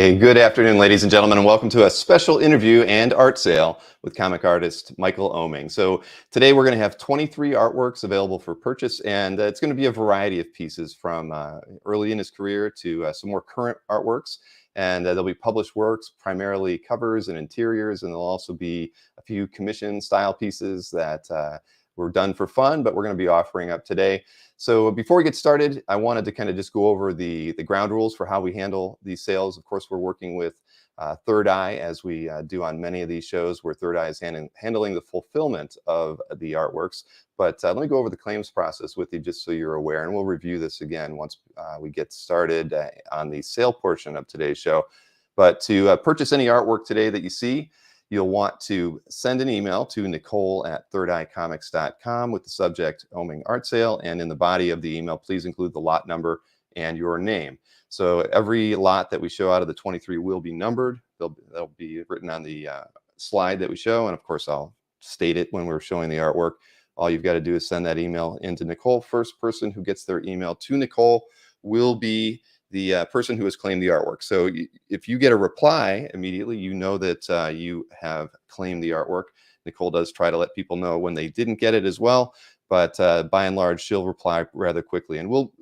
Hey, good afternoon, ladies and gentlemen, and welcome to a special interview and art sale with comic artist Michael Oeming. So today we're going to have 23 artworks available for purchase, and it's going to be a variety of pieces from early in his career to some more current artworks. And there'll be published works, primarily covers and interiors, and there'll also be a few commission style pieces that were done for fun, but we're going to be offering up today. So before we get started, I wanted to kind of just go over the ground rules for how we handle these sales. Of course, we're working with Third Eye, as we do on many of these shows, where Third Eye is handling the fulfillment of the artworks. But let me go over the claims process with you just so you're aware, and we'll review this again once we get started on the sale portion of today's show. But to purchase any artwork today that you see, you'll want to send an email to Nicole@thirdeyecomics.com with the subject Oeming Art Sale, and in the body of the email, please include the lot number and your name. So every lot that we show out of the 23 will be numbered. They'll be written on the slide that we show, and of course I'll state it when we're showing the artwork. All you've got to do is send that email into Nicole. First person who gets their email to Nicole will be the person who has claimed the artwork. So if you get a reply immediately, you know that you have claimed the artwork. Nicole does try to let people know when they didn't get it as well, but by and large, she'll reply rather quickly. And we'll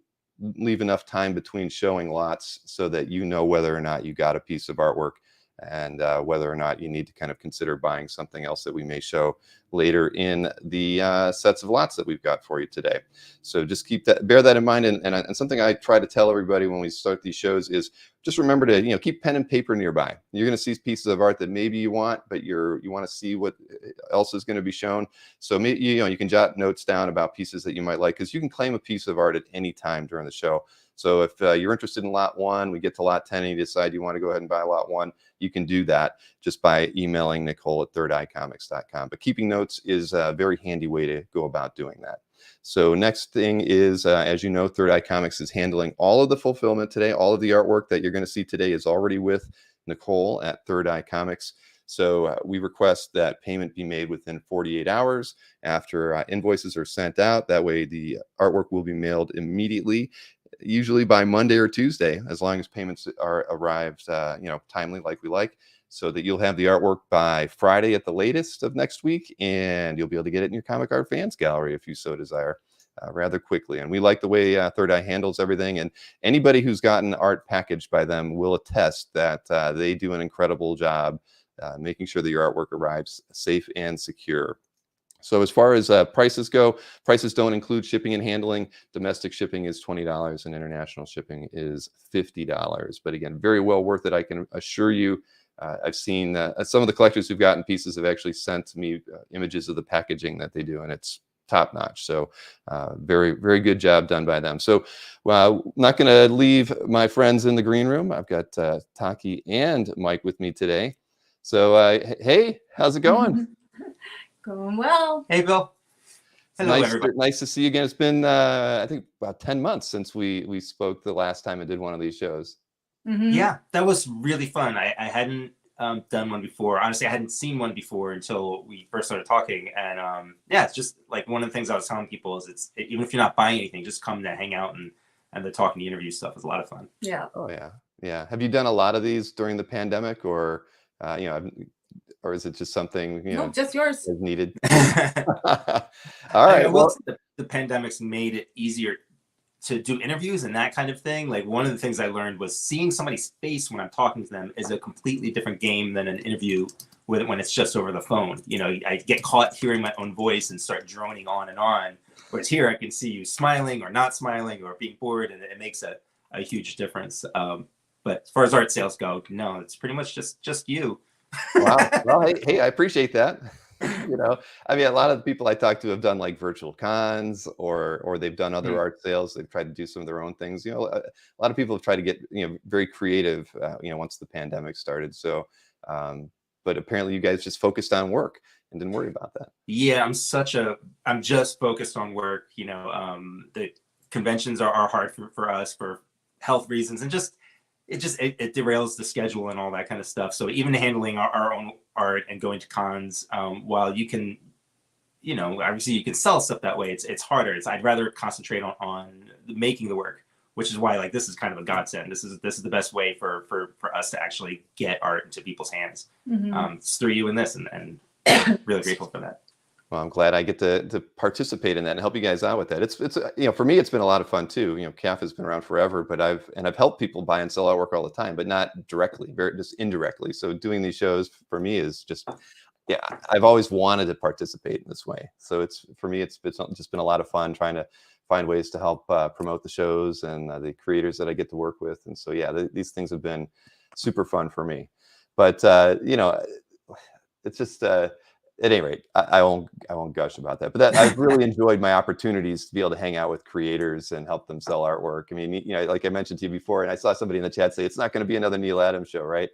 leave enough time between showing lots so that you know whether or not you got a piece of artwork and whether or not you need to kind of consider buying something else that we may show later in the sets of lots that we've got for you today. So just bear that in mind. And something I try to tell everybody when we start these shows is just remember to keep pen and paper nearby. You're going to see pieces of art that maybe you want, but you want to see what else is going to be shown. So maybe you can jot notes down about pieces that you might like, because you can claim a piece of art at any time during the show. So if you're interested in lot 1, we get to lot 10 and you decide you want to go ahead and buy lot 1, you can do that just by emailing Nicole@thirdeyecomics.com. But keeping notes is a very handy way to go about doing that. So next thing is, as you know, Third Eye Comics is handling all of the fulfillment today. All of the artwork that you're going to see today is already with Nicole at Third Eye Comics. So we request that payment be made within 48 hours after invoices are sent out. That way the artwork will be mailed immediately, usually by Monday or Tuesday, as long as payments are arrived, timely like we like, so that you'll have the artwork by Friday at the latest of next week, and you'll be able to get it in your Comic Art Fans Gallery if you so desire rather quickly. And we like the way Third Eye handles everything, and anybody who's gotten art packaged by them will attest that they do an incredible job making sure that your artwork arrives safe and secure. So as far as prices go, prices don't include shipping and handling. Domestic shipping is $20 and international shipping is $50. But again, very well worth it, I can assure you. I've seen some of the collectors who've gotten pieces have actually sent me images of the packaging that they do, and it's top notch. So very, very good job done by them. So not going to leave my friends in the green room. I've got Taki and Mike with me today. So hey, how's it going? Going well. Hey, Bill. Hello, everybody. Nice to see you again. It's been, I think, about 10 months since we spoke the last time I did one of these shows. Mm-hmm. Yeah, that was really fun. I hadn't done one before. Honestly, I hadn't seen one before until we first started talking. And it's just like one of the things I was telling people is even if you're not buying anything, just come to hang out and the talking, the interview stuff is a lot of fun. Yeah. Oh, yeah. Yeah. Have you done a lot of these during the pandemic, or, or is it just something, no, just yours as needed? All right. The pandemic's made it easier to do interviews and that kind of thing. Like, one of the things I learned was seeing somebody's face when I'm talking to them is a completely different game than an interview when it's just over the phone. I get caught hearing my own voice and start droning on and on. Whereas here, I can see you smiling or not smiling or being bored, and it makes a huge difference. But as far as art sales go, no, it's pretty much just you. Wow. Well, hey, I appreciate that. I mean, a lot of the people I talk to have done like virtual cons, or they've done other art sales. They've tried to do some of their own things. A lot of people have tried to get very creative. Once the pandemic started. So, but apparently you guys just focused on work and didn't worry about that. Yeah, I'm just focused on work. The conventions are hard for us for health reasons, and it derails the schedule and all that kind of stuff. So even handling our own art and going to cons, while you can, obviously you can sell stuff that way, it's harder. I'd rather concentrate on making the work which is why like this is kind of a godsend. This is the best way for us to actually get art into people's hands. It's through you and this, and really grateful for that. Well, I'm glad I get to participate in that and help you guys out with that. It's for me, it's been a lot of fun too. CAF has been around forever, but I've helped people buy and sell artwork all the time, but not directly, just indirectly. So doing these shows for me is just, yeah, I've always wanted to participate in this way. So for me, it's just been a lot of fun trying to find ways to help promote the shows and the creators that I get to work with. And so, yeah, these things have been super fun for me. But, it's just, at any rate, I won't gush about that. But I've really enjoyed my opportunities to be able to hang out with creators and help them sell artwork. I mean, like I mentioned to you before, and I saw somebody in the chat say it's not going to be another Neil Adams show, right?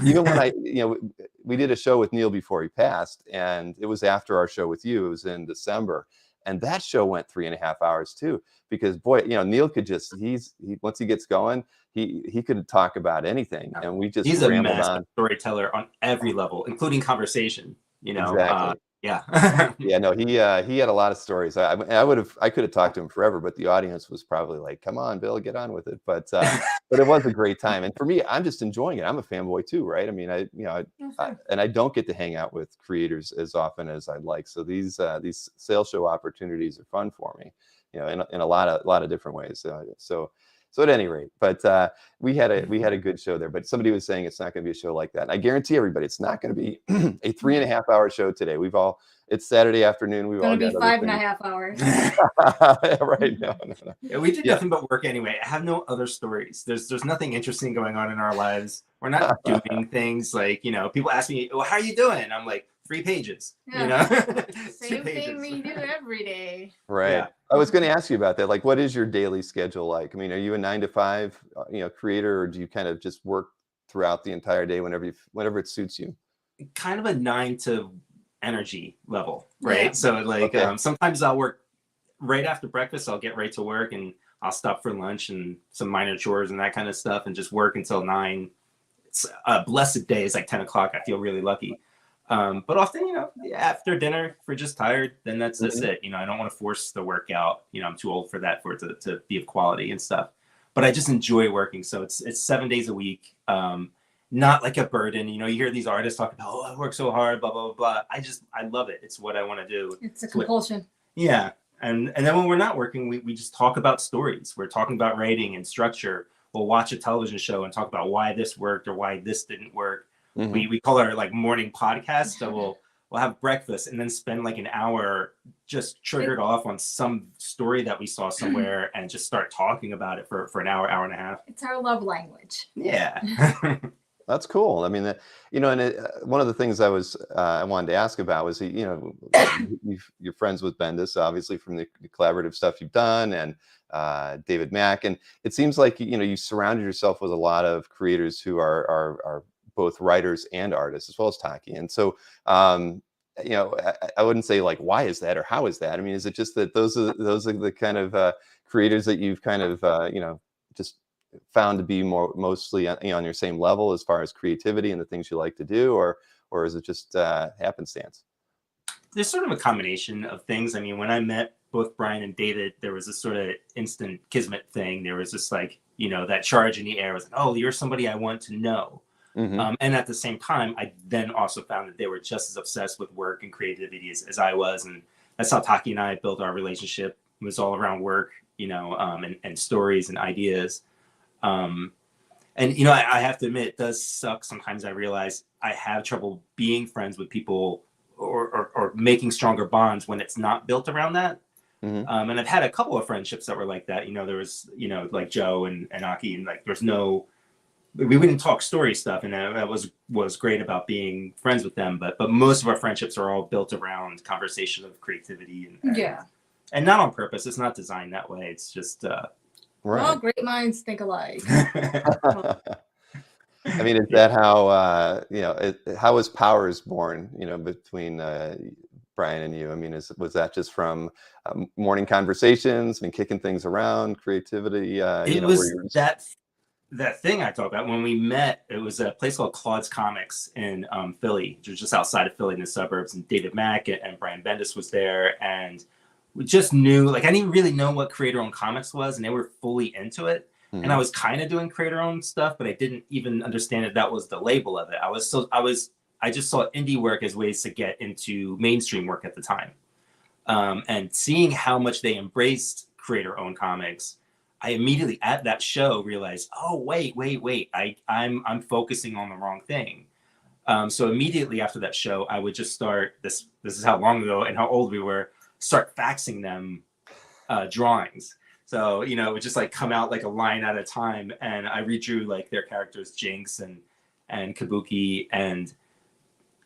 Even when we did a show with Neil before he passed, and it was after our show with you. It was in December, and that show went 3.5 hours too. Because boy, Neil could just once he gets going, he could talk about anything, and we just he's a rambled master on. Storyteller on every level, including conversation. Exactly. Yeah. Yeah, no, he had a lot of stories. I could have talked to him forever, but the audience was probably like, "Come on, Bill, get on with it." But it was a great time, and for me, I'm just enjoying it. I'm a fanboy too, right? I mean, and I don't get to hang out with creators as often as I'd like. So these sales show opportunities are fun for me, in a lot of different ways. So at any rate, but we had a good show there. But somebody was saying it's not going to be a show like that. And I guarantee everybody, it's not going to be a 3.5 hour show today. It's Saturday afternoon. We've all got 5.5 hours. Right? No. Yeah, we did nothing but work anyway. I have no other stories. There's nothing interesting going on in our lives. We're not doing things like, people ask me, well, how are you doing? I'm like, 3 pages. Same thing we do every day. Right. Yeah. I was going to ask you about that. Like, what is your daily schedule like? I mean, are you a 9 to 5, creator, or do you kind of just work throughout the entire day whenever it suits you? Kind of a 9 to energy level, right? Yeah. So like, okay. Sometimes I'll work right after breakfast. I'll get right to work and I'll stop for lunch and some minor chores and that kind of stuff and just work until 9. It's a blessed day. It's like 10 o'clock. I feel really lucky. But often, after dinner, if we're just tired, then that's it. I don't want to force the workout. I'm too old for that, for it to be of quality and stuff. But I just enjoy working. So it's 7 days a week. Not like a burden. You hear these artists talk about, oh, I work so hard, blah, blah, blah, blah. I love it. It's what I want to do. It's a compulsion. Yeah. And then when we're not working, we just talk about stories. We're talking about writing and structure. We'll watch a television show and talk about why this worked or why this didn't work. Mm-hmm. We call our like morning podcast. So we'll have breakfast and then spend like an hour just triggered off on some story that we saw somewhere and just start talking about it for an hour and a half. It's our love language. Yeah. That's cool. I mean, one of the things I wanted to ask about was, you're friends with Bendis, obviously, from the collaborative stuff you've done, and David Mack, and it seems like you surrounded yourself with a lot of creators who are both writers and artists, as well as Taki. And so, I wouldn't say like, why is that or how is that? I mean, is it just that those are the kind of creators that you've kind of just found to be mostly on your same level as far as creativity and the things you like to do, or is it just happenstance? There's sort of a combination of things. I mean, when I met both Brian and David, there was this sort of instant kismet thing. There was this like, that charge in the air. It was like, oh, you're somebody I want to know. Mm-hmm. And at the same time, I then also found that they were just as obsessed with work and creativity as I was. And that's how Taki and I built our relationship. It was all around work, and stories and ideas. And, I have to admit, it does suck. Sometimes I realize I have trouble being friends with people or making stronger bonds when it's not built around that. Mm-hmm. And I've had a couple of friendships that were like that. There was, like Joe and Aki, and like we wouldn't talk story stuff. And that was great about being friends with them. But most of our friendships are all built around conversation of creativity. And not on purpose. It's not designed that way. It's just... Right. Well, great minds think alike. I mean, is that how how was Powers born? Between Brian and you. I mean, was that just from morning conversations and kicking things around, creativity? It was that thing I talked about when we met. It was a place called Claude's Comics in Philly, just outside of Philly in the suburbs. And David Mack and Brian Bendis was there, and we just knew, like, I didn't really know what creator-owned comics was, and they were fully into it. Mhm. And I was kind of doing creator-owned stuff, but I didn't even understand that was the label of it. I just saw indie work as ways to get into mainstream work at the time. And seeing how much they embraced creator-owned comics, I immediately at that show realized, oh, wait, I'm focusing on the wrong thing. So immediately after that show, I would just start this is how long ago and how old we were, start faxing them drawings. So, you know, it would just like come out like a line at a time, and I redrew like their characters, Jinx and Kabuki, and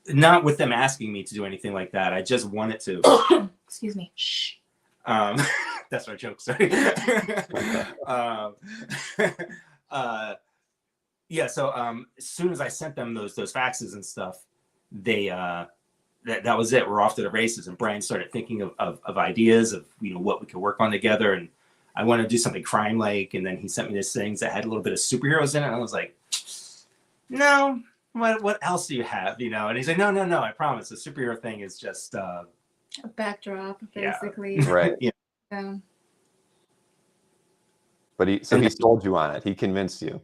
not with them asking me to do anything like that. I just wanted to. Excuse me. Shh. That's our joke. Sorry. Yeah. So as soon as I sent them those faxes and stuff, they that was it. We're off to the races, and Brian started thinking of ideas of, you know, what we could work on together. And I want to do something crime-like, and then he sent me these things that had a little bit of superheroes in it, and I was like, no, what else do you have, you know? And he's like, no, I promise, the superhero thing is just A backdrop, basically. Yeah. Right. Yeah. But he sold you on it. He convinced you.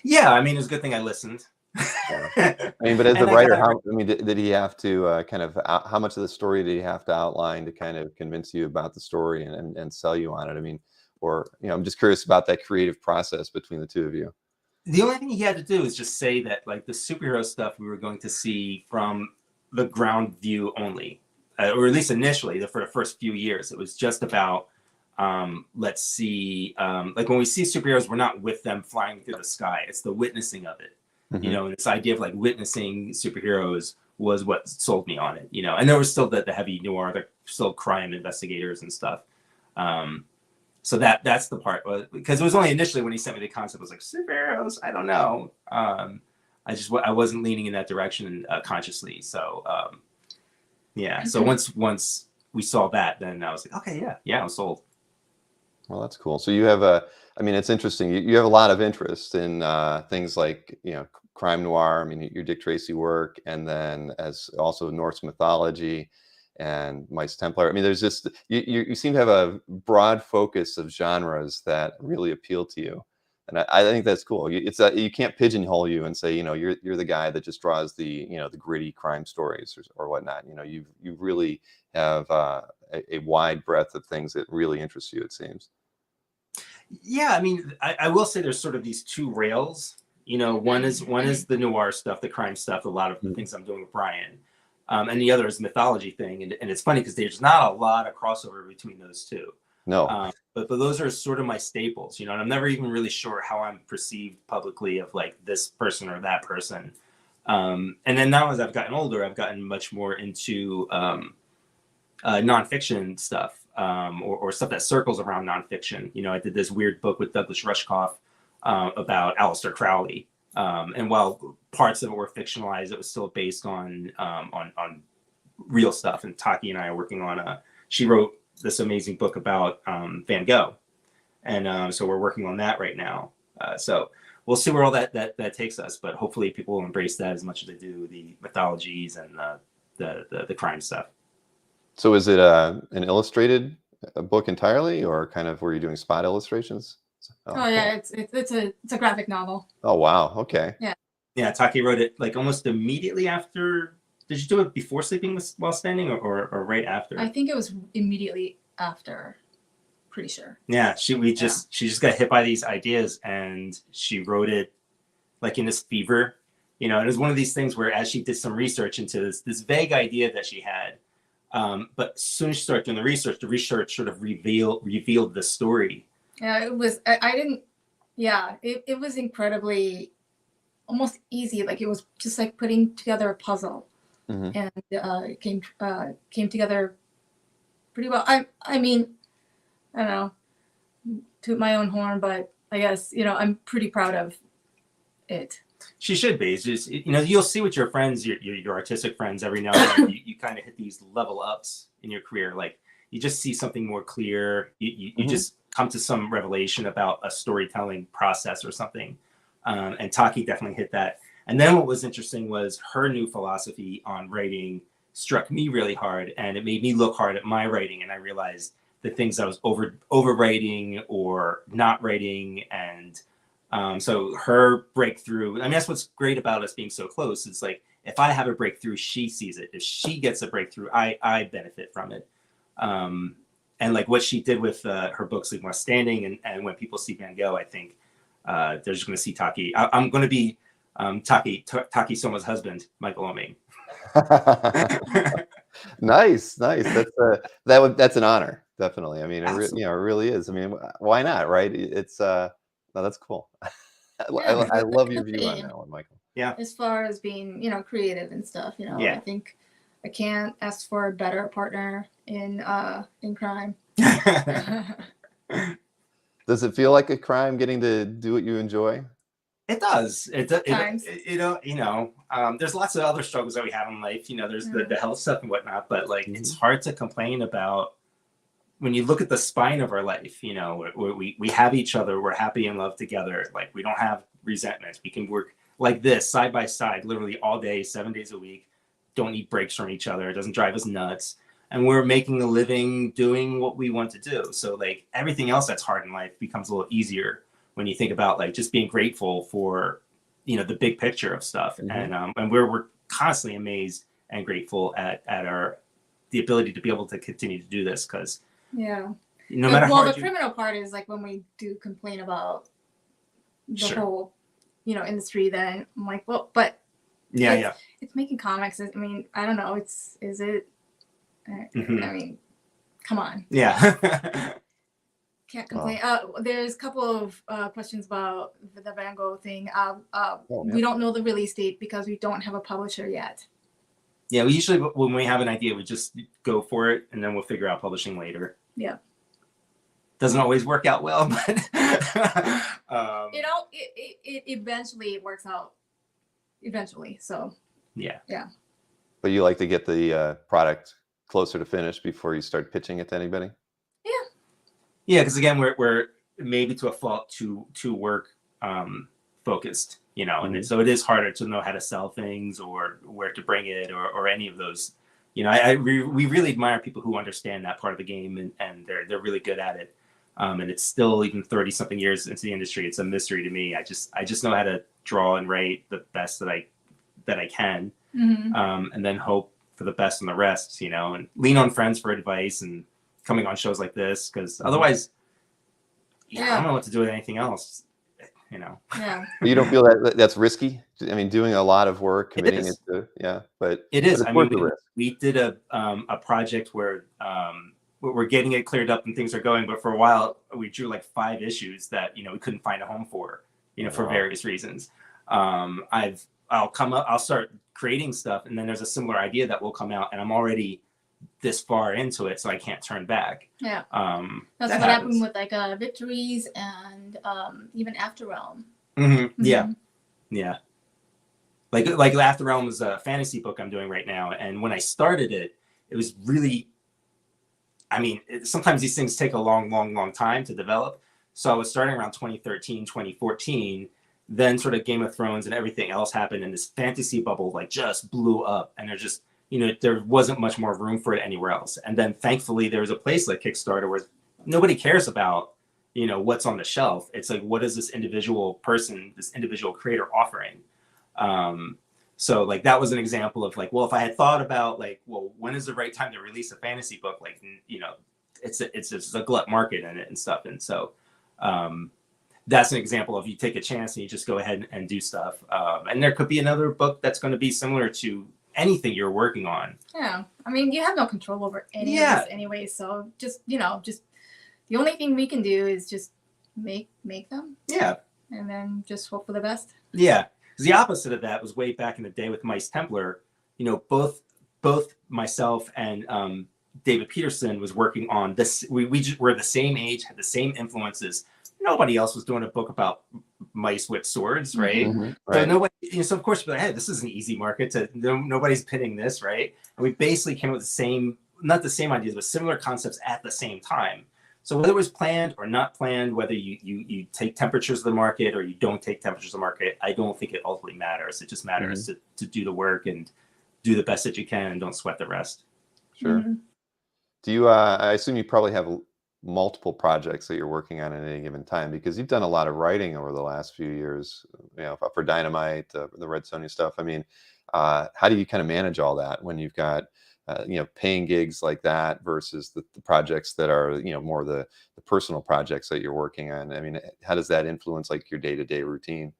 Yeah, I mean, it's a good thing I listened. I mean, but as the writer, did he have to kind of, how much of the story did he have to outline to kind of convince you about the story and sell you on it? I mean, or, you know, I'm just curious about that creative process between the two of you. The only thing he had to do is just say that, like, the superhero stuff we were going to see from the ground view only, or at least initially for the first few years. It was just about, let's see, like when we see superheroes, we're not with them flying through the sky. It's the witnessing of it. Mm-hmm. You know, and this idea of like witnessing superheroes was what sold me on it, you know. And there was still the heavy noir, the still crime investigators and stuff. So that's the part, because it was only initially when he sent me the concept, I was like, superheroes, I don't know. I wasn't leaning in that direction consciously. So yeah. So once we saw that, then I was like, okay, yeah, I'm sold. Well, that's cool. So you have I mean, it's interesting. You have a lot of interest in things like, you know, crime noir. I mean, your Dick Tracy work, and then as also Norse mythology and Mice Templar. I mean, there's just, you seem to have a broad focus of genres that really appeal to you. And I think that's cool. You can't pigeonhole you and say, you know, you're the guy that just draws the, you know, the gritty crime stories or whatnot. You know, you really have a wide breadth of things that really interest you, it seems. Yeah, I mean, I will say there's sort of these two rails. You know, one is the noir stuff, the crime stuff, a lot of the things I'm doing with Brian, and the other is the mythology thing. And it's funny because there's not a lot of crossover between those two. No. But those are sort of my staples, you know, and I'm never even really sure how I'm perceived publicly of like this person or that person. And then now as I've gotten older, I've gotten much more into nonfiction stuff. Or stuff that circles around nonfiction. You know, I did this weird book with Douglas Rushkoff about Aleister Crowley, and while parts of it were fictionalized, it was still based on real stuff. And Taki and I are working on she wrote this amazing book about Van Gogh, and so we're working on that right now. So we'll see where all that takes us, but hopefully people will embrace that as much as they do the mythologies and the crime stuff. So is it an illustrated book entirely, or kind of were you doing spot illustrations? Oh yeah, it's a graphic novel. Oh wow, okay. Yeah, Taki wrote it like almost immediately after. Did you do it before Sleeping While Standing, or right after? I think it was immediately after. Pretty sure. Yeah, she just got hit by these ideas, and she wrote it like in this fever, you know. And it was one of these things where, as she did some research into this vague idea that she had. But as soon as you start doing the research sort of revealed the story. Yeah, it was, it was incredibly, almost easy. Like it was just like putting together a puzzle, and it came together pretty well. I mean, I don't know, toot my own horn, but I guess, you know, I'm pretty proud of it. She should be. It's just, you know, you'll see with your friends, your artistic friends, every now and then you kind of hit these level ups in your career. Like you just see something more clear. You just come to some revelation about a storytelling process or something. And Taki definitely hit that. And then what was interesting was her new philosophy on writing struck me really hard, and it made me look hard at my writing, and I realized the things I was overwriting or not writing. And so her breakthrough, I mean, that's what's great about us being so close. It's like, if I have a breakthrough, she sees it. If she gets a breakthrough, I benefit from it. And like what she did with her book, Sleep More Standing, and When People See Van Gogh, I think they're just going to see Taki. I'm going to be Taki Soma's husband, Michael Oeming. Nice. That's an honor, definitely. I mean, it really is. I mean, why not, right? It's no, that's cool. I love your view on that one, Michael. Yeah. As far as being, creative and stuff, I think I can't ask for a better partner in crime. Does it feel like a crime getting to do what you enjoy? It does. There's lots of other struggles that we have in life. There's the health stuff and whatnot, but like it's hard to complain about when you look at the spine of our life. We have each other. We're happy and love together. Like, we don't have resentments. We can work like this side by side, literally all day, 7 days a week. Don't need breaks from each other. It doesn't drive us nuts. And we're making a living doing what we want to do. So like everything else that's hard in life becomes a little easier when you think about like just being grateful for, the big picture of stuff. And we're constantly amazed and grateful at the ability to be able to continue to do this, because no matter the criminal part is like when we do complain about the whole industry, then I'm like, well, but it's making comics. I mean, I don't know, is it I mean, come on. Can't complain. There's a couple of questions about the Van Gogh thing. We don't know the release date because we don't have a publisher yet. Yeah, we usually, when we have an idea, we just go for it, and then we'll figure out publishing later. Yeah. Doesn't always work out well, but it eventually works out. Eventually, so. Yeah. But you like to get the product closer to finish before you start pitching it to anybody? Yeah, because again, we're maybe to a fault too work focused, and so it is harder to know how to sell things or where to bring it or any of those. We really admire people who understand that part of the game, and they're really good at it. And it's still, even 30 something years into the industry, it's a mystery to me. I just know how to draw and write the best that I can, and then hope for the best on the rest, and lean on friends for advice and coming on shows like this, because otherwise, I don't know what to do with anything else, You don't feel that's risky? I mean, doing a lot of work, committing it to, but it is. I mean, we did a project where we're getting it cleared up and things are going, but for a while we drew like 5 issues that we couldn't find a home for, for various reasons. I'll start creating stuff, and then there's a similar idea that will come out, and I'm already this far into it, so I can't turn back. That's what happened with like Victories and even After Realm. Like After Realm is a fantasy book I'm doing right now, and when I started it was really, sometimes these things take a long time to develop. So I was starting around 2013, 2014. Then sort of Game of Thrones and everything else happened, and this fantasy bubble like just blew up, and there wasn't much more room for it anywhere else. And then thankfully there was a place like Kickstarter where nobody cares about what's on the shelf. It's like, what is this individual person, this individual creator offering? So like that was an example of like, well, if I had thought about like, well, when is the right time to release a fantasy book? Like, it's a glut market in it and stuff. And so that's an example of, you take a chance and you just go ahead and do stuff. And there could be another book that's going to be similar to anything you're working on. Yeah. I mean, you have no control over any of this anyway. So just the only thing we can do is just make them. Yeah. And then just hope for the best. Yeah. The opposite of that was way back in the day with Mice Templar. Both myself and David Peterson was working on this. We were the same age, had the same influences. Nobody else was doing a book about mice with swords, right? So nobody, so of course, we're like, hey, this is an easy market nobody's pinning this, right? And we basically came up with not the same ideas, but similar concepts at the same time. So whether it was planned or not planned, whether you take temperatures of the market or you don't take temperatures of the market, I don't think it ultimately matters. It just matters to do the work and do the best that you can and don't sweat the rest. Sure. Mm-hmm. Do you, I assume you probably have multiple projects that you're working on at any given time, because you've done a lot of writing over the last few years, you know, for Dynamite, the Red Sonja stuff. I mean, how do you kind of manage all that when you've got, you know, paying gigs like that versus the projects that are, you know, more the personal projects that you're working on? I mean, how does that influence like your day-to-day routine?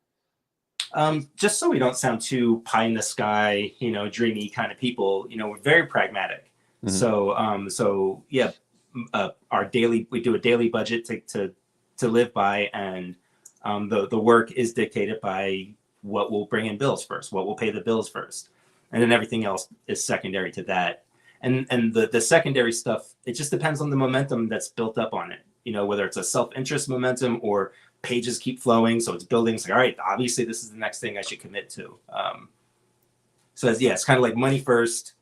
Just so we don't sound too pie in the sky, you know, dreamy kind of people, you know, we're very pragmatic. Mhm. So yeah, we do a daily budget to live by, and the work is dictated by what will bring in bills first, what will pay the bills first, and then everything else is secondary to that. And the secondary stuff, it just depends on the momentum that's built up on it. You know, whether it's a self-interest momentum or pages keep flowing, so it's building. It's like, all right, obviously this is the next thing I should commit to. So it's kind of like money first,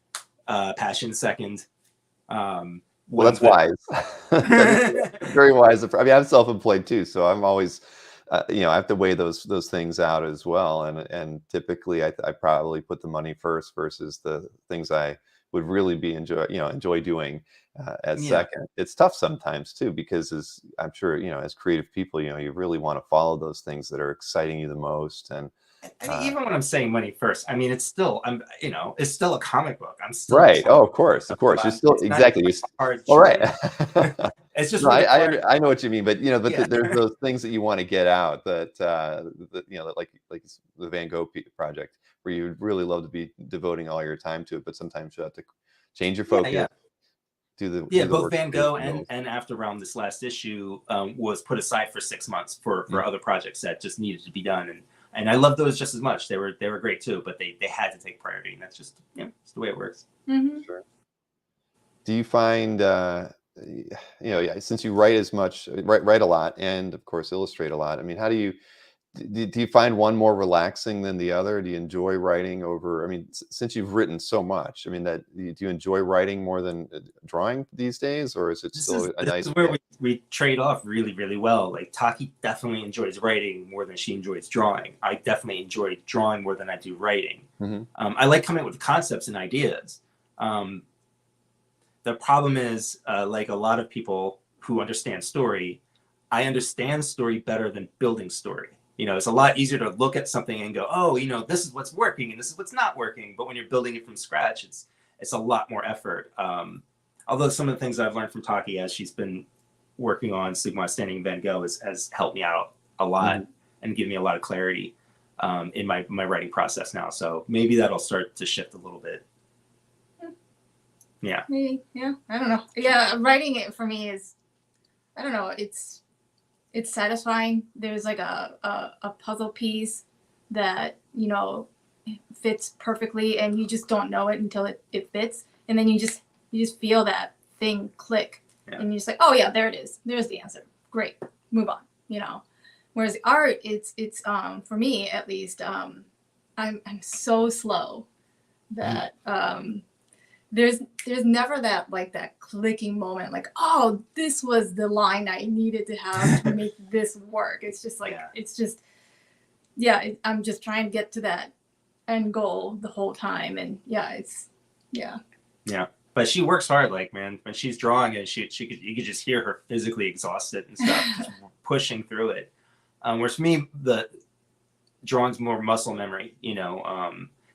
passion second. Well, that's wise. Very wise. I mean, I'm self-employed too, so I'm always, you know, I have to weigh those things out as well. And typically, I probably put the money first versus the things I would really enjoy doing as second. It's tough sometimes too, because as I'm sure, you know, as creative people, you know, you really want to follow those things that are exciting you the most. And I mean, even when I'm saying money first, I mean, it's still, it's still a comic book. I'm still right. Oh, of course. You're still exactly. All right. It's just no, I know what you mean, but you know, there's those things that you want to get out that you know, like the Van Gogh project, where you really love to be devoting all your time to it, but sometimes you have to change your focus. Do both Van Gogh and After Realm, this last issue was put aside for 6 months for other projects that just needed to be done, and I love those just as much. They were great too, but they had to take priority, and that's just it's the way it works. Mm-hmm. Sure. Do you find you know, since you write as much, write a lot, and of course illustrate a lot, I mean, how do you find one more relaxing than the other? Do you enjoy writing over, I mean, since you've written so much, I mean, do you enjoy writing more than drawing these days, or is it still a nice? This is where we trade off really, really well. Like Taki definitely enjoys writing more than she enjoys drawing. I definitely enjoy drawing more than I do writing. Mm-hmm. I like coming up with concepts and ideas. The problem is, like a lot of people who understand story, I understand story better than building story. You know, it's a lot easier to look at something and go, oh, you know, this is what's working and this is what's not working. But when you're building it from scratch, it's a lot more effort. Although some of the things I've learned from Taki as she's been working on Sigma Standing Van Gogh has helped me out a lot and give me a lot of clarity in my writing process now. So maybe that'll start to shift a little bit. Yeah. Maybe. Yeah. I don't know. Yeah. Writing it for me is, I don't know. It's satisfying. There's like a puzzle piece that, you know, fits perfectly, and you just don't know it until it fits. And then you just feel that thing click, and you're just like, oh yeah, there it is. There's the answer. Great. Move on. You know, whereas art, it's for me at least, I'm so slow that, there's never that clicking moment, like, oh, this was the line I needed to have to make this work. It's just like, I'm just trying to get to that end goal the whole time. And yeah. But she works hard, like, man, when she's drawing it, you could just hear her physically exhausted and stuff, just pushing through it. Whereas for me, the drawing's more muscle memory, you know.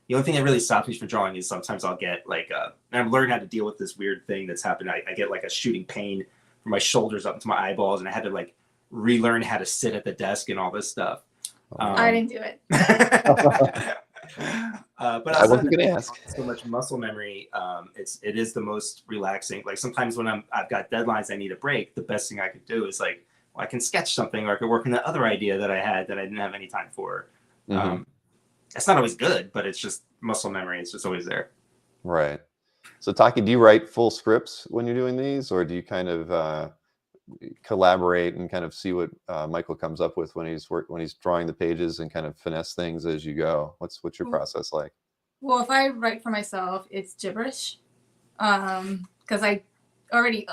The only thing that really stops me from drawing is sometimes I'll get and I'm learning how to deal with this weird thing that's happened. I get like a shooting pain from my shoulders up into my eyeballs, and I had to like relearn how to sit at the desk and all this stuff. I didn't do it. But I wasn't going to ask. So much muscle memory. It is the most relaxing. Like sometimes when I've got deadlines I need a break, the best thing I could do is like, well, I can sketch something, or I could work on the other idea that I had that I didn't have any time for. It's not always good, but it's just muscle memory. It's just always there. Right. So Taki, do you write full scripts when you're doing these, or do you kind of collaborate and kind of see what Michael comes up with when he's drawing the pages and kind of finesse things as you go? What's your process like? Well, if I write for myself, it's gibberish, because I already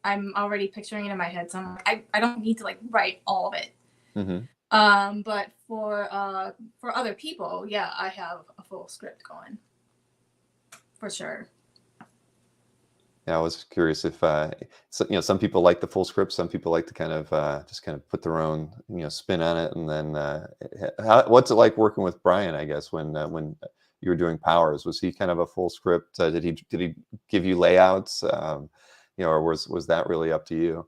I'm already picturing it in my head, so I'm like, I don't need to like write all of it. But for other people, yeah, I have a full script going. for sure. Yeah, I was curious if some people like the full script, some people like to kind of just kind of put their own spin on it, and then what's it like working with Brian? I guess when you were doing Powers, was he kind of a full script? Did he give you layouts, or was that really up to you?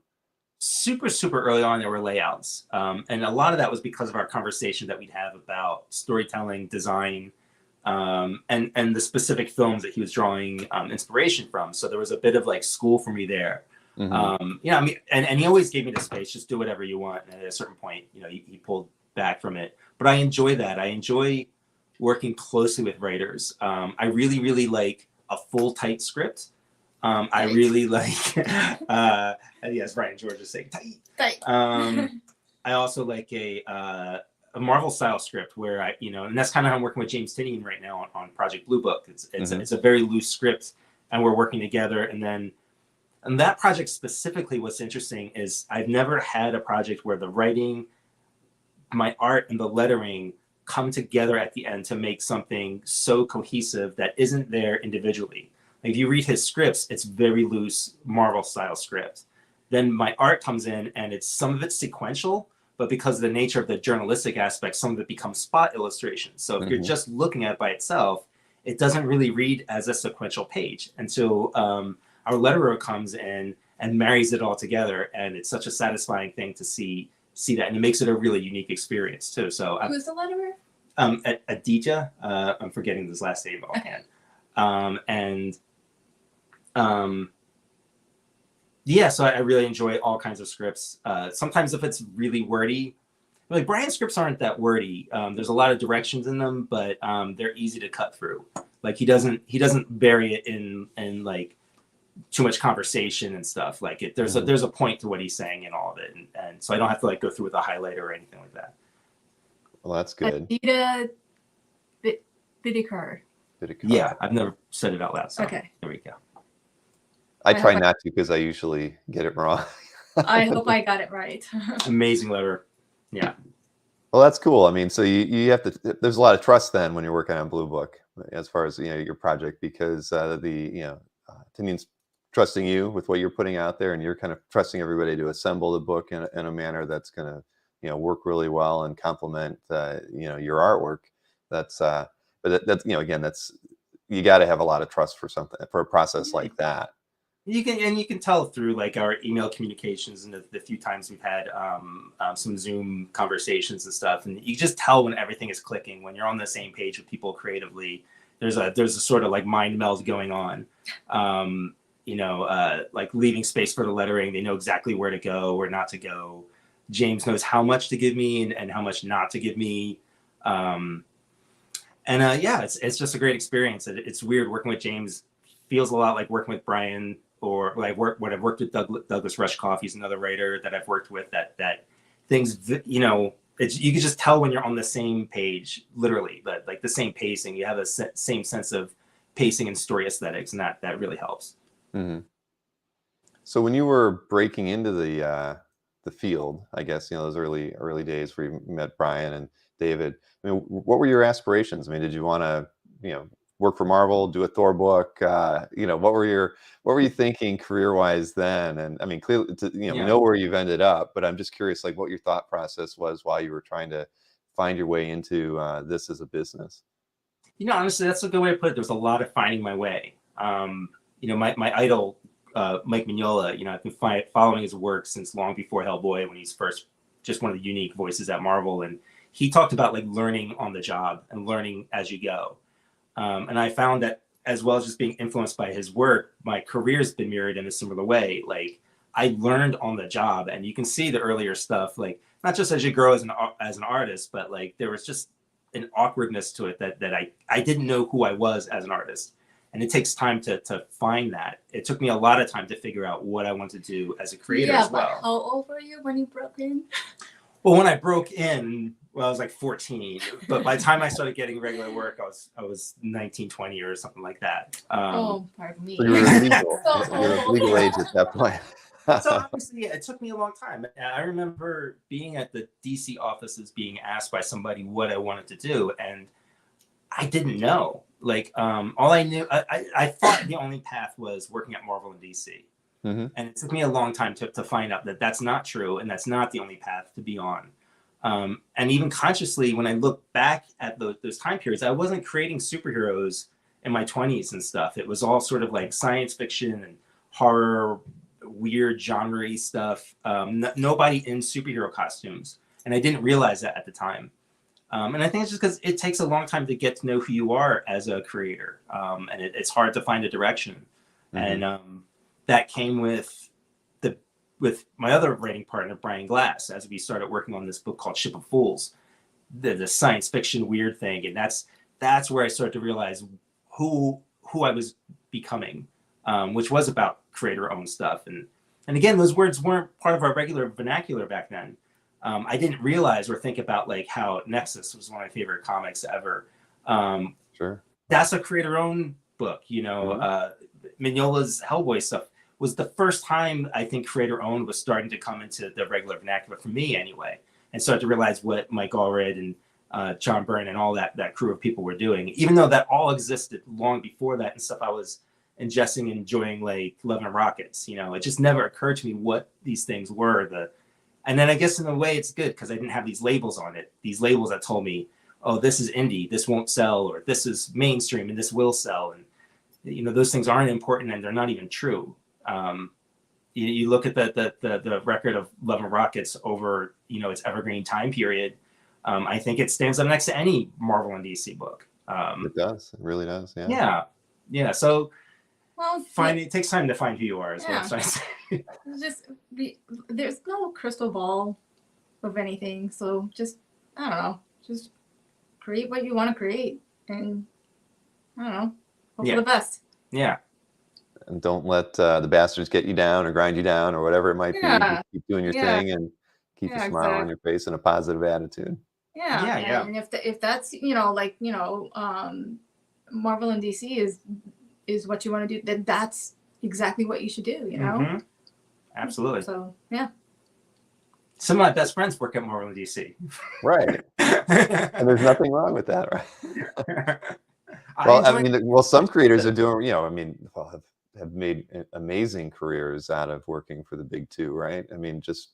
Super early on there were layouts, and a lot of that was because of our conversation that we'd have about storytelling, design, and the specific films that he was drawing inspiration from. So there was a bit of like school for me there. Mm-hmm. I mean, and he always gave me the space, just do whatever you want. And at a certain point, he pulled back from it. But I enjoy that. I enjoy working closely with writers. I really like a full tight script. I really like, yes, Brian George is saying tight. I also like a Marvel style script where and that's kind of how I'm working with James Tinian right now on Project Blue Book. It's a very loose script, and we're working together. And that project specifically, what's interesting is I've never had a project where the writing, my art, and the lettering come together at the end to make something so cohesive that isn't there individually. Like if you read his scripts, it's very loose Marvel style script. Then my art comes in, and some of it's sequential, but because of the nature of the journalistic aspect, some of it becomes spot illustrations. So if you're just looking at it by itself, it doesn't really read as a sequential page. And so our letterer comes in and marries it all together, and it's such a satisfying thing to see that, and it makes it a really unique experience too. So who's the letterer? Aditya, I'm forgetting his last name offhand. Yeah, so I really enjoy all kinds of scripts. Sometimes if it's really wordy, like Brian's scripts aren't that wordy. There's a lot of directions in them, but they're easy to cut through. Like he doesn't bury it in like too much conversation and stuff. Like there's a point to what he's saying in all of it, and so I don't have to like go through with a highlighter or anything like that. Well, that's good. Aditya Bidikar. Yeah, I've never said it out loud. So okay, there we go. I try not to because I usually get it wrong. I hope I got it right. Amazing letter. Yeah. Well, that's cool. I mean, so you have to. There's a lot of trust then when you're working on Blue Book, as far as your project, because Tinian's trusting you with what you're putting out there, and you're kind of trusting everybody to assemble the book in a manner that's going to work really well and complement your artwork. But that's again, that's you got to have a lot of trust for a process like that. You can tell through like our email communications and the few times we've had some Zoom conversations and stuff, and you just tell when everything is clicking, when you're on the same page with people creatively. There's a sort of like mind meld going on, like leaving space for the lettering. They know exactly where to go, where not to go. James knows how much to give me and how much not to give me. It's just a great experience. It's weird working with James. Feels a lot like working with Brian, or like what I've worked with Douglas Rushkoff. He's another writer that I've worked with. That things, you can just tell when you're on the same page, literally, but like the same pacing. You have the same sense of pacing and story aesthetics, and that really helps. Mm-hmm. So when you were breaking into the field, I guess those early days where you met Brian and David, I mean, what were your aspirations? I mean, did you want to work for Marvel, do a Thor book? What were you thinking career-wise then? And I mean, clearly, we know where you've ended up, but I'm just curious, like, what your thought process was while you were trying to find your way into this as a business. Honestly, that's a good way to put it. There's a lot of finding my way. My idol, Mike Mignola, I've been following his work since long before Hellboy, when he's first just one of the unique voices at Marvel. And he talked about like learning on the job and learning as you go. And I found that as well as just being influenced by his work, my career's been mirrored in a similar way. Like I learned on the job, and you can see the earlier stuff, like not just as you grow as an artist, but like there was just an awkwardness to it that I didn't know who I was as an artist. And it takes time to find that. It took me a lot of time to figure out what I want to do as a creator as well. But how old were you when you broke in? Well, when I broke in, I was like 14. But by the time I started getting regular work, I was 19, 20 or something like that. Pardon me. So you were legal. You were legal age at that point. So obviously, it took me a long time. I remember being at the DC offices being asked by somebody what I wanted to do, and I didn't know. Like all I knew, I thought the only path was working at Marvel and DC. Mm-hmm. And it took me a long time to find out that that's not true, and that's not the only path to be on. And even consciously, when I look back at those time periods, I wasn't creating superheroes in my 20s and stuff. It was all sort of like science fiction and horror, weird genre-y stuff. Nobody in superhero costumes. And I didn't realize that at the time. And I think it's just because it takes a long time to get to know who you are as a creator. And it's hard to find a direction. Mm-hmm. And that came with my other writing partner, Brian Glass, as we started working on this book called Ship of Fools, the science fiction weird thing. And that's where I started to realize who I was becoming, which was about creator-owned stuff. And again, those words weren't part of our regular vernacular back then. I didn't realize or think about like how Nexus was one of my favorite comics ever. Sure. That's a creator-owned book, you know. Mm-hmm. Mignola's Hellboy stuff was the first time I think creator-owned was starting to come into the regular vernacular for me anyway, and started to realize what Mike Allred and John Byrne and all that crew of people were doing, even though that all existed long before that and stuff I was ingesting and enjoying, like Love and Rockets. You know, it just never occurred to me what these things were. And then I guess in a way it's good because I didn't have these labels on it, these labels that told me, oh, this is indie, this won't sell, or this is mainstream and this will sell. And, you know, those things aren't important and they're not even true. You look at the record of Love and Rockets over, you know, its evergreen time period. I think it stands up next to any Marvel and DC book. It does. It really does. Yeah. Yeah. Yeah. So Well, it takes time to find who you are, is what I'm trying to say. There's no crystal ball of anything. So just, I don't know, just create what you want to create. And I don't know, hope for the best. Yeah. And don't let the bastards get you down or grind you down or whatever it might be. Just keep doing your thing and keep a smile on your face and a positive attitude. Yeah. And if that's, you know, like, you know, Marvel and DC is what you want to do, then that's exactly what you should do, you know? Mm-hmm. Absolutely. So, yeah. Some of my best friends work at Marvel and DC. Right. And there's nothing wrong with that, right? Well, some creators are doing, you know, I mean, have made amazing careers out of working for the big two, right? I mean, just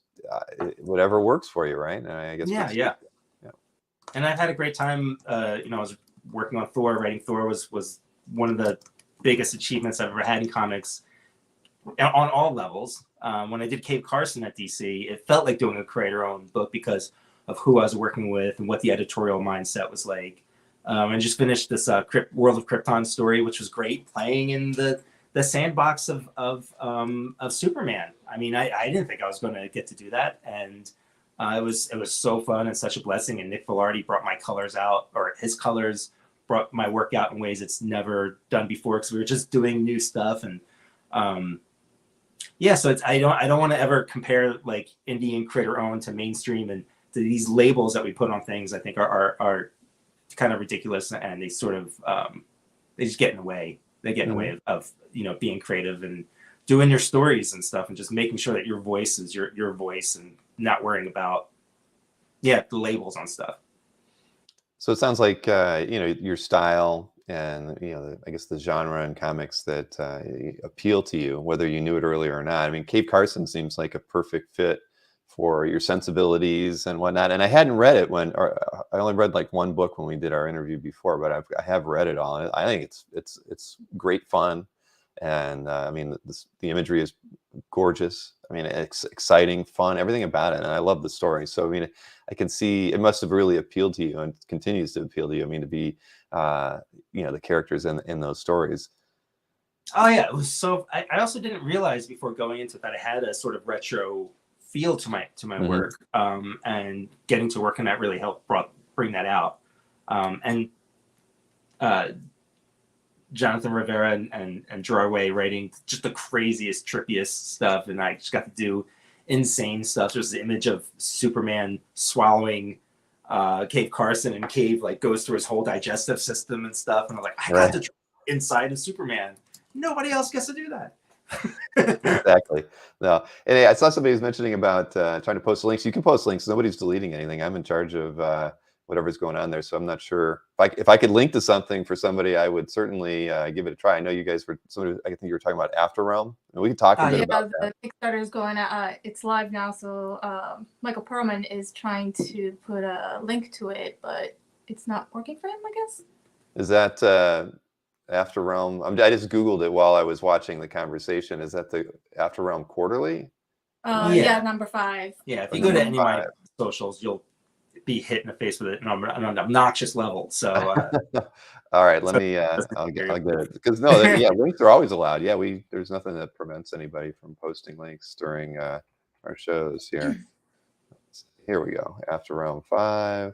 whatever works for you, right? And I guess yeah. And I've had a great time. You know, I was working on Thor. Writing Thor was one of the biggest achievements I've ever had in comics on all levels. When I did Cave Carson at DC, it felt like doing a creator-owned book because of who I was working with and what the editorial mindset was like. And just finished this World of Krypton story, which was great, playing in the sandbox of Superman. I mean, I didn't think I was going to get to do that, and it was so fun and such a blessing. And Nick Velarde brought my colors out, or his colors brought my work out in ways it's never done before because we were just doing new stuff. And so I don't want to ever compare like indie and creator owned to mainstream, and to these labels that we put on things. I think are kind of ridiculous, and they sort of they just get in the way. They get in the way of you know, being creative and doing your stories and stuff, and just making sure that your voice is your voice, and not worrying about the labels on stuff. So it sounds like you know, your style and, you know, I guess the genre in comics that appeal to you, whether you knew it earlier or not. I mean, Cave Carson seems like a perfect fit for your sensibilities and whatnot. And I hadn't read it I only read like one book when we did our interview before, but I have read it all. And I think it's great fun. And I mean, the imagery is gorgeous. I mean, it's exciting, fun, everything about it. And I love the story. So, I mean, I can see it must have really appealed to you and continues to appeal to you. I mean, to be, you know, the characters in those stories. Oh yeah. It was so, I also didn't realize before going into that I had a sort of retro feel to my work, and getting to work on that really helped bring that out. And Jonathan Rivera and Gerard Way writing just the craziest, trippiest stuff, and I just got to do insane stuff. There's the image of Superman swallowing Cave Carson, and Cave like goes through his whole digestive system and stuff, and I'm like, I got to try inside of Superman. Nobody else gets to do that. Exactly. No, and I saw somebody was mentioning about trying to post links. You can post links. Nobody's deleting anything. I'm in charge of whatever's going on there. So I'm not sure if I could link to something for somebody, I would certainly give it a try. I know you guys were, I think you were talking about After Realm, and we can talk a bit about that. The Kickstarter is going, it's live now. So Michael Perlman is trying to put a link to it, but it's not working for him, I guess. Is that After Realm? I just Googled it while I was watching the conversation. Is that the After Realm Quarterly? Yeah, number 5. Yeah, if you go to any of my socials, you'll be hit in the face with it on an obnoxious level. So all right, let me I'll get it, because no, yeah, links are always allowed. Yeah, there's nothing that prevents anybody from posting links during our shows here. Here we go. After Realm 5,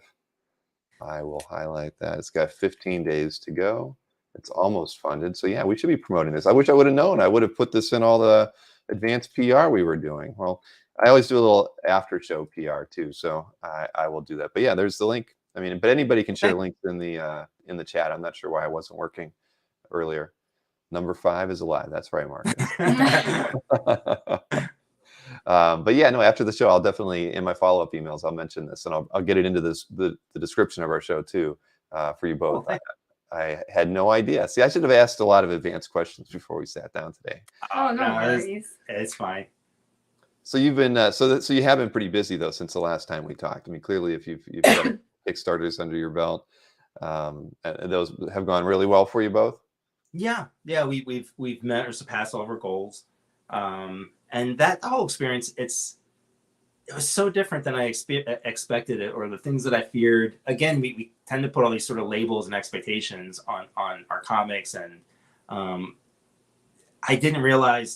I will highlight that. It's got 15 days to go. It's almost funded, so yeah, we should be promoting this. I wish I would have known. I would have put this in all the advanced PR we were doing. Well, I always do a little after show PR too, so I will do that. But yeah, there's the link. I mean, but anybody can share links in the chat. I'm not sure why it wasn't working earlier. Number 5 is alive. That's right, Marcus. But yeah, no, after the show, I'll definitely, in my follow-up emails, I'll mention this, and I'll get it into the description of our show too, for you both. I had no idea. See, I should have asked a lot of advanced questions before we sat down today. Oh, no worries. It's fine. So you've been so you have been pretty busy though since the last time we talked. I mean, clearly, if you've got Kickstarters under your belt, and those have gone really well for you both. Yeah, we've met or surpassed all of our goals, and that whole experience, it was so different than I expected it, or the things that I feared. Again, we tend to put all these sort of labels and expectations on our comics, and I didn't realize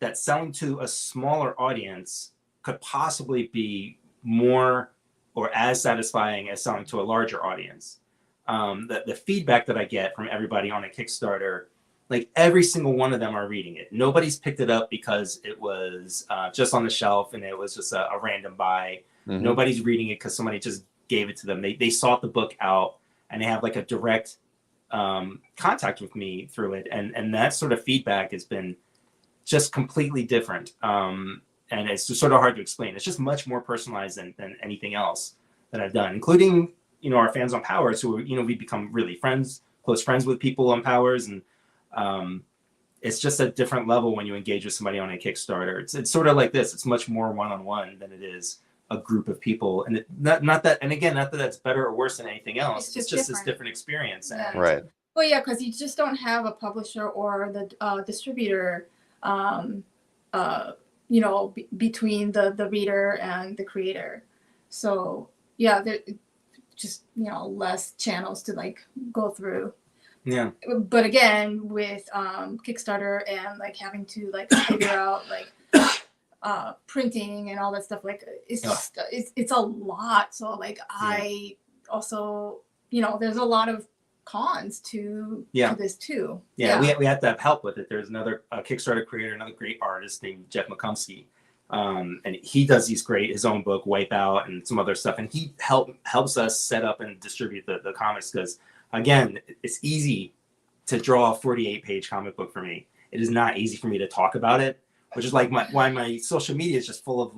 that selling to a smaller audience could possibly be more or as satisfying as selling to a larger audience. The feedback that I get from everybody on a Kickstarter, every single one of them are reading it. Nobody's picked it up because it was just on the shelf and it was just a random buy. Mm-hmm. Nobody's reading it because somebody just gave it to them. They sought the book out, and they have a direct contact with me through it. And that sort of feedback has been just completely different. And it's just sort of hard to explain. It's just much more personalized than anything else that I've done, including, our fans on Powers, who, we become really close friends with people on Powers. And it's just a different level when you engage with somebody on a Kickstarter. It's sort of like this. It's much more one-on-one than it is a group of people. And not that that's better or worse than anything else. It's just this different experience. Yeah. Right. Well, yeah, because you just don't have a publisher or the distributor, between the reader and the creator. So yeah, there just less channels to go through. Yeah. But again, with Kickstarter and having to figure out printing and all that stuff, it's a lot. So I also there's a lot of cons to this too. Yeah. We had to have help with it. There's another Kickstarter creator, another great artist named Jeff McCumsky, and he does his own book Wipeout and some other stuff, and he helps us set up and distribute the comics, because again, it's easy to draw a 48-page comic book for me. It is not easy for me to talk about it, which is why my social media is just full of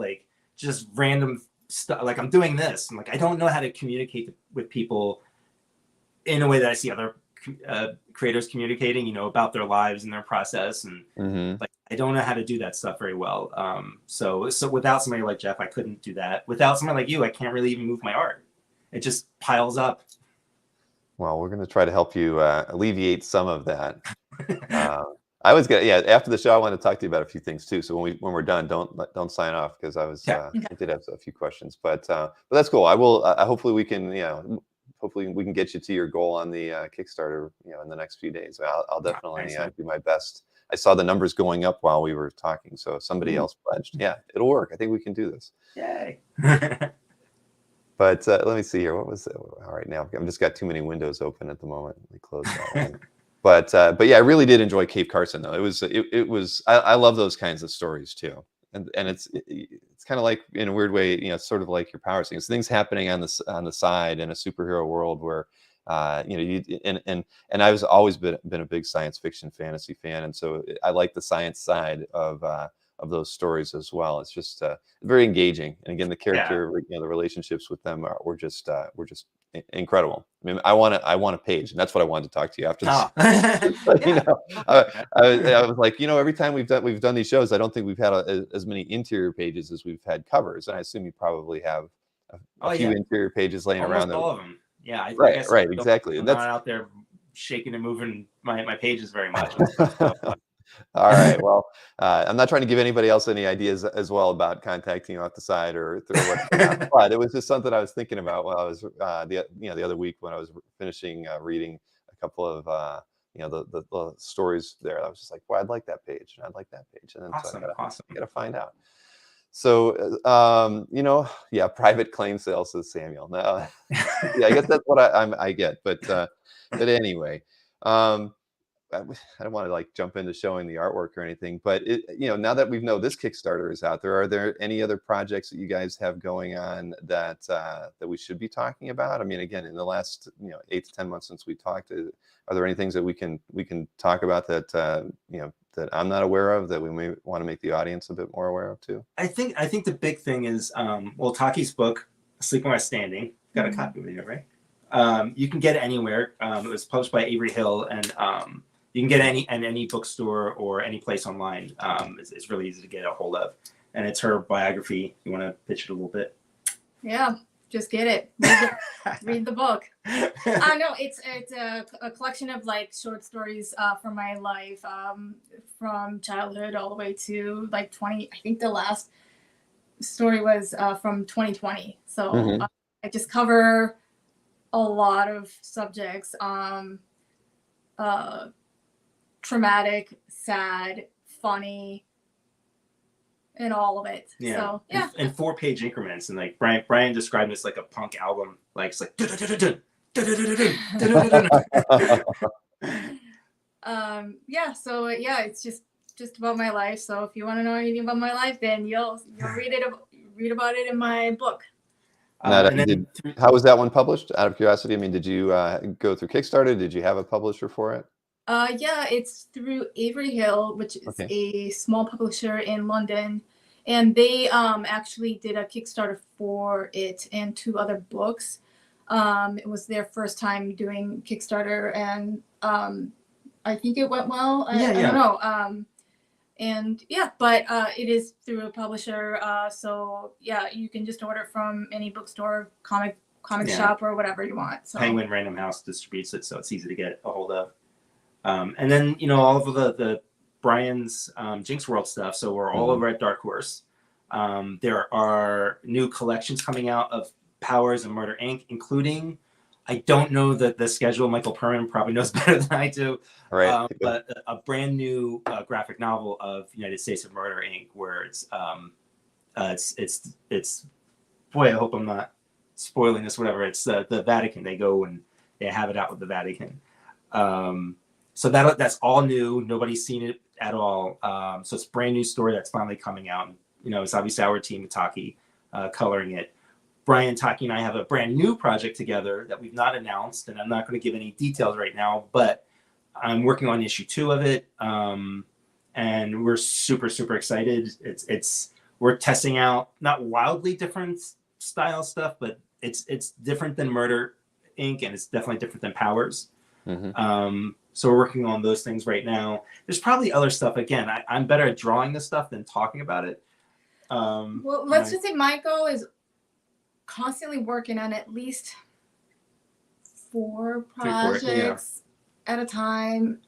just random stuff. I'm doing this, and I don't know how to communicate with people in a way that I see other creators communicating, about their lives and their process. And mm-hmm. I don't know how to do that stuff very well. So without somebody like Jeff, I couldn't do that. Without somebody like you, I can't really even move my art. It just piles up. Well, we're going to try to help you alleviate some of that. I was gonna, after the show, I want to talk to you about a few things too. So when we're done, don't sign off, because I did have a few questions, but that's cool. I will. Hopefully we can get you to your goal on the Kickstarter, in the next few days. I'll definitely do my best. I saw the numbers going up while we were talking, so somebody else pledged. Yeah, it'll work. I think we can do this. Yay. But let me see here. What was it? All right, now I've just got too many windows open at the moment. Let me close that one. But yeah, I really did enjoy Cape Carson though. It was. I love those kinds of stories too. And it's kind of like, in a weird way, sort of like your Powers things. Things happening on the side in a superhero world where, and I've always been a big science fiction fantasy fan, and so I like the science side of of those stories as well. It's just very engaging, and again, the character, the relationships with them were just incredible. I mean, I want a page, and that's what I wanted to talk to you after this. I was like, every time we've done these shows, I don't think we've had as many interior pages as we've had covers, and I assume you probably have a few interior pages laying Almost around. All of them. Yeah, I think right, exactly. I'm That's not out there shaking and moving my pages very much. All right. Well, I'm not trying to give anybody else any ideas as well about contacting you off the side or through what, but it was just something I was thinking about while I was the other week when I was finishing reading a couple of the stories there. I was just like, well, I'd like that page, and I'd like that page, and then awesome. I gotta find out. So, private claim sales, says Samuel. No, I guess that's what I get, but anyway. I don't want to like jump into showing the artwork or anything, but now that we know this Kickstarter is out there, are there any other projects that you guys have going on that we should be talking about? I mean, again, in the last 8 to 10 months since we talked, are there any things that we can talk about that that I'm not aware of that we may want to make the audience a bit more aware of too? I think the big thing is Taki's book, Sleep While Standing. Got a copy of it, right? You can get it anywhere. It was published by Avery Hill, and you can get any bookstore or any place online. It's really easy to get a hold of, and it's her biography. You want to pitch it a little bit? Yeah, just get it. Read the book. No, it's a collection of like short stories from my life, from childhood all the way to like 20. I think the last story was from 2020. So I just cover a lot of subjects. Traumatic, sad, funny, and all of it. Yeah. So, yeah. In 4-page increments, and like Brian described this like a punk album. Like it's like. It's just about my life. So if you want to know anything about my life, then you'll read about it in my book. How was that one published? Out of curiosity, I mean, did you go through Kickstarter? Did you have a publisher for it? It's through Avery Hill, which is a small publisher in London, and they actually did a Kickstarter for it and 2 other books. It was their first time doing Kickstarter, and I think it went well. I don't know. But it is through a publisher, so you can just order from any bookstore, comic shop, or whatever you want. So Penguin Random House distributes it, so it's easy to get a hold of. And then all of the Brian's Jinx World stuff. So we're all over at Dark Horse. There are new collections coming out of Powers and Murder Inc., including, I don't know the schedule. Michael Perrin probably knows better than I do. Right. But a brand new graphic novel of United States of Murder Inc., where it's boy, I hope I'm not spoiling this. Whatever. It's the Vatican. They go and they have it out with the Vatican. So that's all new. Nobody's seen it at all. So it's a brand new story that's finally coming out. It's obviously our team, Taki, coloring it. Brian, Taki, and I have a brand new project together that we've not announced, and I'm not going to give any details right now, but I'm working on issue 2 of it. And we're super, super excited. We're testing out not wildly different style stuff, but it's different than Murder Inc., and it's definitely different than Powers. So we're working on those things right now. There's probably other stuff. Again, I'm better at drawing this stuff than talking about it. Well, let's just say my goal is constantly working on at least 4 projects at a time,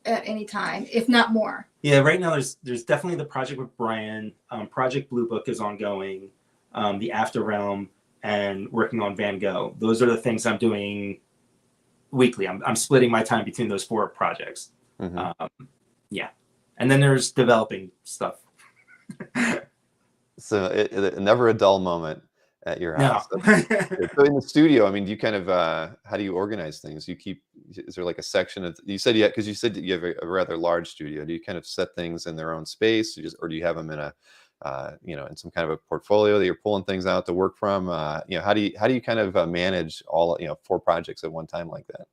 at any time, if not more. Yeah, right now there's definitely the project with Brian. Project Blue Book is ongoing. The After Realm, and working on Van Gogh. Those are the things I'm doing weekly. I'm splitting my time between those 4 projects. And then there's developing stuff. So it never a dull moment at your house. No. So in the studio, I mean, do you kind of how do you organize things? Is there like a section of, you said because you said that you have a rather large studio. Do you kind of set things in their own space, or do you have them in a in some kind of a portfolio that you're pulling things out to work from? How do you kind of manage all 4 projects at one time like that?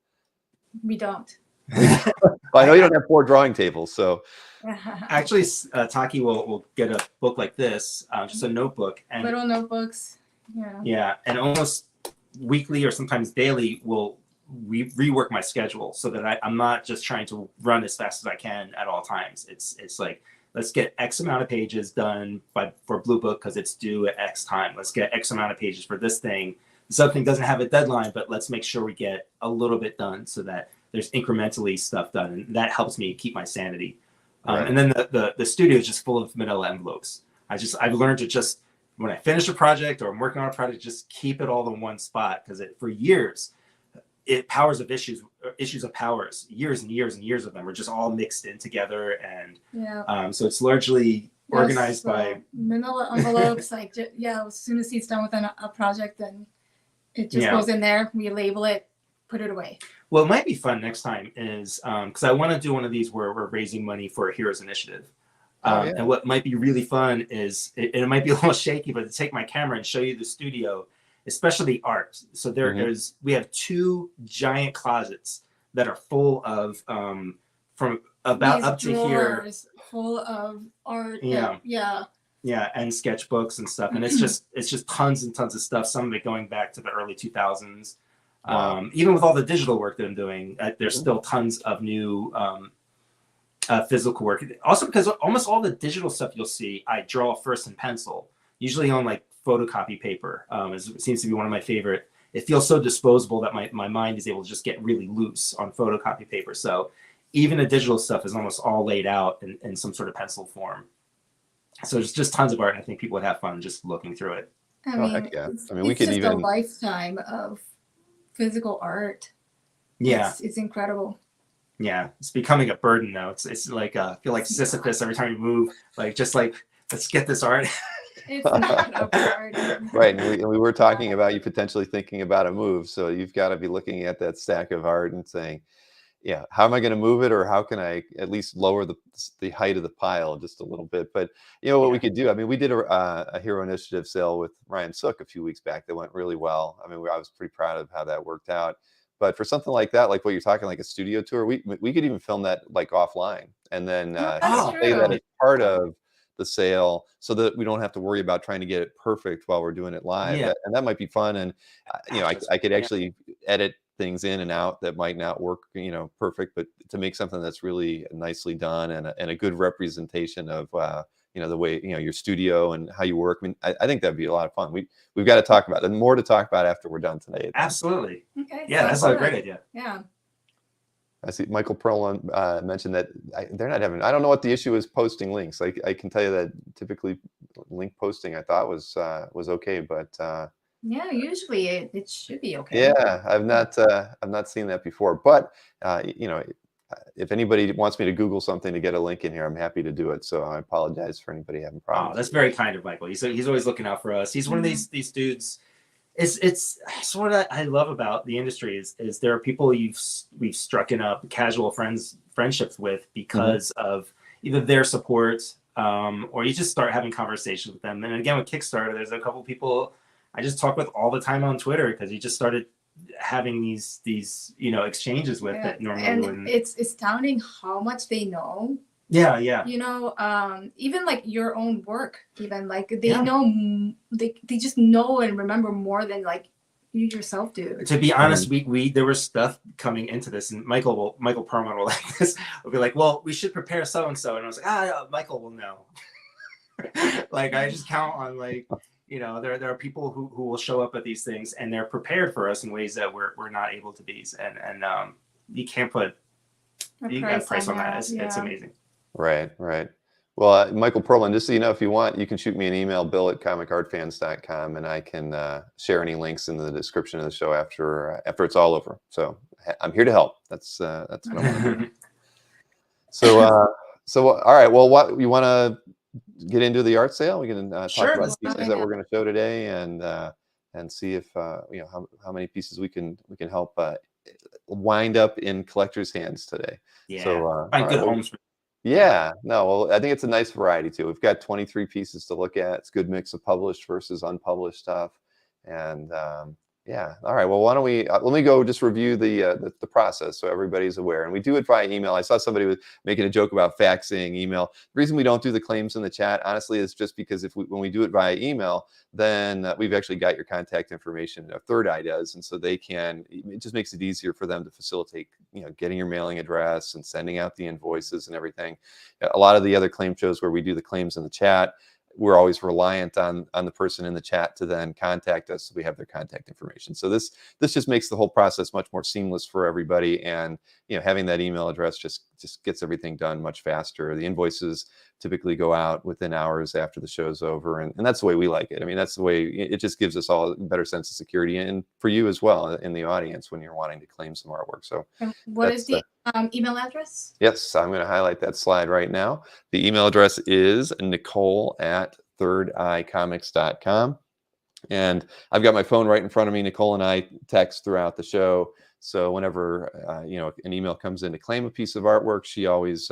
We don't. Well, I know you don't have 4 drawing tables, so Actually, Taki will get a book like this, just a notebook, and little notebooks. Yeah. Yeah, and almost weekly or sometimes daily will rework my schedule so that I'm not just trying to run as fast as I can at all times. It's like, let's get X amount of pages done for Blue Book because it's due at X time. Let's get X amount of pages for this thing. This other thing doesn't have a deadline, but let's make sure we get a little bit done so that there's incrementally stuff done, and that helps me keep my sanity. Right. And then the studio is just full of manila envelopes. I've learned to just, when I finish a project or I'm working on a project, just keep it all in one spot, because for years, powers of issues of powers, years and years and years of them are just all mixed in together, and so it's largely organized by manila envelopes. Like as soon as he's done with a project, then it just goes in there. We label it, put it away. Well, it might be fun next time is because I want to do one of these where we're raising money for a Heroes Initiative. And what might be really fun is, it might be a little shaky, but to take my camera and show you the studio, especially the art. So we have 2 giant closets that are full of from about These up to here, full of art. Yeah, and sketchbooks and stuff. And it's just tons and tons of stuff. Some of it going back to the early 2000s. Wow. Even with all the digital work that I'm doing, there's still tons of new physical work. Also, because almost all the digital stuff you'll see, I draw first in pencil, usually on like photocopy paper. It seems to be one of my favorite. It feels so disposable that my mind is able to just get really loose on photocopy paper. So even the digital stuff is almost all laid out in some sort of pencil form. So there's just tons of art. And I think people would have fun just looking through it. I mean, heck yeah. I mean, we could even a lifetime of physical art. Yeah, it's incredible. Yeah, it's becoming a burden now. It's like I feel like Sisyphus every time you move. Like let's get this art. It's not a burden. Right, and we were talking about you potentially thinking about a move. So you've got to be looking at that stack of art and saying, yeah, how am I going to move it, or how can I at least lower the height of the pile just a little bit? But what we could do. I mean, we did a Hero Initiative sale with Ryan Sook a few weeks back that went really well. I mean, I was pretty proud of how that worked out. But for something like that, like what you're talking, like a studio tour, we could even film that like offline, and then say that it's part of the sale, so that we don't have to worry about trying to get it perfect while we're doing it live. And that might be fun. And I could actually edit things in and out that might not work perfect, but to make something that's really nicely done and a good representation of the way your studio and how you work. I mean, I think that'd be a lot of fun. We've got to talk about it, and more to talk about after we're done today. Absolutely. Okay. Yeah, that's a great idea. Yeah. I see Michael Perlman mentioned that they're not having. I don't know what the issue is posting links. I can tell you that typically link posting I thought was okay, but yeah, usually it should be okay. Yeah, I've not seen that before, but if anybody wants me to Google something to get a link in here, I'm happy to do it. So I apologize for anybody having problems. Oh, that's very kind of Michael. He's always looking out for us. He's one of these dudes. It's what I love about the industry is there are people we've struck in up casual friendships with because of either their support or you just start having conversations with them. And again, with Kickstarter, there's a couple people I just talk with all the time on Twitter because he just started having these exchanges with that normally wouldn't. It's astounding how much they know. Yeah. Even like your own work, even like they know, they just know and remember more than like you yourself do. To be honest, we there was stuff coming into this, and Michael Perlman will like this. Will be like, well, we should prepare so and so, and I was like, Michael will know. Like I just count on like. There are people who will show up at these things and they're prepared for us in ways that we're not able to be. And you can't put a price on that. It's amazing. Right. Well, Michael Perlman, just so you know, if you want, you can shoot me an email, bill@comicartfans.com, and I can share any links in the description of the show after it's all over. So I'm here to help. That's what I want to do. So all right. Well, what you want to get into the art sale? We can talk about the pieces that we're going to show today, and see if how many pieces we can help wind up in collectors' hands today. Yeah, so find good homes. Yeah, no, well, I think it's a nice variety too. We've got 23 pieces to look at. It's a good mix of published versus unpublished stuff, and Yeah. All right. Well, why don't we let me go just review the process so everybody's aware. And we do it via email. I saw somebody was making a joke about faxing email. The reason we don't do the claims in the chat, honestly, is just because when we do it via email, then we've actually got your contact information. Third Eye does, and so they can. It just makes it easier for them to facilitate, getting your mailing address and sending out the invoices and everything. A lot of the other claim shows where we do the claims in the chat, we're always reliant on the person in the chat to then contact us so we have their contact information. So this just makes the whole process much more seamless for everybody, and having that email address just gets everything done much faster. The invoices typically go out within hours after the show's over, and that's the way we like it. I mean, that's the way it just gives us all a better sense of security, and for you as well in the audience when you're wanting to claim some artwork. So what is the email address? Yes, I'm going to highlight that slide right now. The email address is nicole@thirdeyecomics.com. And I've got my phone right in front of me. Nicole and I text throughout the show. So whenever an email comes in to claim a piece of artwork, she always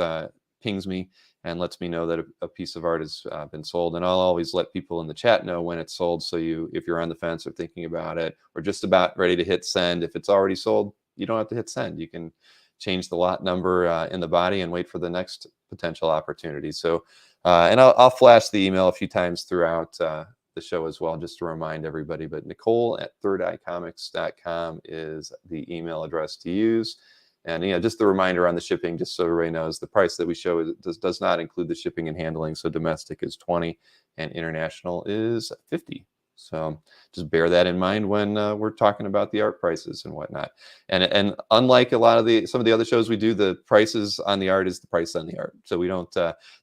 pings me and lets me know that a piece of art has been sold. And I'll always let people in the chat know when it's sold. So if you're on the fence or thinking about it or just about ready to hit send, if it's already sold, you don't have to hit send. You can change the lot number in the body and wait for the next potential opportunity. So, and I'll flash the email a few times throughout the show as well, just to remind everybody. But nicole@thirdeyecomics.com is the email address to use. And just a reminder on the shipping, just so everybody knows, the price that we show does not include the shipping and handling. So domestic is $20 and international is $50. So just bear that in mind when we're talking about the art prices and whatnot. And unlike some of the other shows we do, the prices on the art is the price on the art. So we don't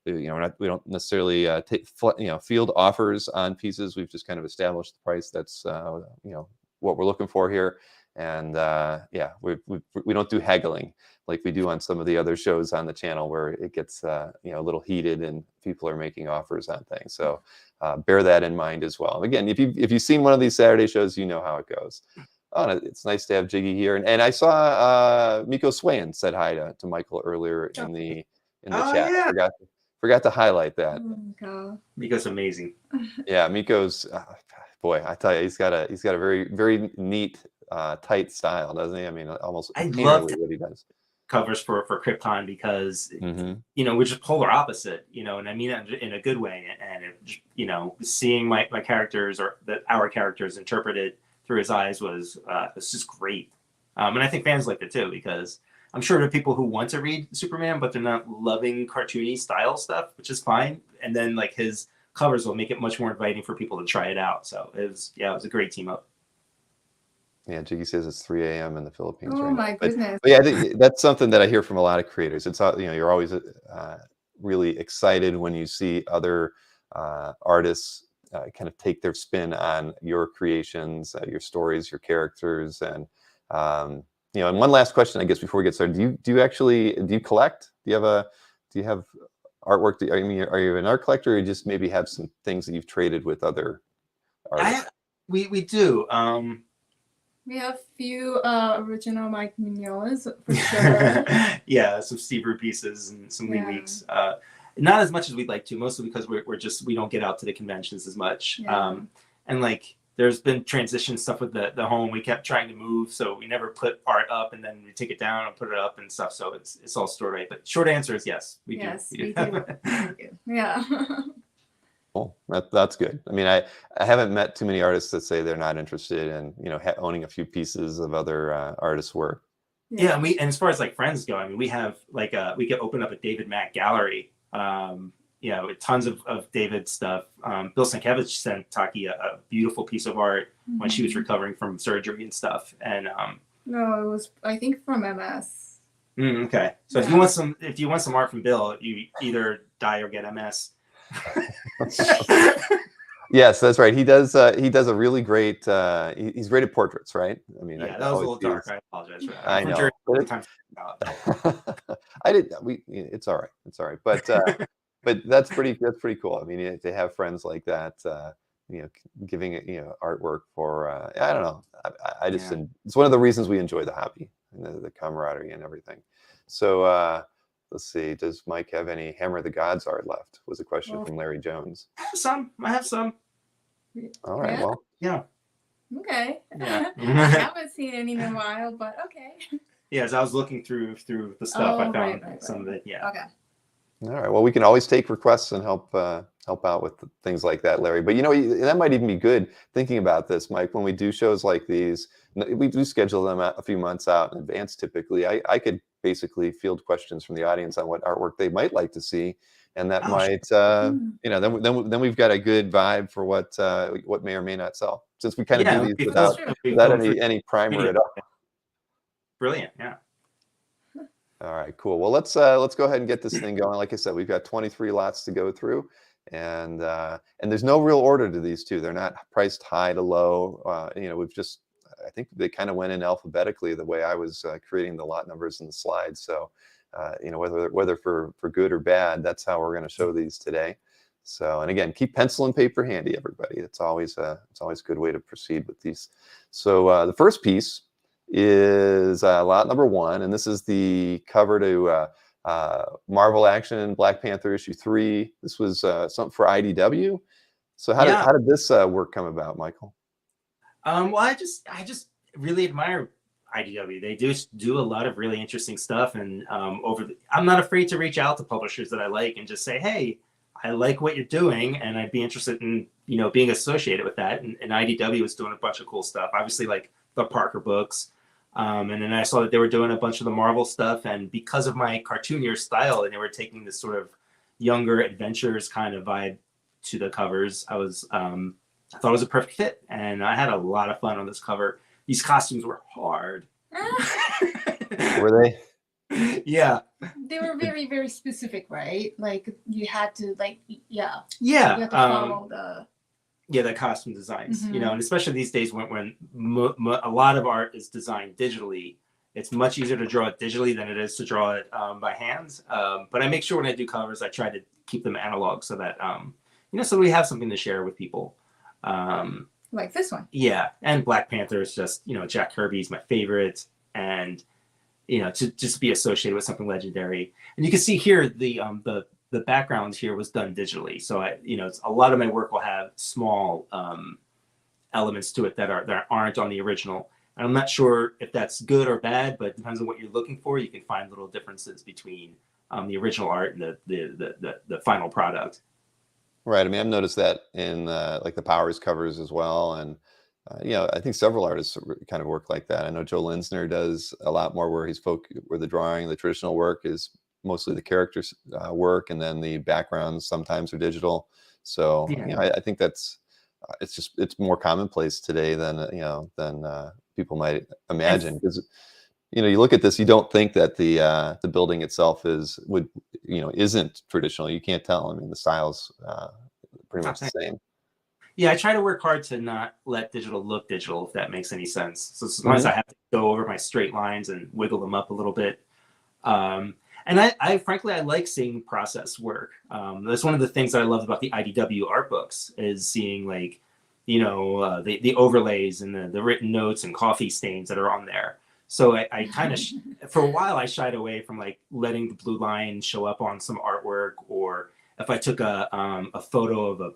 we don't necessarily take field offers on pieces. We've just kind of established the price. That's what we're looking for here. And we don't do haggling like we do on some of the other shows on the channel where it gets a little heated and people are making offers on things. So bear that in mind as well. Again, if you've seen one of these Saturday shows, you know how it goes. Oh, it's nice to have Jiggy here, and I saw Miko Swain said hi to Michael earlier in the chat. Yeah. Forgot to highlight that. Miko's amazing. Yeah, Miko's boy, I tell you, he's got a very, very neat tight style, doesn't he? I mean, almost I love what he does. Covers for Krypton because we're just polar opposite, and I mean that in a good way. And seeing my characters or our characters interpreted through his eyes was just great. And I think fans liked it too, because I'm sure there are people who want to read Superman, but they're not loving cartoony style stuff, which is fine. And then his covers will make it much more inviting for people to try it out. So it was a great team up. Yeah, Jiggy says it's 3 a.m. in the Philippines right now. Oh my goodness. But yeah, that's something that I hear from a lot of creators. It's you're always really excited when you see other artists kind of take their spin on your creations, your stories, your characters, and and one last question, I guess, before we get started: do you collect? Do you have artwork? Are you an art collector, or you just maybe have some things that you've traded with other artists? We do. We have a few original Mike Mignola's for sure. Yeah, some Steve Root pieces and some Lee Weeks. Not as much as we'd like to, mostly because we don't get out to the conventions as much. Yeah. And there's been transition stuff with the home. We kept trying to move, so we never put art up, and then we take it down and put it up and stuff. So it's all stored right. But short answer is yes, we do. We do. Yeah. Cool. That's good. I mean, I haven't met too many artists that say they're not interested in owning a few pieces of other artists' work. Yeah, and as far as friends go, I mean, we have we could open up a David Mack gallery. With tons of David stuff. Bill Sienkiewicz sent Taki a beautiful piece of art when she was recovering from surgery and stuff. And no, it was, I think, from MS. Okay, so if you want some art from Bill, you either die or get MS. Yes, that's right. He does a really great. He's great at portraits, right? I mean, yeah, that was a little dark. I apologize for that. I know. It's all right. It's all right. But but that's pretty cool. I mean, to have friends like that, giving artwork for I don't know. I just it's one of the reasons we enjoy the hobby and the camaraderie and everything. So. Let's see. Does Mike have any Hammer the Gods art left? Was a question from Larry Jones. I have some. All right. Well. Yeah. Okay. Yeah. I haven't seen it in a while, but okay. Yeah, as I was looking through the stuff, I found some of it. Yeah. Okay. All right. Well, we can always take requests and help out with things like that, Larry. But that might even be good thinking about this, Mike. When we do shows like these, we do schedule them a few months out in advance. Typically, I could basically field questions from the audience on what artwork they might like to see, and that might then we've got a good vibe for what may or may not sell. Since we kind of do these without any primer at all. Brilliant. Yeah. All right, cool. Well, let's go ahead and get this thing going. Like I said, we've got 23 lots to go through, and there's no real order to these two. They're not priced high to low. I think they kind of went in alphabetically the way I was creating the lot numbers in the slides. So, whether for good or bad, that's how we're going to show these today. So, and again, keep pencil and paper handy, everybody. It's always a good way to proceed with these. So, the first piece is lot number 1, and this is the cover to Marvel Action Black Panther issue 3. This was something for IDW. So how did this work come about, Michael? Well, I just really admire IDW. They do a lot of really interesting stuff, and I'm not afraid to reach out to publishers that I like and just say, hey, I like what you're doing, and I'd be interested in being associated with that. And IDW was doing a bunch of cool stuff, obviously, like the Parker books. And then I saw that they were doing a bunch of the Marvel stuff, and because of my cartoonier style, and they were taking this sort of younger adventures kind of vibe to the covers, I thought it was a perfect fit, and I had a lot of fun on this cover. These costumes were hard. Were they? Yeah. They were very, very specific, right? Like you had to you had to follow the costume designs, and especially these days when a lot of art is designed digitally, it's much easier to draw it digitally than it is to draw it by hands. But I make sure when I do covers, I try to keep them analog so that, so we have something to share with people. Like this one. Yeah. And Black Panther is just, Jack Kirby's my favorite. And, to just be associated with something legendary. And you can see here, the background here was done digitally. So a lot of my work will have small elements to it that aren't on the original. And I'm not sure if that's good or bad, but it depends on what you're looking for. You can find little differences between the original art and the final product. Right. I mean, I've noticed that in like the Powers covers as well. And, I think several artists kind of work like that. I know Joe Linsner does a lot more where where the drawing, the traditional work is mostly the characters work, and then the backgrounds sometimes are digital. So I think that's it's more commonplace today than people might imagine, because you look at this, you don't think that the building itself isn't traditional. You can't tell. I mean, the style's pretty much the same. Yeah, I try to work hard to not let digital look digital, if that makes any sense. So sometimes I have to go over my straight lines and wiggle them up a little bit. And I frankly, I like seeing process work. That's one of the things that I love about the IDW art books, is seeing the overlays and the written notes and coffee stains that are on there. So I kind of, for a while, I shied away from letting the blue line show up on some artwork, or if I took a photo of a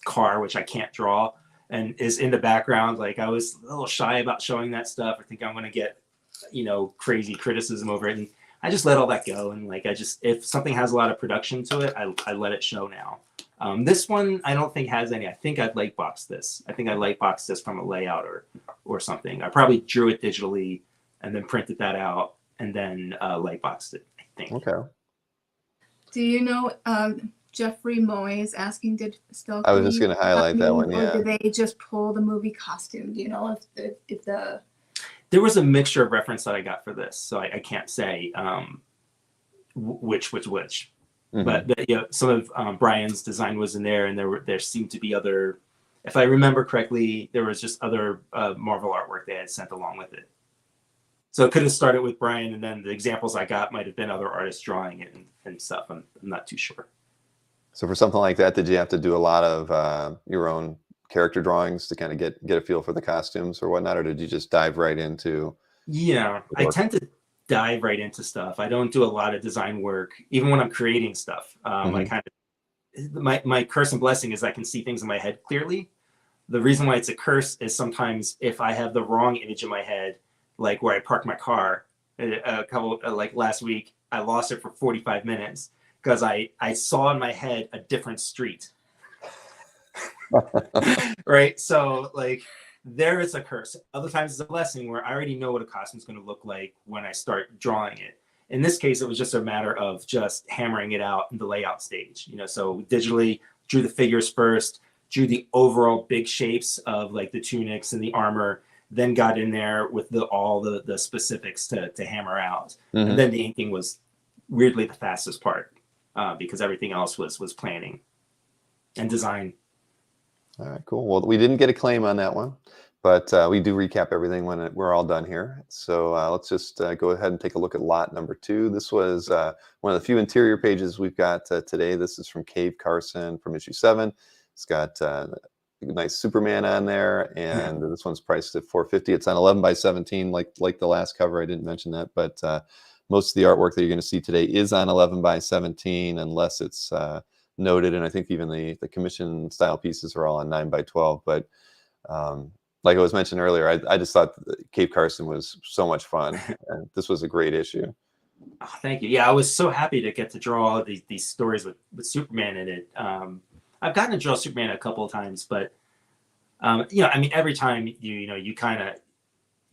car, which I can't draw, and is in the background, I was a little shy about showing that stuff. I think I'm going to get, crazy criticism over it. And I just let all that go. And if something has a lot of production to it, I let it show now. This one, I don't think has any. I think I'd lightbox this. I think I lightboxed this from a layout or something. I probably drew it digitally and then printed that out and then lightboxed it, I think. Okay. Do you know Jeffrey Moy is asking, did still? I was just going to highlight that one. Yeah. Or did they just pull the movie costume? Do you know if the? There was a mixture of reference that I got for this, so I can't say which. Mm-hmm. But some of Brian's design was in there, and there seemed to be other. If I remember correctly, there was just other Marvel artwork they had sent along with it. So it could have started with Brian, and then the examples I got might have been other artists drawing it and stuff. I'm not too sure. So for something like that, did you have to do a lot of your own character drawings to kind of get a feel for the costumes or whatnot, or did you just dive right into? Yeah, I tend to dive right into stuff. I don't do a lot of design work, even when I'm creating stuff. I kind of my curse and blessing is I can see things in my head clearly. the reason why it's a curse is sometimes if I have the wrong image in my head, like where I parked my car a couple, like last week, I lost it for 45 minutes because I saw in my head a different street. Right. So like there is a curse. Other times it's a blessing where I already know what a costume is going to look like when I start drawing it. In this case, it was just a matter of just hammering it out in the layout stage, so digitally drew the figures first, drew the overall big shapes of like the tunics and the armor, then got in there with all the specifics to hammer out. Mm-hmm. And then the inking was weirdly the fastest part because everything else was planning and design. All right, cool. Well, we didn't get a claim on that one, but we do recap everything when we're all done here. So let's just go ahead and take a look at lot number 2. This was one of the few interior pages we've got today. This is from Cave Carson from issue 7. It's got a nice Superman on there, and this one's priced at $4.50. It's on 11 by 17, like the last cover. I didn't mention that, but most of the artwork that you're going to see today is on 11 by 17, unless it's noted, and I think even the commission style pieces are all on 9 by 12. But like I was mentioned earlier, I just thought Cape Carson was so much fun, and this was a great issue. Oh, thank you. Yeah, I was so happy to get to draw these stories with Superman in it. I've gotten to draw Superman a couple of times, but I mean, every time you kind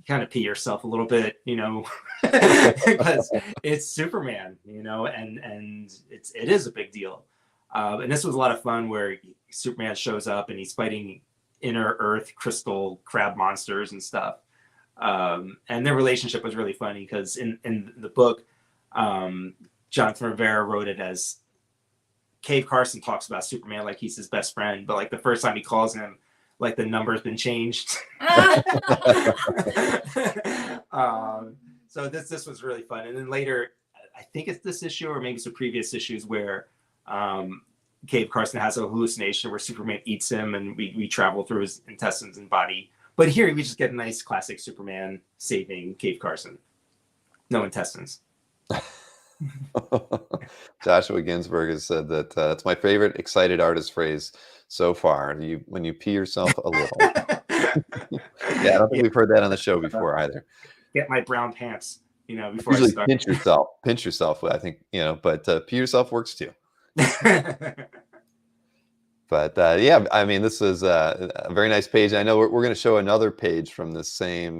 of pee yourself a little bit, because it's Superman, and it is a big deal. And this was a lot of fun where Superman shows up and he's fighting inner Earth crystal crab monsters and stuff. And their relationship was really funny because in the book, Jonathan Rivera wrote it as Cave Carson talks about Superman like he's his best friend, but like the first time he calls him, like the number's been changed. So this was really fun. And then later, I think it's this issue or maybe some previous issues where Cave Carson has a hallucination where Superman eats him and we travel through his intestines and body. But here we just get a nice classic Superman saving Cave Carson. No intestines. Joshua Ginsburg has said that that's my favorite excited artist phrase so far. When you pee yourself a little. Yeah, I don't think we've heard that on the show before either. Get my brown pants, before usually I start. Pinch yourself. I think, but pee yourself works too. But yeah, I mean, this is a very nice page. I know we're going to show another page from the same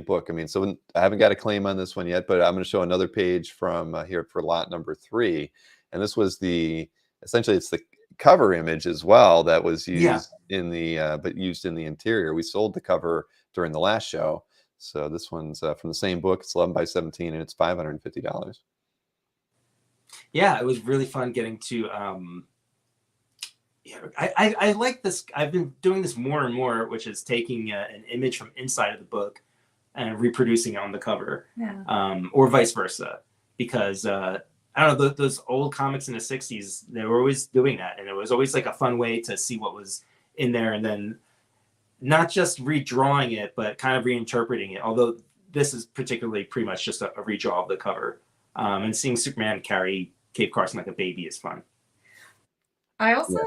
book. I mean, so I haven't got a claim on this one yet, but I'm going to show another page from here for lot number 3. And this was essentially it's the cover image as well that was used in the but used in the interior. We sold the cover during the last show, so this one's from the same book. It's 11 by 17 and it's $550. Yeah, it was really fun getting to I like this. I've been doing this more and more, which is taking an image from inside of the book and reproducing it on the cover, or vice versa. Because I don't know, those old comics in the 60s, they were always doing that. And it was always like a fun way to see what was in there and then not just redrawing it, but kind of reinterpreting it. Although this is particularly pretty much just a redraw of the cover. And seeing Superman carry Cave Carson like a baby is fun. I also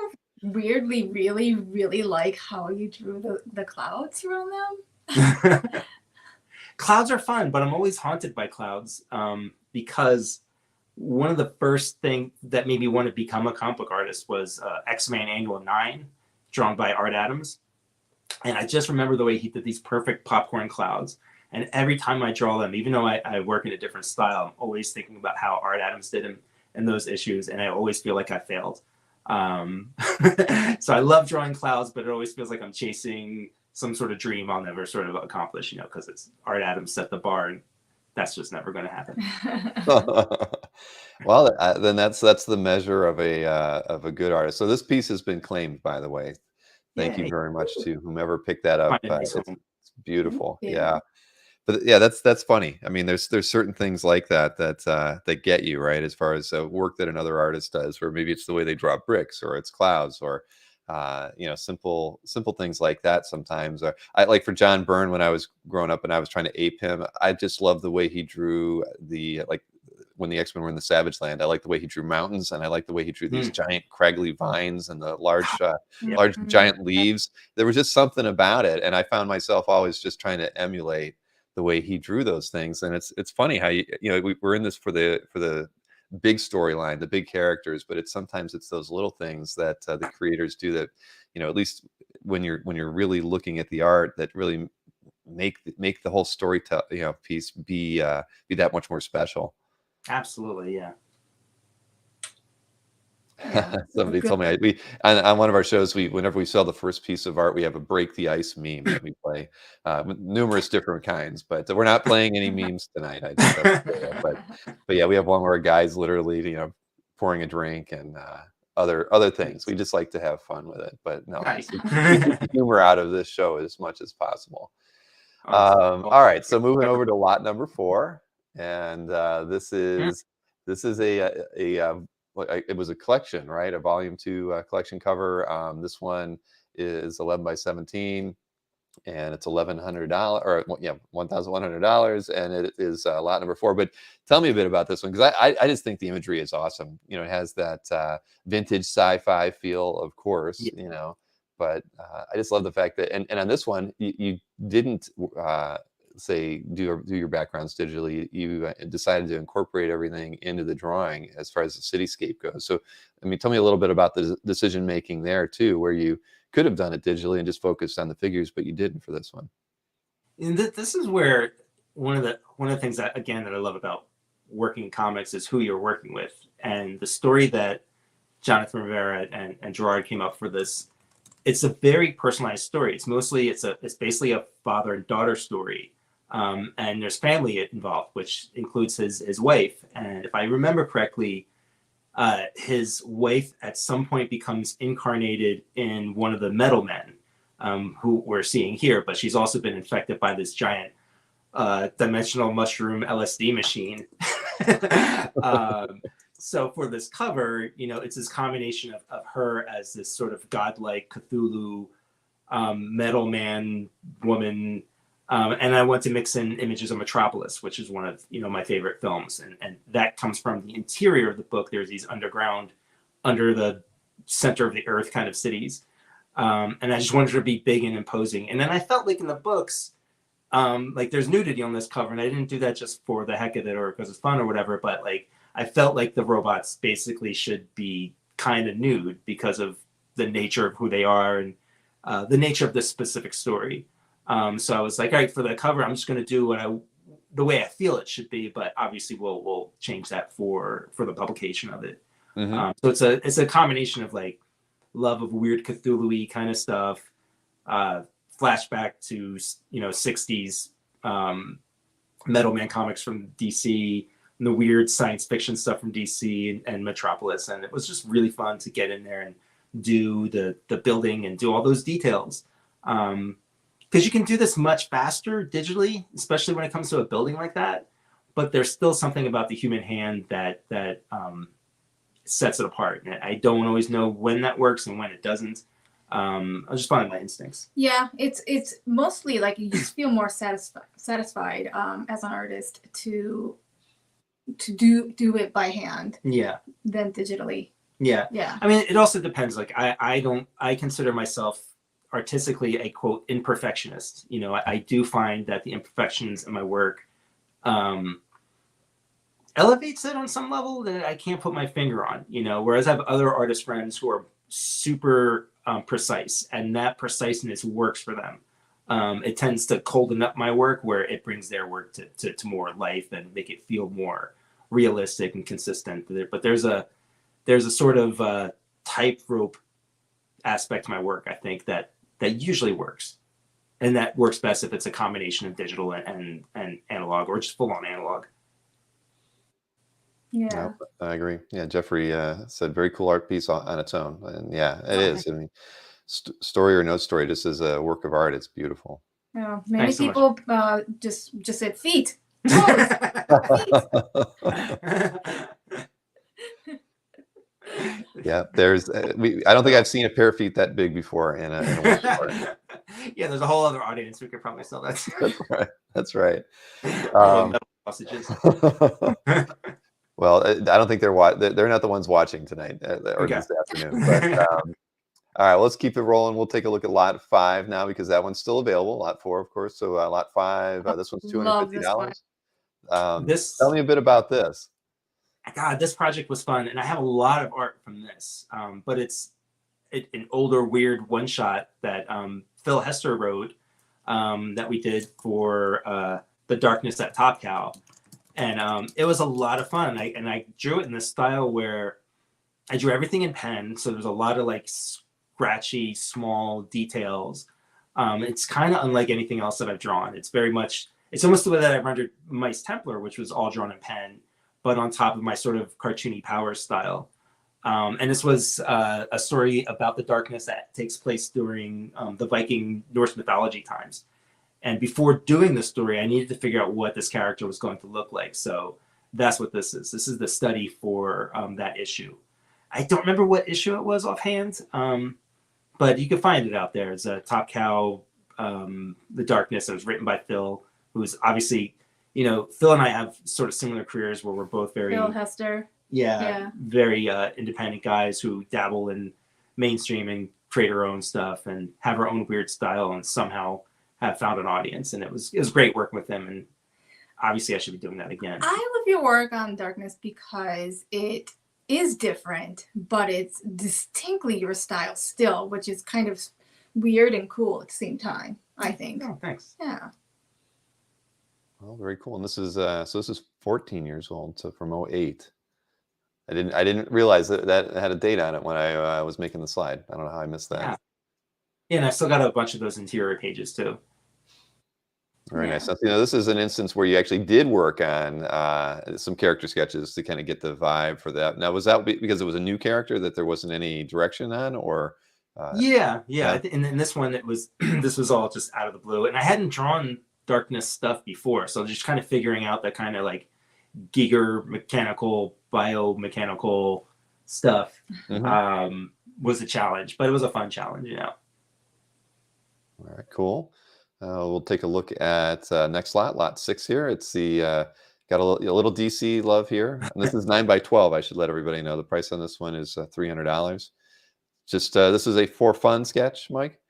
weirdly really, really like how you drew the clouds around them. Clouds are fun, but I'm always haunted by clouds because one of the first things that made me want to become a comic book artist was X-Men Annual 9, drawn by Art Adams. And I just remember the way he did these perfect popcorn clouds. And every time I draw them, even though I work in a different style, I'm always thinking about how Art Adams did them in those issues. And I always feel like I failed. So I love drawing clouds, but it always feels like I'm chasing some sort of dream I'll never sort of accomplish, because it's Art Adams set the bar and that's just never going to happen. Well, then that's the measure of a good artist. So this piece has been claimed, by the way. Thank you very much to whomever picked that up. It's beautiful. Yeah. But yeah, that's funny. I mean, there's certain things like that get you, right, as far as work that another artist does, or maybe it's the way they draw bricks, or it's clouds, or simple things like that. Sometimes I like for John Byrne when I was growing up and I was trying to ape him. I just love the way he drew the when the X-Men were in the Savage Land. I like the way he drew mountains, and I like the way he drew these giant craggly vines and the large giant leaves. There was just something about it, and I found myself always just trying to emulate the way he drew those things. And it's funny how we're in this for the big storyline, the big characters, but sometimes it's those little things that the creators do that, at least when you're really looking at the art, that really make the whole story piece be that much more special. Absolutely, yeah. Somebody told me we on one of our shows, whenever we sell the first piece of art, we have a break the ice meme that we play, numerous different kinds, but we're not playing any memes tonight. But yeah, we have one where a guy's literally pouring a drink and other things. We just like to have fun with it, but no, nice. Humor out of this show as much as possible. All right, so moving over to lot number 4, and this is it was a collection, right? A volume 2 collection cover. This one is 11 by 17, and it's $1,100 or $1,100, and it is lot number 4. But tell me a bit about this one, because I just think the imagery is awesome. It has that vintage sci-fi feel, of course. But I just love the fact that, and on this one, you didn't say do your backgrounds digitally. You decided to incorporate everything into the drawing as far as the cityscape goes. So, tell me a little bit about the decision making there too, where you could have done it digitally and just focused on the figures, but you didn't for this one. And this is where one of the things that I love about working in comics is who you're working with, and the story that Jonathan Rivera and Gerard came up for this. It's a very personalized story. It's basically a father and daughter story. And there's family involved, which includes his wife. And if I remember correctly, his wife at some point becomes incarnated in one of the metal men, who we're seeing here, but she's also been infected by this giant dimensional mushroom LSD machine. So for this cover, it's this combination of her as this sort of godlike Cthulhu metal man woman. And I want to mix in images of Metropolis, which is one of my favorite films, and that comes from the interior of the book. There's these underground, under the center of the earth kind of cities, and I just wanted to be big and imposing. And then I felt like in the books, like there's nudity on this cover, and I didn't do that just for the heck of it or because it's fun or whatever. But like I felt like the robots basically should be kind of nude because of the nature of who they are and the nature of this specific story. So I was like, all right, for the cover, I'm just going to do the way I feel it should be, but obviously we'll change that for the publication of it. Mm-hmm. So it's a combination of like love of weird Cthulhu-y kind of stuff, flashback to 60s Metal Man comics from DC, and the weird science fiction stuff from DC and Metropolis, and it was just really fun to get in there and do the building and do all those details. Because you can do this much faster digitally, especially when it comes to a building like that. But there's still something about the human hand that sets it apart. And I don't always know when that works and when it doesn't. I was just following my instincts. Yeah, it's mostly like you just feel more satisfied as an artist to do it by hand. Yeah. Than digitally. Yeah. Yeah. It also depends. Like I consider myself artistically a quote imperfectionist. I do find that the imperfections in my work elevates it on some level that I can't put my finger on, whereas I have other artist friends who are super precise, and that preciseness works for them. It tends to colden up my work, where it brings their work to more life and make it feel more realistic and consistent. But there's a sort of tightrope aspect to my work, I think, that usually works, and that works best if it's a combination of digital and analog, or just full on analog. Yeah, no, I agree. Yeah, Jeffrey said very cool art piece on its own, and yeah, it is. Story or no story, just as a work of art, it's beautiful. Yeah, many people just said feet. Feet. Yeah, there's I don't think I've seen a pair of feet that big before in a work of art. Yeah, there's a whole other audience who could probably sell that. That's right. Sausages. Well, I don't think they're not the ones watching tonight or this afternoon. But all right, let's keep it rolling. We'll take a look at lot 5 now because that one's still available. Lot 4, of course. So lot 5, this one's $250. Tell me a bit about this. God, this project was fun, and I have a lot of art from this. But it's an older, weird one-shot that Phil Hester wrote that we did for The Darkness at Top Cow. And it was a lot of fun. I drew it in this style where I drew everything in pen. So there's a lot of like scratchy, small details. It's kind of unlike anything else that I've drawn. It's almost the way that I rendered Mice Templar, which was all drawn in pen, but on top of my sort of cartoony power style. And this was a story about the darkness that takes place during the Viking Norse mythology times. And before doing the story, I needed to figure out what this character was going to look like. So that's what this is. This is the study for that issue. I don't remember what issue it was offhand, but you can find it out there. It's a Top Cow, The Darkness. It was written by Phil, who's obviously, Phil and I have sort of similar careers where we're both very... Phil Hester. Yeah. Very independent guys who dabble in mainstream and create our own stuff and have our own weird style and somehow have found an audience. And it was great working with them. And obviously I should be doing that again. I love your work on Darkness because it is different, but it's distinctly your style still, which is kind of weird and cool at the same time, I think. Oh, thanks. Yeah. Well, very cool. And this is so this is 14 years old, so from 08. I didn't realize that had a date on it when I was making the slide. I don't know how I missed that. Yeah, and I still got a bunch of those interior pages too. Very nice. So, this is an instance where you actually did work on some character sketches to kind of get the vibe for that. Now, was that because it was a new character that there wasn't any direction on, or? Yeah. And in this one, it was this was all just out of the blue, and I hadn't drawn Darkness stuff before, so just kind of figuring out that kind of like Giger mechanical, biomechanical stuff was a challenge, but it was a fun challenge, All right, cool. We'll take a look at next lot 6 here. It's the got a little DC love here. And this is 9x12. I should let everybody know the price on this one is $300. Just this is a for fun sketch, Mike.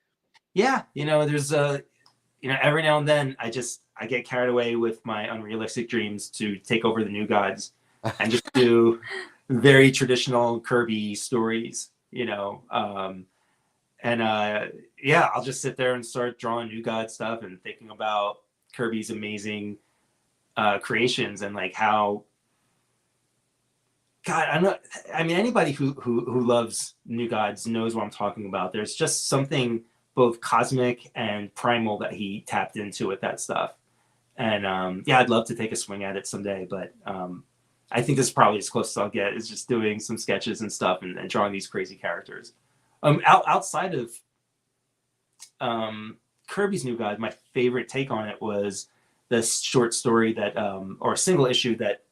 Yeah, there's every now and then I get carried away with my unrealistic dreams to take over the New Gods and just do very traditional Kirby stories, I'll just sit there and start drawing New God stuff and thinking about Kirby's amazing creations and like how, God, anybody who loves New Gods knows what I'm talking about. There's just something both cosmic and primal that he tapped into with that stuff. And I'd love to take a swing at it someday, but I think this is probably as close as I'll get, is just doing some sketches and stuff and drawing these crazy characters. Outside of Kirby's New God, my favorite take on it was this short story that, or single issue that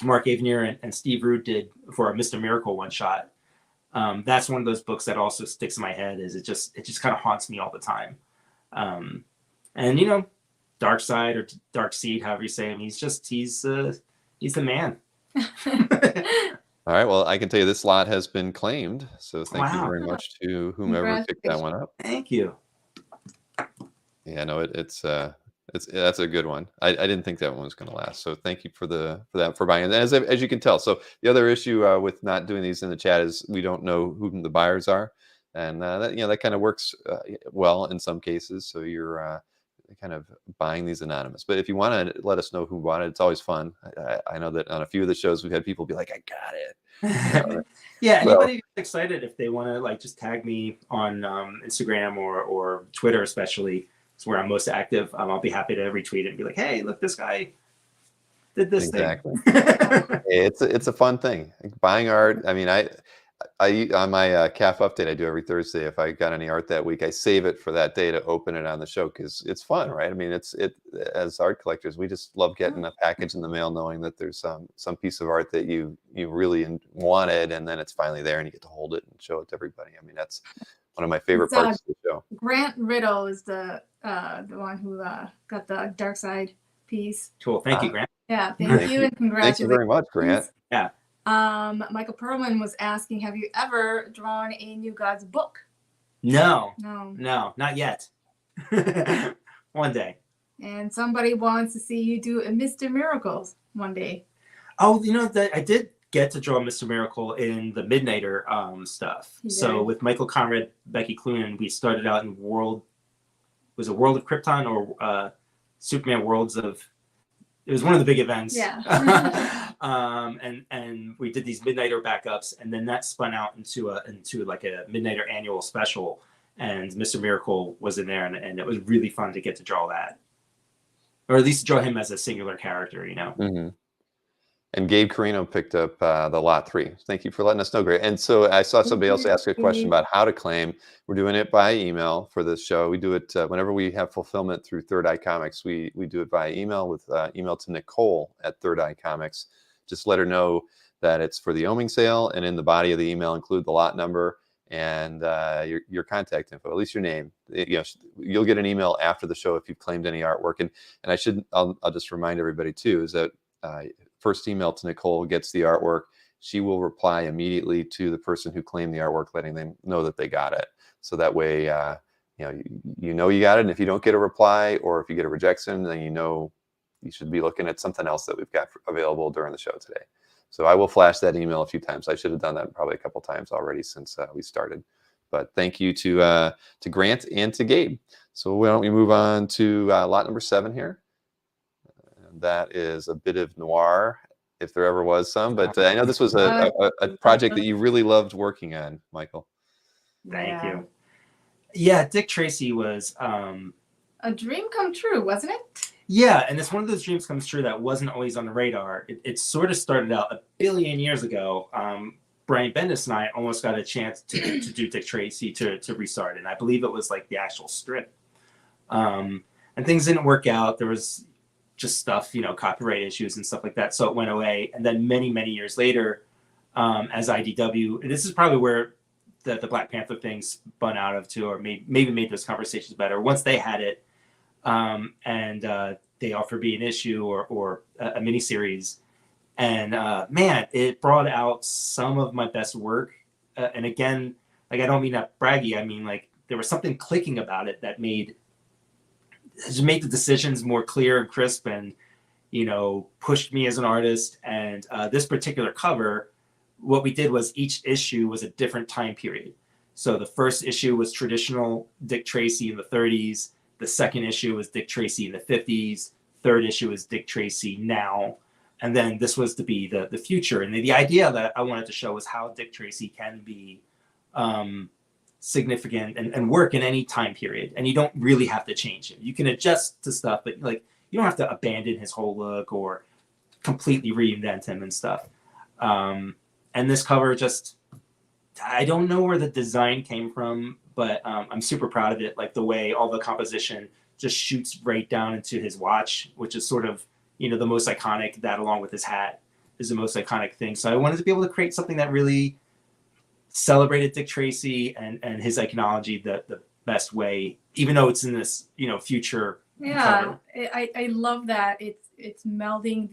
Mark Avenier and Steve Rude did for a Mr. Miracle one shot. That's one of those books that also sticks in my head. Is it just kind of haunts me all the time. And Dark Side or Dark Seed, however you say him, he's the man. All right. Well, I can tell you this lot has been claimed. So thank you very much to whomever picked that one up. Thank you. Yeah, no, that's a good one. I didn't think that one was going to last. So thank you for buying it. And as you can tell, so the other issue with not doing these in the chat is we don't know who the buyers are, and that kind of works well in some cases. So you're kind of buying these anonymous. But if you want to let us know who bought it, it's always fun. I know that on a few of the shows we've had people be like, "I got it." Anybody excited if they want to like just tag me on Instagram or Twitter, especially. It's where I'm most active. I'll be happy to retweet it and be like, "Hey, look, this guy did this thing." It's a fun thing. Like buying art. I mean, I on my CAF update I do every Thursday. If I got any art that week, I save it for that day to open it on the show because it's fun, right? I mean, as art collectors, we just love getting a package in the mail, knowing that there's some piece of art that you really wanted, and then it's finally there, and you get to hold it and show it to everybody. I mean, that's one of my favorite parts of the show. Grant Riddle is the one who got the Dark Side piece. Cool. Thank you, Grant. Yeah, thank you and congratulations. Thank you very much, Grant. Yeah. Michael Perlman was asking, have you ever drawn a New Gods book? No, No, not yet. One day. And somebody wants to see you do a Mr. Miracles one day. Oh, I did get to draw Mr. Miracle in the Midnighter stuff. So with Michael Conrad, Becky Clunan, we started out in World of Krypton or Superman Worlds of. It was one of the big events. Yeah. And we did these Midnighter backups, and then that spun out into like a Midnighter annual special, and Mr. Miracle was in there, and it was really fun to get to draw that, or at least draw him as a singular character, Mm-hmm. And Gabe Carino picked up the lot 3. Thank you for letting us know, Grant. And so I saw somebody else ask a question about how to claim. We're doing it by email for this show. We do it whenever we have fulfillment through Third Eye Comics. We do it by email with email to Nicole at Third Eye Comics. Just let her know that it's for the Oeming sale, and in the body of the email include the lot number and your contact info, at least your name. You'll get an email after the show if you've claimed any artwork. And I'll just remind everybody too is that first email to Nicole gets the artwork. She will reply immediately to the person who claimed the artwork, letting them know that they got it. So that way, you got it. And if you don't get a reply, or if you get a rejection, then you should be looking at something else that we've got available during the show today. So I will flash that email a few times. I should have done that probably a couple times already since we started. But thank you to Grant and to Gabe. So why don't we move on to lot number 7 here. That is a bit of noir, if there ever was some. But I know this was a project that you really loved working on, Michael. Thank you. Yeah, Dick Tracy was a dream come true, wasn't it? Yeah, and it's one of those dreams comes true that wasn't always on the radar. It sort of started out a billion years ago. Brian Bendis and I almost got a chance to do Dick Tracy to restart it. And I believe it was like the actual strip. And things didn't work out. There was just stuff, copyright issues and stuff like that. So it went away. And then many, many years later, as IDW, and this is probably where the Black Panther thing spun out of too, or maybe made those conversations better. Once they had it, and they offered me an issue or a miniseries, and man, it brought out some of my best work. And again, like I don't mean that braggy. I mean like there was something clicking about it that made the decisions more clear and crisp, and pushed me as an artist. And this particular cover, what we did was each issue was a different time period. So the first issue was traditional Dick Tracy in the 30s. The second issue was Dick Tracy in the 50s. Third issue is Dick Tracy now. And then this was to be the future. And the idea that I wanted to show was how Dick Tracy can be significant and work in any time period. And you don't really have to change him. You can adjust to stuff, but like you don't have to abandon his whole look or completely reinvent him and stuff. And this cover just, I don't know where the design came from, but I'm super proud of it. Like the way all the composition just shoots right down into his watch, which is sort of, the most iconic, that along with his hat is the most iconic thing. So I wanted to be able to create something that really celebrated Dick Tracy and his iconology the best way, even though it's in this, future. Yeah, cover. I love that. It's melding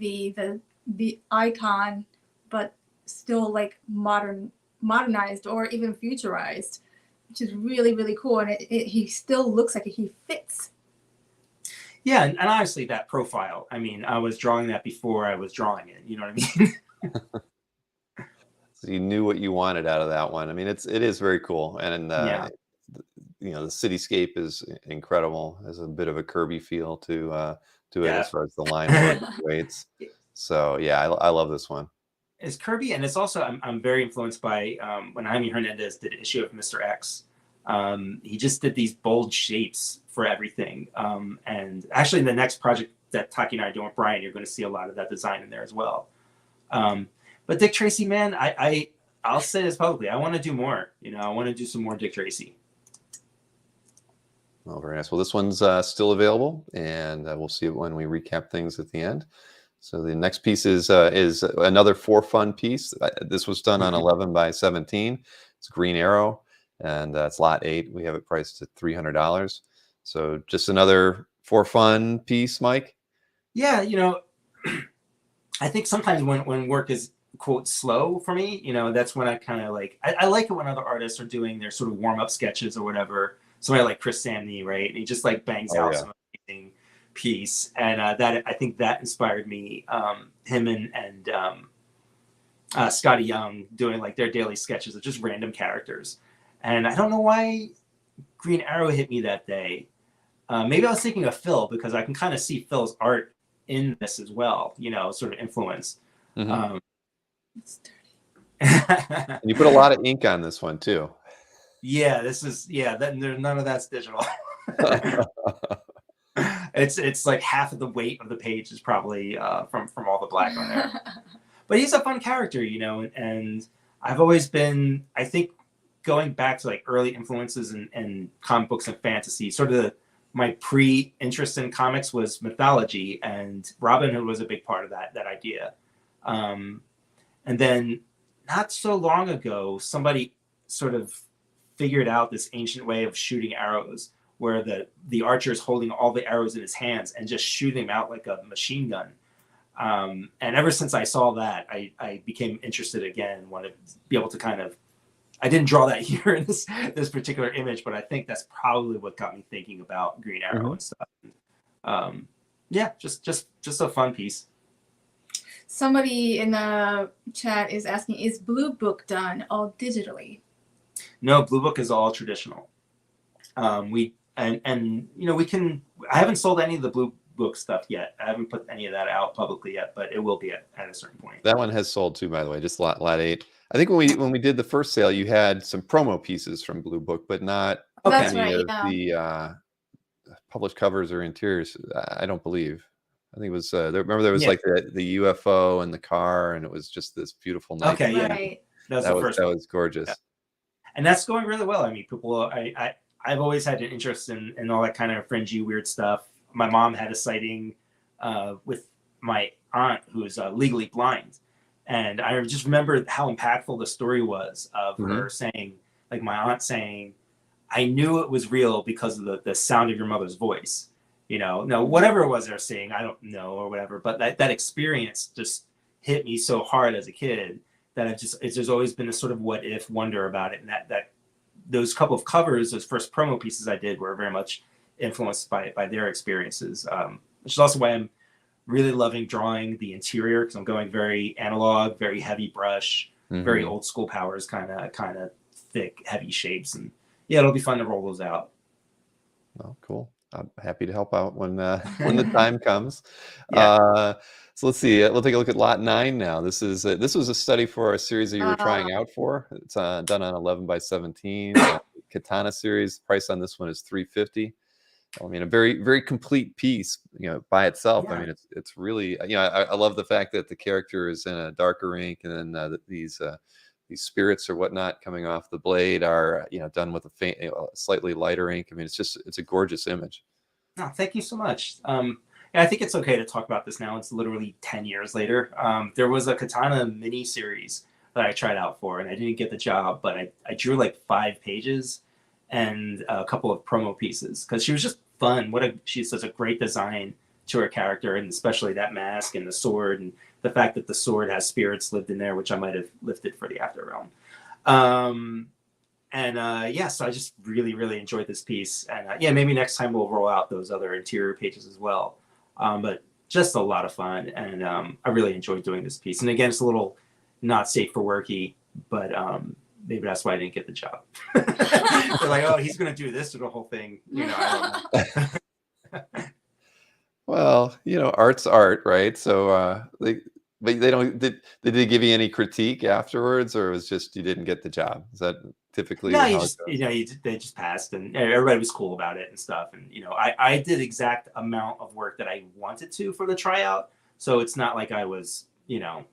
the icon, but still like modernized or even futurized, which is really, really cool. And he still looks like he fits. Yeah, and honestly, that profile, I mean, I was drawing that before I was drawing it. You know what I mean? So you knew what you wanted out of that one. I mean, it is very cool. And, Yeah. the cityscape is incredible. There's a bit of a Kirby feel to it as far as the line weights. So, yeah, I love this one. It's Kirby, and it's also, I'm very influenced by when Jaime Hernandez did an issue of Mr. X. He just did these bold shapes for everything. And actually, the next project that Taki and I are doing with Brian, you're going to see a lot of that design in there as well. But Dick Tracy, man, I'll say this publicly. I want to do more. I want to do some more Dick Tracy. Well, very nice. Well, this one's still available, and we'll see it when we recap things at the end. So the next piece is another for fun piece. This was done on 11 by 17. It's Green Arrow, and it's lot 8. We have it priced at $300. So just another for fun piece, Mike. Yeah, I think sometimes when work is quote slow for me, you know, that's when I kind of like, I like it when other artists are doing their sort of warm up sketches or whatever. Somebody like Chris Samney, right? And he just like bangs out some amazing piece. And that, I think that inspired me, him and Scotty Young doing like their daily sketches of just random characters. And I don't know why Green Arrow hit me that day. Maybe I was thinking of Phil, because I can kind of see Phil's art in this as well, you know, sort of influence. Mm-hmm. And you put a lot of ink on this one too. Yeah, this is, none of that's digital. It's like half of the weight of the page is probably from all the black on there. But he's a fun character, you know, and I've always been, I think, going back to like early influences in comic books and fantasy, sort of my pre-interest in comics was mythology, and Robin Hood was a big part of that idea. And then not so long ago, somebody sort of figured out this ancient way of shooting arrows, where the archer is holding all the arrows in his hands and just shooting them out like a machine gun. And ever since I saw that, I became interested again and wanted to be able to kind of, I didn't draw that here in this particular image, but I think that's probably what got me thinking about Green Arrow and stuff. Yeah, just a fun piece. Somebody in the chat is asking, is Blue Book done all digitally? No, Blue Book is all traditional. We you know, we can, I haven't sold any of the Blue Book stuff yet. I haven't put any of that out publicly yet, but it will be at a certain point. That one has sold too, by the way, just lot 8. I think when we did the first sale, you had some promo pieces from Blue Book, but not any of the published covers or interiors. I don't believe. I think it was. Remember, there was like the UFO and the car, and it was just this beautiful night. Okay, yeah, that was gorgeous, and that's going really well. I mean, people. I've always had an interest in all that kind of fringy, weird stuff. My mom had a sighting with my aunt, who is legally blind. And I just remember how impactful the story was of her saying, like my aunt saying, I knew it was real because of the sound of your mother's voice. You know, no, whatever it was they're saying, I don't know or whatever, but that experience just hit me so hard as a kid that there's always been this sort of what if wonder about it. And that those couple of covers, those first promo pieces I did were very much influenced by their experiences, which is also why I'm really loving drawing the interior, because I'm going very analog, very heavy brush, very old school powers, kind of thick, heavy shapes. And yeah, it'll be fun to roll those out. Oh, cool. I'm happy to help out when the time comes. So let's see. We'll take a look at lot 9 now. This was a study for a series that you were trying out for. It's done on 11 by 17 Katana series. Price on this one is $350. I mean, a very, very complete piece, you know, by itself. I mean, it's really, you know, I love the fact that the character is in a darker ink, and then these spirits or whatnot coming off the blade are, you know, done with a slightly lighter ink. I mean, it's a gorgeous image. Oh, thank you so much. I think it's okay to talk about this now. It's literally 10 years later. There was a Katana mini series that I tried out for, and I didn't get the job, but I drew like 5 pages and a couple of promo pieces, because she was just fun. She's such a great design to her character, and especially that mask and the sword, and the fact that the sword has spirits lived in there, which I might have lifted for the After Realm. So I just really, really enjoyed this piece. And maybe next time we'll roll out those other interior pages as well. But just a lot of fun, and I really enjoyed doing this piece. And again, it's a little not safe for worky, but maybe that's why I didn't get the job. They're like, oh, he's going to do this to the whole thing. You know, I don't know. Well, you know, art's art, right? So they don't. Did they give you any critique afterwards, or it was just you didn't get the job? Is that typically? No, they just passed, and everybody was cool about it and stuff. And you know, I did exact amount of work that I wanted to for the tryout, so it's not like I was, you know,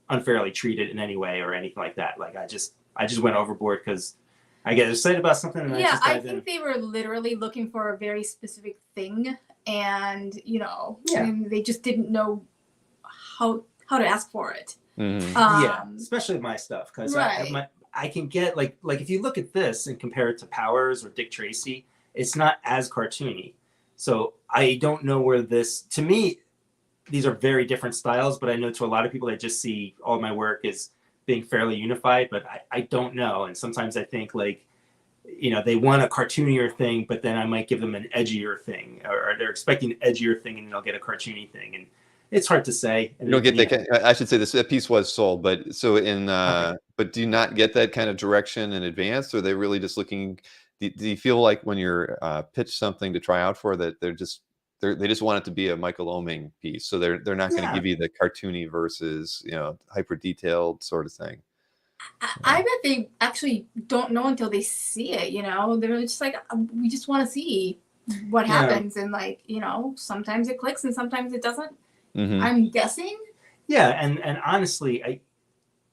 unfairly treated in any way or anything like that. Like I just went overboard because I get excited about something. And I think they were literally looking for a very specific thing, and you know, and they just didn't know how to ask for it. Especially my stuff, because I can get like if you look at this and compare it to Powers or Dick Tracy, it's not as cartoony. So I don't know where this, to me, these are very different styles, but I know to a lot of people that just see all my work as being fairly unified, but I don't know. And sometimes I think like, you know, they want a cartoonier thing, but then I might give them an edgier thing, or they're expecting an edgier thing and then they'll get a cartoony thing. And it's hard to say. You don't get that. I should say that piece was sold, but so but do you not get that kind of direction in advance? Or are they really just looking? Do you feel like when you're pitched something to try out for that, they just want it to be a Michael Oeming piece, so they're not going to give you the cartoony versus, you know, hyper detailed sort of thing. I bet they actually don't know until they see it. You know, they're just like, we just want to see what happens, and like, you know, sometimes it clicks and sometimes it doesn't. I'm guessing. Yeah, and honestly,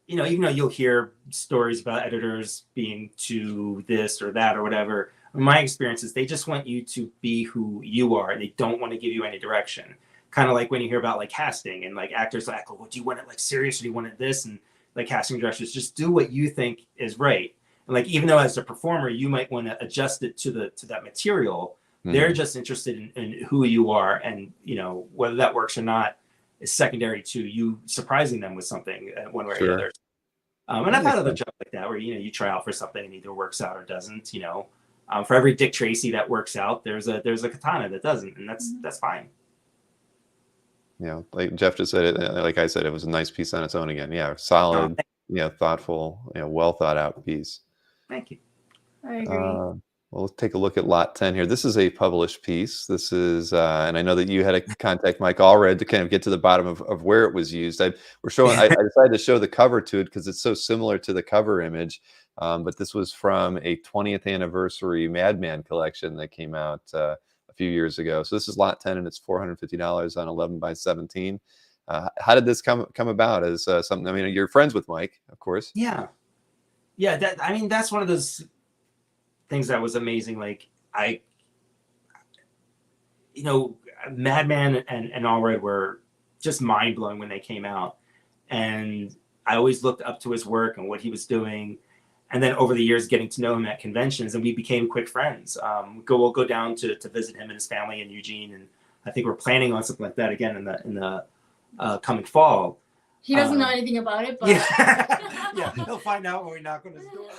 you know, even though you'll hear stories about editors being too this or that or whatever, my experience is they just want you to be who you are. They don't want to give you any direction. Kind of like when you hear about like casting and like actors like, oh, do you want it like serious or do you want it this? And like casting directors, just do what you think is right. And like, even though as a performer, you might want to adjust it to that material, they're just interested in who you are. And, you know, whether that works or not is secondary to you surprising them with something one way or the other. And I've had other jobs like that where, you know, you try out for something and either works out or doesn't, you know. For every Dick Tracy that works out, there's a katana that doesn't, and that's fine. Yeah, like Jeff just said it, like I said, it was a nice piece on its own again. Yeah, solid, thoughtful, well thought out piece. Thank you. I agree. Well, let's take a look at lot 10 here. This is a published piece. This is, and I know that you had to contact Mike Allred to kind of get to the bottom of where it was used. I decided to show the cover to it because it's so similar to the cover image. But this was from a 20th anniversary Madman collection that came out a few years ago. So this is lot 10, and it's $450 on 11 by 17. How did this come about as something? I mean, you're friends with Mike, of course. Yeah. That's one of those things that was amazing. Like Madman and Allred were just mind blowing when they came out, and I always looked up to his work and what he was doing. And then over the years, getting to know him at conventions, and we became quick friends. We'll go down to visit him and his family in Eugene, and I think we're planning on something like that again in the coming fall. He doesn't know anything about it, but yeah, he'll find out when we knock on his door.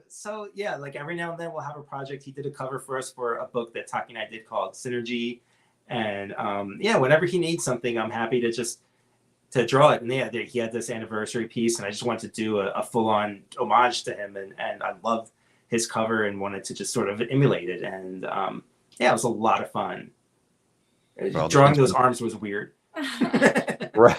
So yeah, like every now and then we'll have a project. He did a cover for us for a book that Taki and I did called Synergy, and whenever he needs something, I'm happy to draw it. And he had this anniversary piece, and I just wanted to do a full-on homage to him, and I love his cover and wanted to just sort of emulate it. And it was a lot of fun. Well, drawing those arms was weird. Right.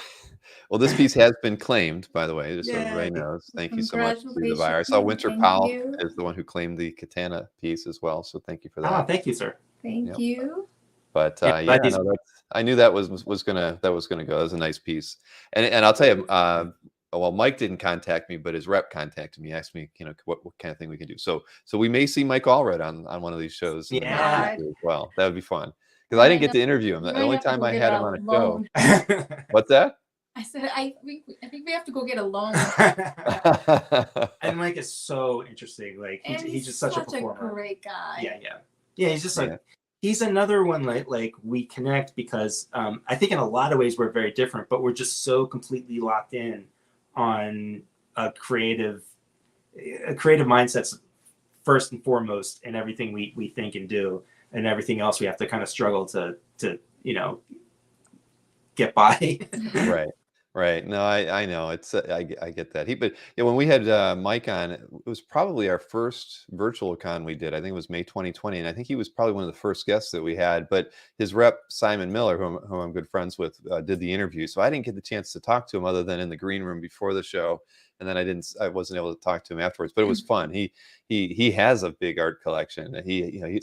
Well, this piece has been claimed, by the way, just so everybody knows. Thank you so much to the buyer. I saw Winter Powell is the one who claimed the katana piece as well, so thank you for that. Oh, thank you, sir. Thank you. But I knew that was gonna go. That was a nice piece, and I'll tell you, well, Mike didn't contact me, but his rep contacted me, asked me, what kind of thing we can do. So we may see Mike Allred on one of these shows. Yeah, as well, that would be fun because I didn't get to interview him. The only time I had him on a show. What's that? I said I think we have to go get a loan. And Mike is so interesting. Like he's just such a performer. A great guy. Yeah. He's just like. He's another one like we connect because I think in a lot of ways we're very different, but we're just so completely locked in on a creative mindset's first and foremost in everything we think and do, and everything else we have to kind of struggle to get by. Right. No, I know it's I get that. But when we had Mike on, it was probably our first virtual con we did. I think it was May 2020, and I think he was probably one of the first guests that we had. But his rep Simon Miller, who I'm good friends with, did the interview, so I didn't get the chance to talk to him other than in the green room before the show, and then I wasn't able to talk to him afterwards. But it was fun. He has a big art collection.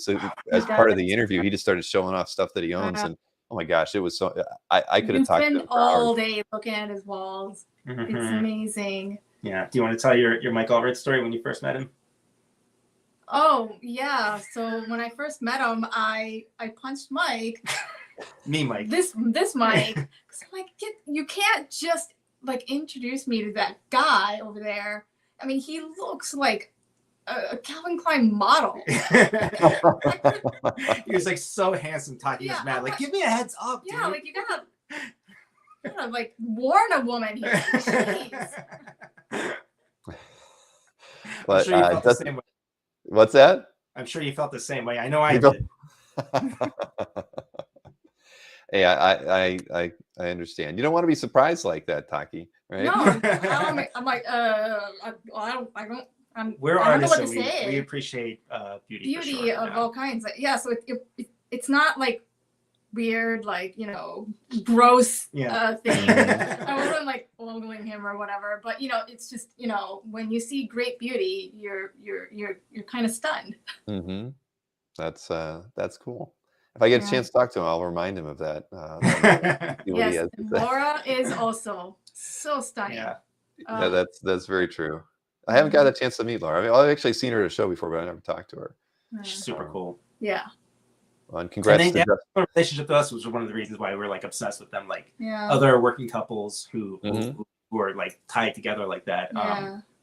So as part of the interview, he just started showing off stuff that he owns and. Oh my gosh, it was so. I could have talked to him for all hours. Day looking at his walls. It's amazing. Yeah. Do you want to tell your Mike Allred story when you first met him? Oh yeah. So when I first met him, I punched Mike. Me, Mike. This Mike. Cause I'm like, you can't just like introduce me to that guy over there. I mean, he looks like a Calvin Klein model. He was like so handsome. Taki was mad. Like, give me a heads up. Yeah, dude. like you gotta like warn a woman here. Jeez. But I'm sure you felt the same way. What's that? I'm sure you felt the same way. I know I did. Hey, I understand. You don't want to be surprised like that, Taki, right? No, I'm like, I don't. We're I don't know artists, what so to say. we appreciate beauty. For Beauty sure, of all kinds. Like, yeah, so it's not like weird, like, you know, gross thing. I wasn't like ogling him or whatever, but you know, it's just, you know, when you see great beauty, you're kind of stunned. Mm-hmm. That's cool. If I get a chance to talk to him, I'll remind him of that. Yes, Laura is also so stunning. Yeah, that's very true. I haven't got a chance to meet Laura. I mean, I've actually seen her at a show before, but I never talked to her. She's super cool. Yeah. Well, and congrats to Justin. Relationship to us was one of the reasons why we're like obsessed with them. Like other working couples who are like tied together like that.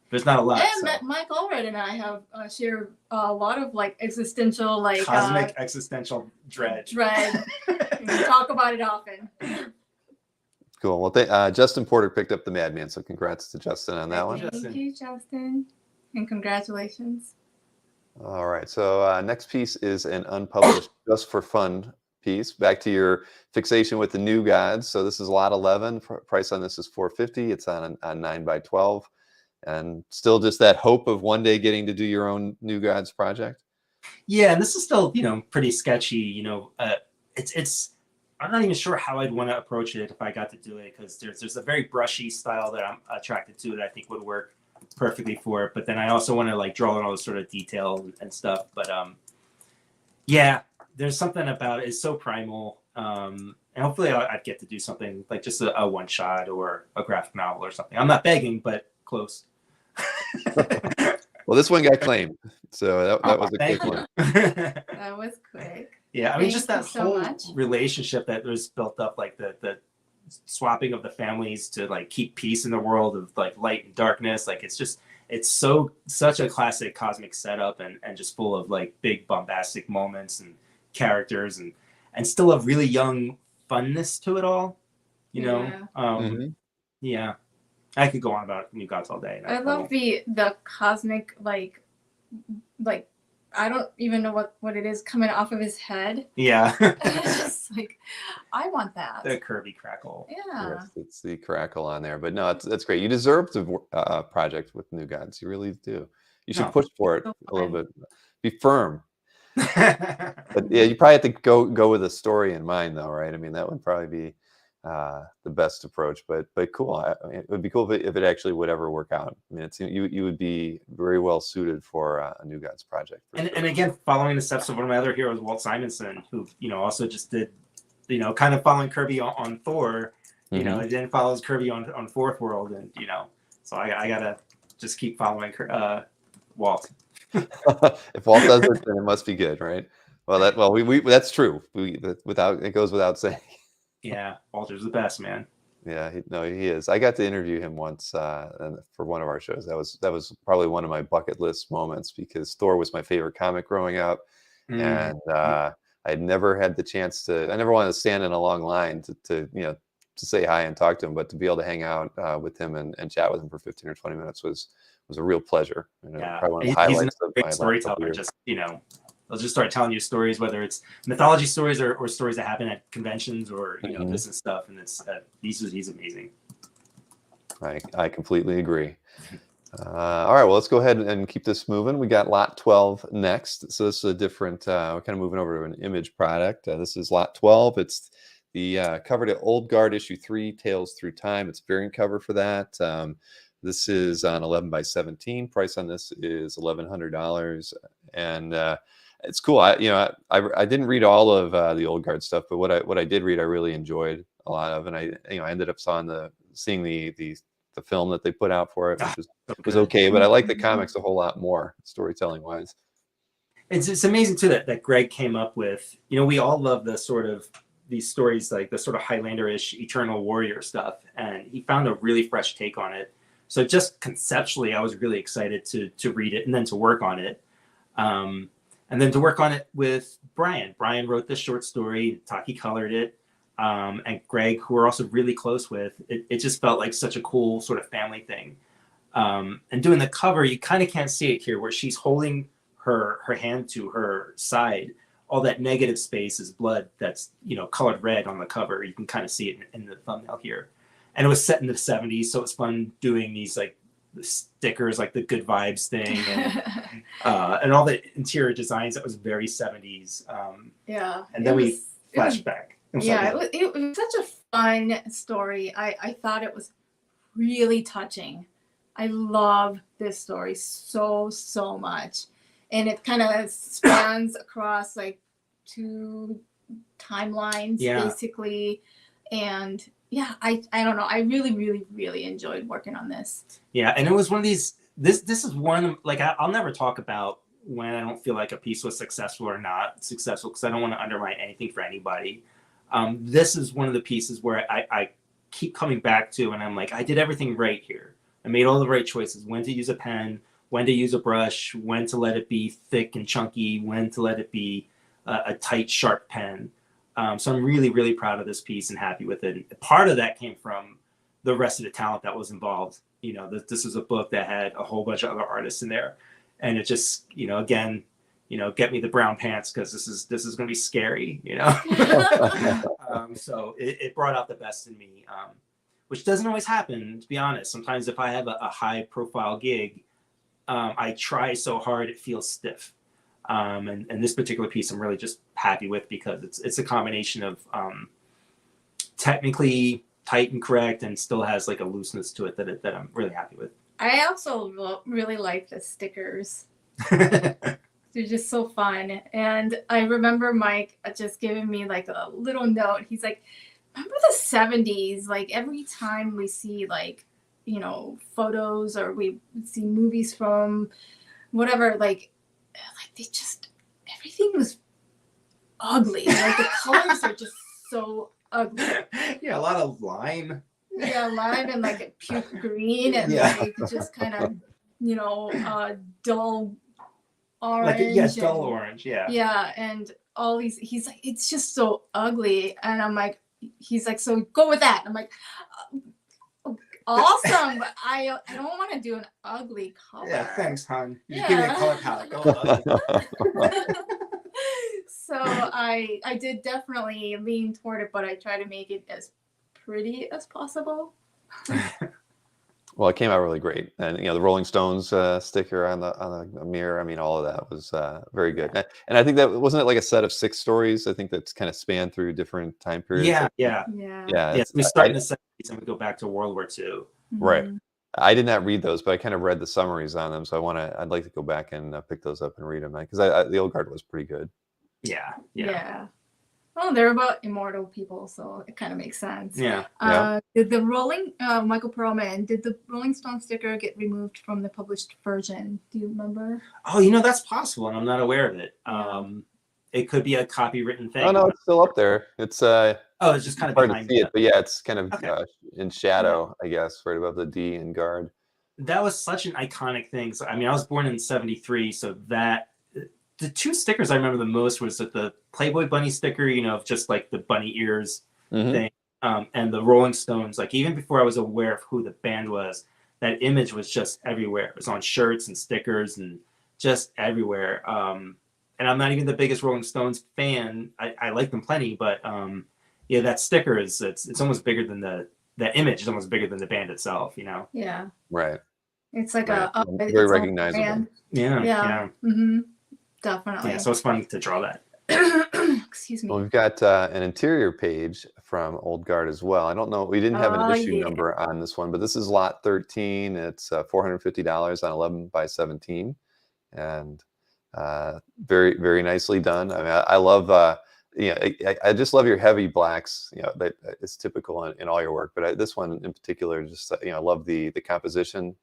There's not a lot. And Mike Allred and I have shared a lot of like existential, like cosmic existential dread. We talk about it often. Cool. Well, Justin Porter picked up the Madman, so congrats to Justin on that one. Thank you, Justin, and congratulations. All right. So next piece is an unpublished, just for fun piece. Back to your fixation with the New Gods. So this is lot 11. Price on this is $450. It's on 9x12. And still just that hope of one day getting to do your own New Gods project. Yeah, and this is still, you know, pretty sketchy. You know, it's. I'm not even sure how I'd want to approach it if I got to do it, because there's a very brushy style that I'm attracted to that I think would work perfectly for it. But then I also want to like draw in all this sort of detail and stuff. But yeah, there's something about it. It's so primal. And hopefully I'd get to do something like just a one shot or a graphic novel or something. I'm not begging, but close. Well, this one got claimed, so that was a quick one. That was quick. Yeah, I mean, just that whole relationship that was built up, like the swapping of the families to like keep peace in the world of like light and darkness. Like it's such a classic cosmic setup and just full of like big bombastic moments and characters and still a really young funness to it all. You know, yeah. I could go on about New Gods all day. I love the cosmic like I don't even know what it is coming off of his head. Yeah. It's just like, I want that. The Kirby crackle. Yeah. Yes, it's the crackle on there. But no, that's great. You deserve the project with New Gods. You really do. You should push for it a little bit. Be firm. But yeah, you probably have to go with a story in mind, though, right? I mean, that would probably be the best approach. But cool. I mean, it would be cool if it actually would ever work out. I mean, you would be very well suited for a New Gods project. And again, following the steps of one of my other heroes, Walt Simonson, who also just did, kind of following Kirby on Thor. It then follows Kirby on Fourth World, and so I gotta just keep following Walt. If Walt does it, then it must be good, right? Well, that's true. It goes without saying. Yeah, Walter's the best, man. Yeah, he is. I got to interview him once for one of our shows. That was probably one of my bucket list moments, because Thor was my favorite comic growing up, and I'd never had the chance to. I never wanted to stand in a long line to say hi and talk to him, but to be able to hang out with him and chat with him for 15 or 20 minutes was a real pleasure. Yeah, probably one of the highlights of my storyteller. Just they'll just start telling you stories, whether it's mythology stories or stories that happen at conventions or business stuff, and it's he's amazing. I completely agree. All right, well, let's go ahead and keep this moving. We got lot 12 next. So this is a different. We're kind of moving over to an image product. This is lot 12. It's the cover to Old Guard issue 3, Tales Through Time. It's variant cover for that. This is on 11x17. Price on this is $1,100, and it's cool. I didn't read all of the Old Guard stuff, but what I did read, I really enjoyed a lot of, and I ended up seeing the film that they put out for it, which was okay, but I like the comics a whole lot more, storytelling wise. It's amazing too that Greg came up with. We all love the sort of these stories, like the sort of Highlander-ish Eternal Warrior stuff, and he found a really fresh take on it So just conceptually, I was really excited to read it and then to work on it. And then to work on it with Brian. Brian wrote this short story, Taki colored it, and Greg, who we're also really close with. It just felt like such a cool sort of family thing. And doing the cover, you kind of can't see it here, where she's holding her hand to her side. All that negative space is blood that's, colored red on the cover. You can kind of see it in the thumbnail here. And it was set in the 70s, so it's fun doing these like the stickers, like the good vibes thing, and all the interior designs. That was very 70s. Yeah. And then we flashed back. It was such a fun story. I thought it was really touching. I love this story so much. And it kind of spans across like 2 timelines, basically. And yeah, I don't know. I really enjoyed working on this. Yeah, and it was one of these. This is one, like, I'll never talk about when I don't feel like a piece was successful or not successful, because I don't want to undermine anything for anybody. This is one of the pieces where I keep coming back to, and I'm like, I did everything right here. I made all the right choices. When to use a pen, when to use a brush, when to let it be thick and chunky, when to let it be a tight, sharp pen. So I'm really proud of this piece and happy with it. And part of that came from the rest of the talent that was involved. This is a book that had a whole bunch of other artists in there, and it just, again, get me the brown pants, because this is going to be scary, So it brought out the best in me, which doesn't always happen, to be honest. Sometimes if I have a high profile gig, I try so hard it feels stiff. And this particular piece I'm really just happy with, because it's a combination of technically tight and correct, and still has like a looseness to it that I'm really happy with. I also really like the stickers. They're just so fun. And I remember Mike just giving me like a little note. He's like, remember the 70s? Like every time we see like, photos, or we see movies from whatever, like they just, everything was ugly. Like the colors are just so ugly. Yeah, a lot of lime. Yeah, lime and like a puke green, and like just kind of dull orange. Dull orange. Yeah. Yeah, and all these. He's like, it's just so ugly, and I'm like, he's like, so go with that. I'm like, awesome, but I don't want to do an ugly color. Yeah, thanks, hon. You give me a color palette. Go ugly. So I did definitely lean toward it, but I try to make it as pretty as possible. Well, it came out really great, and the Rolling Stones sticker on the mirror. I mean, all of that was very good. And I think that wasn't it like a set of 6 stories. I think that's kind of spanned through different time periods. Yeah. We start in the 70s and we go back to World War II. Right. I did not read those, but I kind of read the summaries on them, so I'd like to go back and pick those up and read them, because the old guard was pretty good. Yeah. Well, they're about immortal people, so it kind of makes sense. Yeah. Did the Michael Perlman, did the Rolling Stone sticker get removed from the published version? Do you remember? Oh, that's possible, and I'm not aware of it. It could be a copywritten thing. Oh no, it's still up there. It's it's just kind of hard behind to see it, but yeah, it's kind of in shadow, I guess, right above the D in guard. That was such an iconic thing. So, I mean, I was born in '73, so that the 2 stickers I remember the most was the Playboy bunny sticker, of just like the bunny ears thing, and the Rolling Stones. Like even before I was aware of who the band was, that image was just everywhere. It was on shirts and stickers and just everywhere. And I'm not even the biggest Rolling Stones fan. I like them plenty, but that sticker it's almost bigger than that image is almost bigger than the band itself. Yeah. Right. It's like very recognizable. Yeah. Mm-hmm. Definitely. Yeah, so it's fun to draw that. Excuse me. Well, we've got an interior page from Old Guard as well. I don't know. We didn't have an issue number on this one, but this is lot 13. It's $450 on 11 by 17, and very, very nicely done. I mean, I love. I just love your heavy blacks. That is typical in all your work, but this one in particular, just I love the composition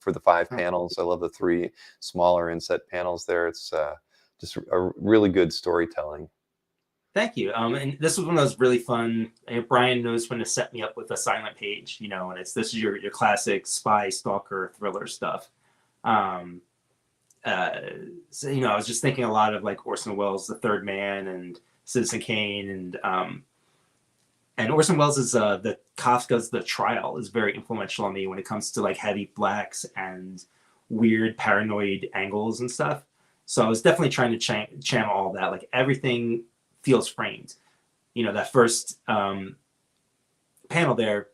for the 5 panels. I love the 3 smaller inset panels there. It's just a really good storytelling. Thank you. And this was one of those really fun. Brian knows when to set me up with a silent page, you know, and this is your classic spy, stalker, thriller stuff. So, you know, I was just thinking a lot of like Orson Welles' The Third Man and Citizen Kane, and Orson Welles' the Kafka's The Trial is very influential on me when it comes to like heavy blacks and weird paranoid angles and stuff. So I was definitely trying to channel all that. Like everything feels framed. You know, that first panel there,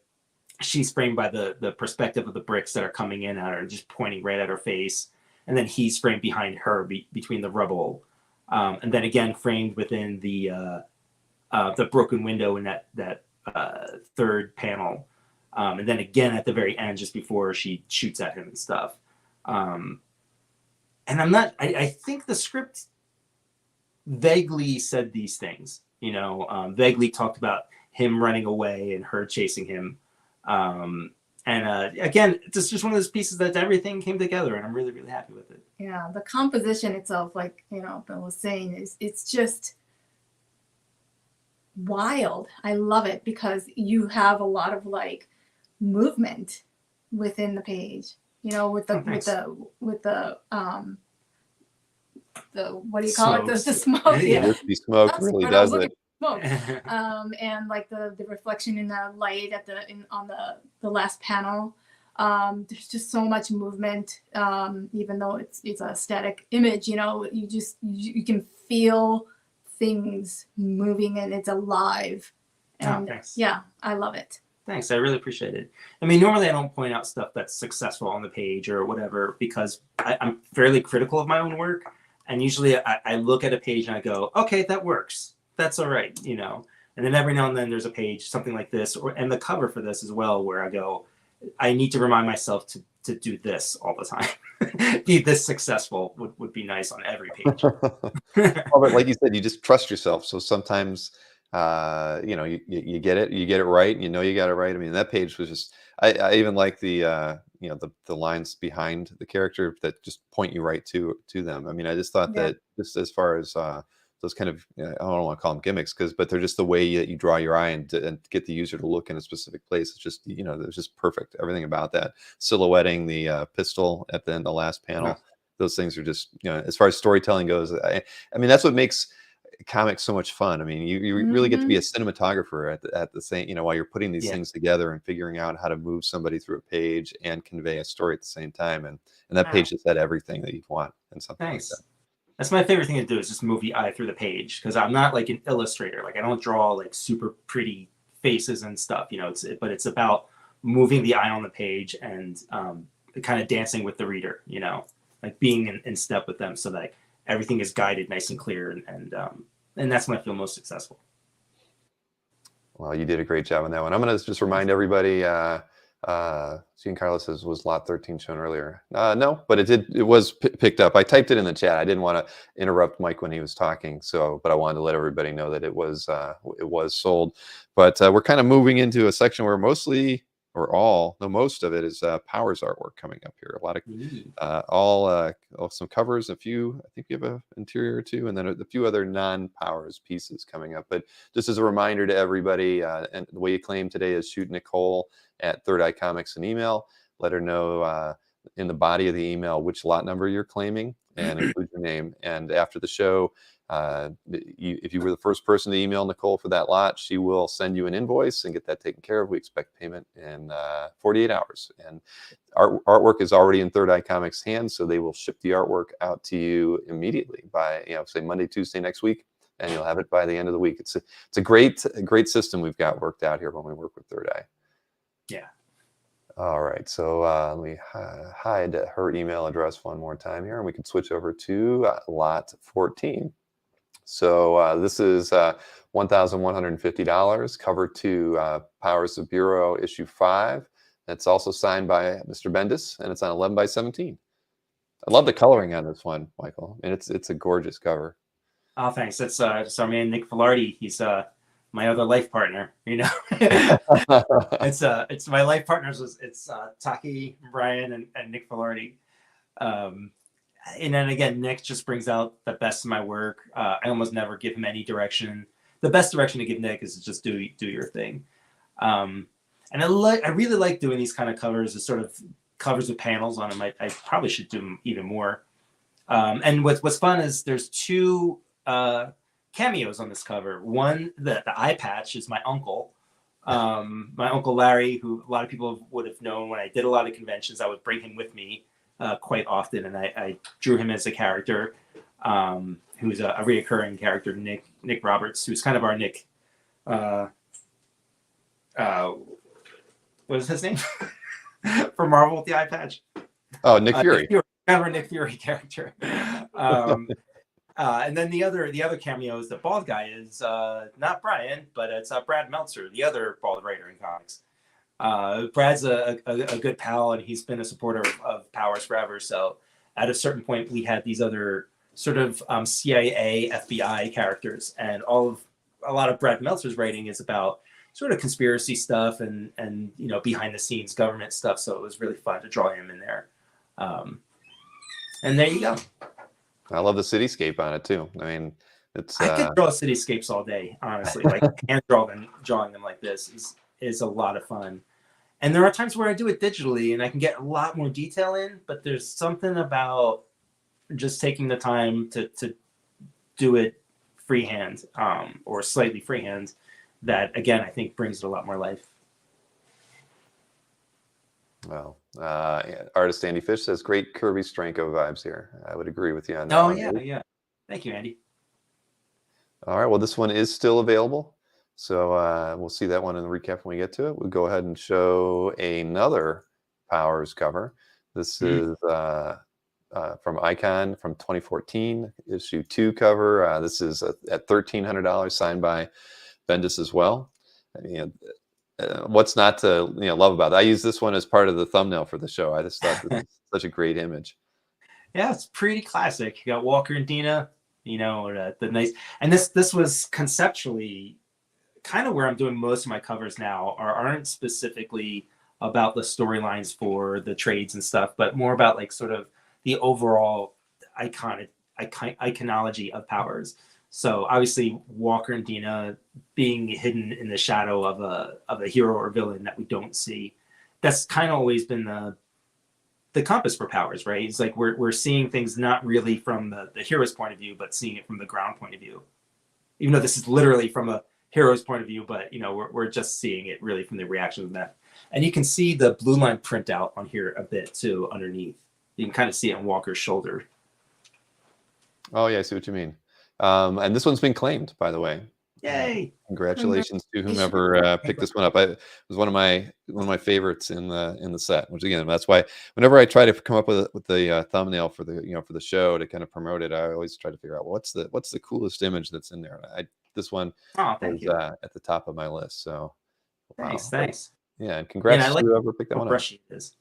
she's framed by the perspective of the bricks that are coming in at her, just pointing right at her face. And then he's framed behind her between the rubble. And then again, framed within the broken window in that third panel. And then again at the very end, just before she shoots at him and stuff. And I think the script vaguely said these things, you know, vaguely talked about him running away and her chasing him. Again, it's just one of those pieces that everything came together, and I'm really, really happy with it. Yeah, the composition itself, like, you know, Bill was saying, it's just wild. I love it because you have a lot of like movement within the page, you know, with the what do you call it? The smoke. Yeah, the smoke really does it. Smoke. And like the reflection in the light on the last panel. There's just so much movement, even though it's a static image, you know, you can feel things moving and it's alive. And yeah, I love it. Thanks. I really appreciate it. I mean, normally I don't point out stuff that's successful on the page or whatever, because I'm fairly critical of my own work. And usually I look at a page and I go, okay, that works. That's all right, you know. And then every now and then there's a page, something like this, and the cover for this as well, where I go, I need to remind myself to do this all the time. Be this successful would be nice on every page. Well, but like you said, you just trust yourself. So sometimes, you know, you get it right. You know, you got it right. I mean, that page was just, I even like the, you know, the lines behind the character that just point you right to them. I mean, I just thought that just as far as, those kind of, I don't want to call them gimmicks, but they're just the way that you draw your eye and get the user to look in a specific place. It's just, you know, it's just perfect. Everything about that, silhouetting the pistol at the end, the last panel, those things are just, you know, as far as storytelling goes, I mean, that's what makes comics so much fun. I mean, you really get to be a cinematographer at the same, you know, while you're putting these things together and figuring out how to move somebody through a page and convey a story at the same time. And that page just had everything that you'd want and something like that. That's my favorite thing to do, is just move the eye through the page, because I'm not like an illustrator. Like I don't draw like super pretty faces and stuff, you know. But it's about moving the eye on the page and kind of dancing with the reader, you know, like being in step with them, so that everything is guided nice and clear, and that's when I feel most successful. Well, you did a great job on that one. I'm going to just remind everybody. Seeing Carlos says, was lot 13 shown earlier? No, but it was picked up. I typed it in the chat. I didn't want to interrupt Mike when he was talking, but I wanted to let everybody know that it was sold. But we're kind of moving into a section where most of it is Powers artwork coming up here. A lot of some covers, a few. I think we have an interior or two, and then a few other non-Powers pieces coming up. But just as a reminder to everybody, and the way you claim today is shoot Nicole at Third Eye Comics an email. Let her know in the body of the email which lot number you're claiming, and include your name. And after the show, if you were the first person to email Nicole for that lot, she will send you an invoice and get that taken care of. We expect payment in 48 hours. And artwork is already in Third Eye Comics' hands, so they will ship the artwork out to you immediately by, you know, say Monday, Tuesday next week, and you'll have it by the end of the week. It's a great system we've got worked out here when we work with Third Eye. Yeah. All right, so let me hide her email address one more time here, and we can switch over to lot 14. So this is $1,150, cover 2, Powers of Bureau issue 5. It's also signed by Mr. Bendis, and it's on 11 by 17. I love the coloring on this one, Michael. And it's a gorgeous cover. Oh, thanks. That's our man Nick Filardi. He's my other life partner. You know, it's my life partners. It's Taki, Brian, and Nick Filardi. And then again, Nick just brings out the best of my work. I almost never give him any direction. the best direction to give Nick is to just do your thing. And I really like doing these kind of covers, the sort of covers with panels on them. I probably should do them even more. And what's fun is there's 2 cameos on this cover. One, the eye patch is my uncle. My uncle Larry, who a lot of people would have known when I did a lot of conventions. I would bring him with me quite often, and I drew him as a character who's a reoccurring character, Nick Roberts, who's kind of our Nick. What is his name from Marvel with the eye patch? Oh, Nick Fury. Kind of our Nick Fury character. And then the other cameo is the bald guy is not Brian, but it's Brad Meltzer, the other bald writer in comics. Brad's a good pal, and he's been a supporter of Powers forever. So at a certain point, we had these other sort of CIA, FBI characters, and a lot of Brad Meltzer's writing is about sort of conspiracy stuff and behind the scenes government stuff. So it was really fun to draw him in there. And there you go. I love the cityscape on it too. I mean, it's I could draw cityscapes all day, honestly. Like hand drawing them like this is a lot of fun. And there are times where I do it digitally and I can get a lot more detail in, but there's something about just taking the time to do it freehand, or slightly freehand, that again I think brings it a lot more life. Well, artist Andy Fish says great Kirby Stranko vibes here. I would agree with you on that. Oh one. yeah. Thank you, Andy. All right. Well, this one is still available, so we'll see that one in the recap when we get to it. We'll go ahead and show another Powers cover. This is from Icon from 2014, issue 2 cover. This is at $1,300, signed by Bendis as well. I mean, what's not to love about it? I use this one as part of the thumbnail for the show. I just thought this is such a great image. Yeah, it's pretty classic. You got Walker and Dina, the nice, and this was conceptually kind of where I'm doing most of my covers now. Aren't specifically about the storylines for the trades and stuff, but more about like sort of the overall iconology of Powers. So obviously Walker and Dina being hidden in the shadow of a hero or villain that we don't see. That's kind of always been the compass for Powers, right? It's like we're seeing things not really from the hero's point of view, but seeing it from the ground point of view. Even though this is literally from a hero's point of view, but we're just seeing it really from the reaction of that. And you can see the blue line printout on here a bit too underneath. You can kind of see it on Walker's shoulder. Oh yeah, I see what you mean. And this one's been claimed, by the way. Yay! Congratulations to whomever picked this one up. It was one of my favorites in the set. Which again, that's why whenever I try to come up with the thumbnail for the for the show to kind of promote it, I always try to figure out what's the coolest image that's in there. This one is at the top of my list. So thanks. Yeah, and congrats to whoever picked that one up. Brushy it is.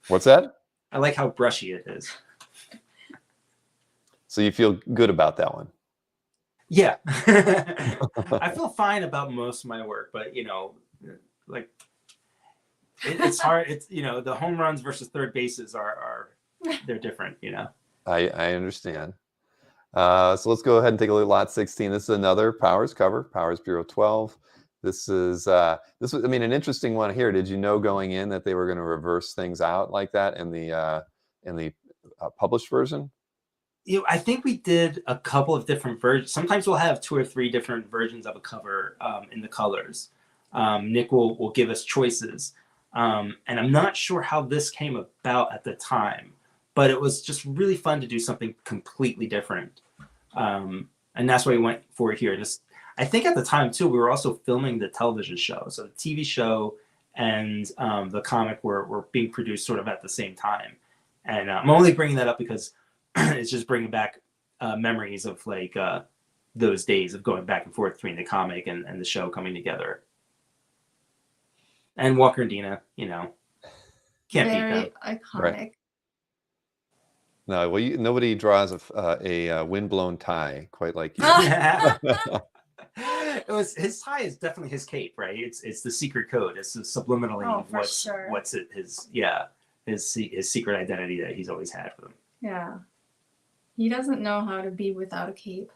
What's that? I like how brushy it is. So you feel good about that one? Yeah. I feel fine about most of my work, but like it's hard. It's the home runs versus third bases are they're different. I understand. So let's go ahead and take a look at lot 16. This is another Powers cover, Powers Bureau 12. This was an interesting one here. Did you know going in that they were going to reverse things out like that in the published version? I think we did a couple of different versions. Sometimes we'll have 2 or 3 different versions of a cover in the colors. Nick will give us choices. And I'm not sure how this came about at the time, but it was just really fun to do something completely different. And that's why we went for it here. I think at the time too, we were also filming the television show. So the TV show and the comic were being produced sort of at the same time. And I'm only bringing that up because it's just bringing back memories of like those days of going back and forth between the comic and the show coming together. And Walker and Dina, can't beat them. Very iconic. Right. No, well, nobody draws a windblown tie quite like you. It was his tie is definitely his cape, right? It's the secret code. It's subliminally his secret identity that he's always had with him. Yeah. He doesn't know how to be without a cape.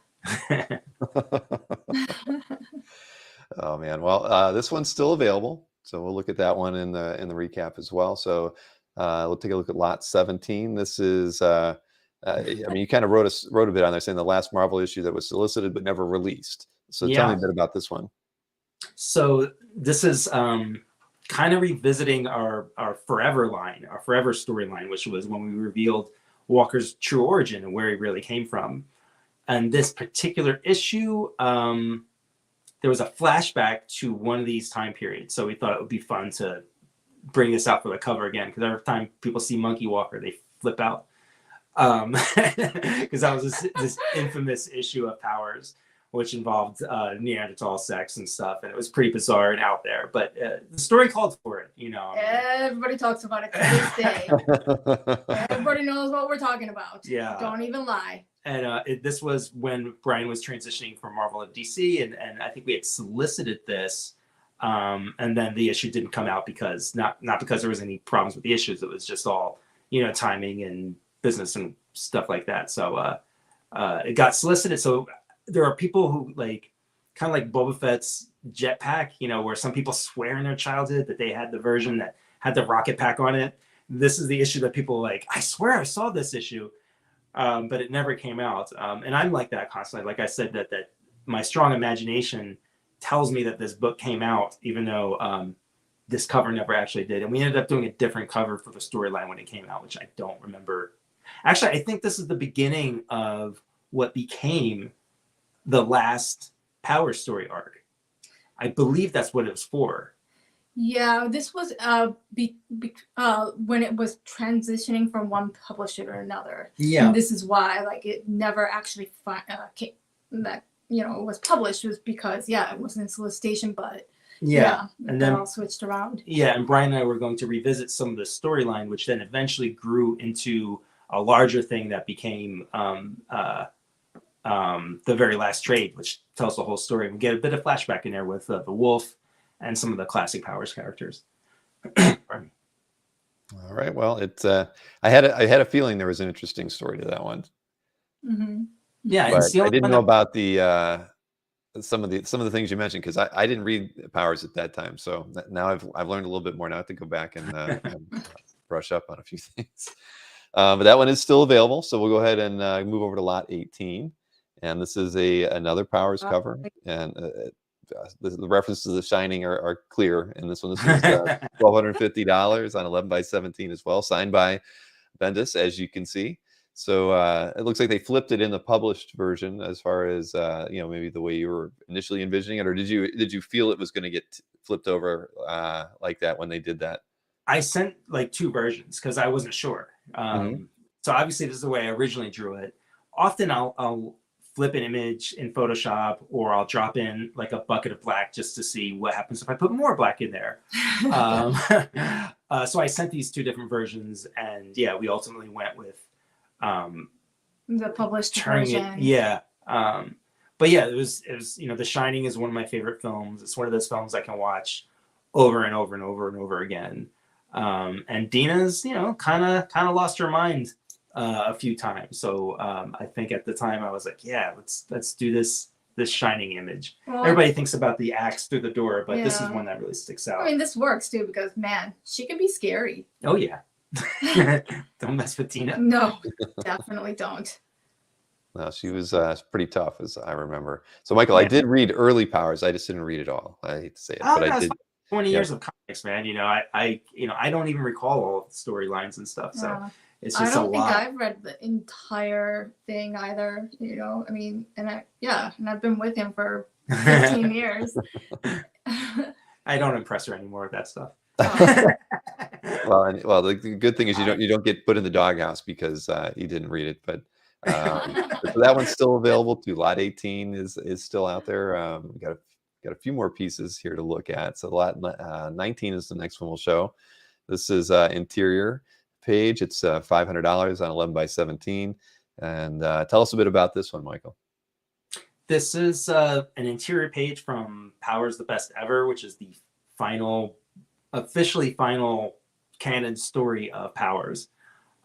Oh man, well, this one's still available, so we'll look at that one in the recap as well. So we'll take a look at lot 17. This is, I mean, you kind of wrote a bit on there saying the last Marvel issue that was solicited but never released. So tell me a bit about this one. So this is kind of revisiting our Forever line, our Forever storyline, which was when we revealed Walker's true origin and where he really came from. And this particular issue, there was a flashback to one of these time periods. So we thought it would be fun to bring this out for the cover again, because every time people see Monkey Walker, they flip out. Because that was this infamous issue of Powers, which involved Neanderthal sex and stuff, and it was pretty bizarre and out there. But the story called for it, you know. Everybody talks about it to this day. Everybody knows what we're talking about. Yeah. Don't even lie. And this was when Brian was transitioning from Marvel to DC, and I think we had solicited this, and then the issue didn't come out because not because there was any problems with the issues. It was just all, you know, timing and business and stuff like that. So it got solicited. So there are people who like, kind of like Boba Fett's jetpack, you know, where some people swear in their childhood that they had the version that had the rocket pack on it. This is the issue that people like, I swear I saw this issue, but it never came out. And I'm like that constantly. Like I said, that my strong imagination tells me that this book came out, even though this cover never actually did. And we ended up doing a different cover for the storyline when it came out, which I don't remember. Actually, I think this is the beginning of what became the last Power story arc. I believe that's what it was for. Yeah, this was when it was transitioning from one publisher to another. Yeah, and this is why like it never actually came, that you know it was published, was because it wasn't in solicitation, but and then all switched around. Yeah, and Brian and I were going to revisit some of the storyline, which then eventually grew into a larger thing that became the very last trade, which tells the whole story. We get a bit of flashback in there with the wolf and some of the classic Powers characters. All right. Well, I had a feeling there was an interesting story to that one. Mm-hmm. Yeah, but I didn't know about the some of the things you mentioned, because I didn't read Powers at that time. So now I've learned a little bit more. Now I have to go back and brush up on a few things. But that one is still available. So we'll go ahead and move over to lot 18. And this is another Powers cover. And the references to The Shining are clear. And this one is $1,250 on 11 by 17 as well, signed by Bendis, as you can see. So it looks like they flipped it in the published version, as far as you know, maybe the way you were initially envisioning it, or did you feel it was going to get flipped over like that when they did that? I sent like two versions because I wasn't sure. So obviously this is the way I originally drew it. Often I'll flip an image in Photoshop, or I'll drop in like a bucket of black just to see what happens if I put more black in there. So I sent these two different versions, and we ultimately went with the published version. But it was you know, The Shining is one of my favorite films. It's one of those films I can watch over and over and over and over again. And Dina's, you know, kind of lost her mind a few times. So I think at the time I was like, let's do this Shining image. Well, everybody thinks about the axe through the door, but this is one that really sticks out. I mean, this works too, because man, she can be scary. Oh yeah. Don't mess with Dina. No, definitely don't. No, she was pretty tough, as I remember. So Michael, I did read early Powers. I just didn't read it all. I hate to say it, but I did. 20 years of comics, man. You know, I don't even recall all the storylines and stuff. So it's just a lot. I don't think I've read the entire thing either. You know, I mean, and I've been with him for 15 years. I don't impress her anymore with that stuff. Well, the good thing is you don't get put in the doghouse because you didn't read it. But so that one's still available too. Lot 18 is still out there. We got a few more pieces here to look at. So lot 19 is the next one we'll show. This is interior page. It's $500 on 11 by 17. And tell us a bit about this one, Michael. This is an interior page from Powers the Best Ever, which is the officially final canon story of Powers.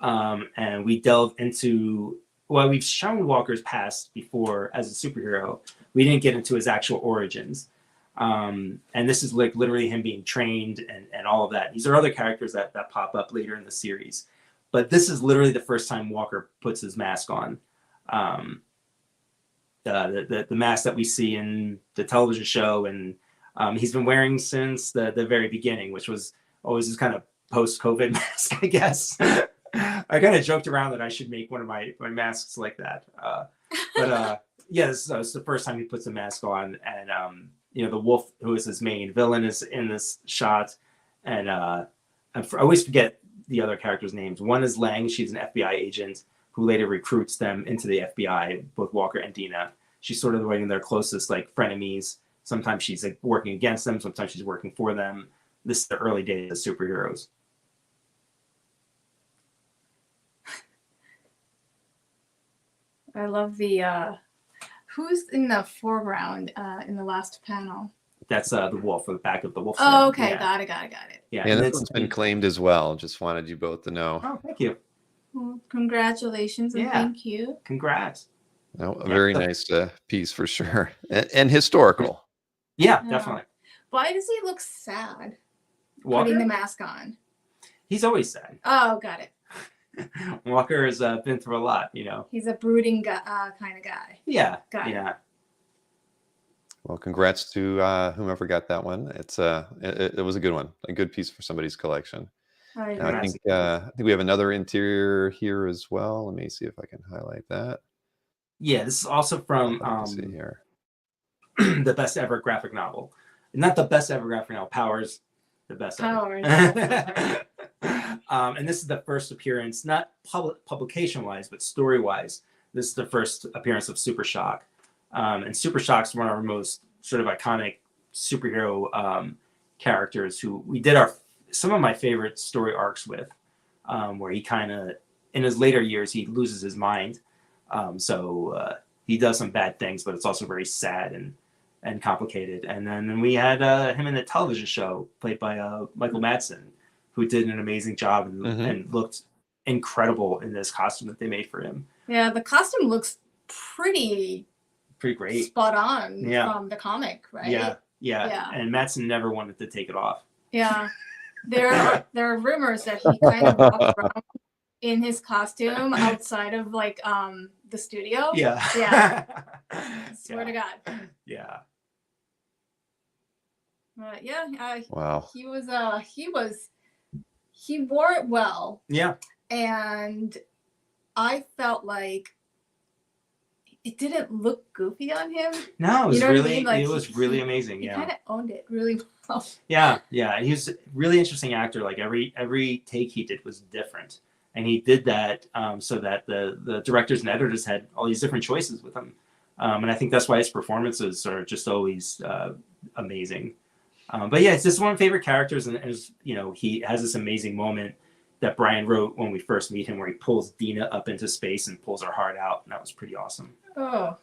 And we delve into well, we've shown Walker's past before as a superhero. We didn't get into his actual origins. And this is like literally him being trained and all of that. These are other characters that pop up later in the series. But this is literally the first time Walker puts his mask on. The mask that we see in the television show, and he's been wearing since the very beginning, which was always this kind of post-COVID mask, I guess. I kind of joked around that I should make one of my masks like that. Yeah, this is the first time he puts a mask on, and the wolf, who is his main villain, is in this shot, and I always forget the other characters' names. One is Lang. She's an FBI agent who later recruits them into the FBI, both Walker and Dina. She's sort of one of their closest like frenemies. Sometimes she's like working against them. Sometimes she's working for them. This is the early days of superheroes. I love the who's in the foreground in the last panel. That's the wolf, or the back of the wolf. Oh, okay, yeah. got it. Yeah, and this one's been claimed as well. Just wanted you both to know. Oh, thank you. Well, congratulations and thank you. Congrats. No, a very nice piece for sure, and historical. Yeah, definitely. Why does he look sad? Walker? Putting the mask on. He's always sad. Oh, got it. Walker has been through a lot, He's a brooding kind of guy. Yeah. Got it. Well, congrats to whomever got that one. It was a good one, a good piece for somebody's collection. I think we have another interior here as well. Let me see if I can highlight that. Yeah, this is also from see here. the best ever graphic novel. Not the best ever graphic novel, Powers, the best Powers. ever. And this is the first appearance, not publication-wise, but story-wise. This is the first appearance of Super Shock. And Super Shock's one of our most sort of iconic superhero characters who we did some of my favorite story arcs with, where he kind of, in his later years, he loses his mind. So he does some bad things, but it's also very sad and complicated. And then we had him in the television show played by Michael Madsen, who did an amazing job and looked incredible in this costume that they made for him. Yeah, the costume looks pretty great, spot on from the comic, right? Yeah. And Madsen never wanted to take it off. Yeah, there are rumors that he kind of walked around in his costume outside of like the studio. Yeah. I swear to God. Yeah. Wow. He wore it well. Yeah. And I felt like it didn't look goofy on him. No, it was Like, it was really amazing. He kind of owned it really well. Yeah. He was a really interesting actor. Like every take he did was different. And he did that so that the directors and editors had all these different choices with him. And I think that's why his performances are just always amazing. But yeah, it's just one of my favorite characters. And he has this amazing moment that Brian wrote when we first meet him, where he pulls Dina up into space and pulls her heart out. And that was pretty awesome. Oh.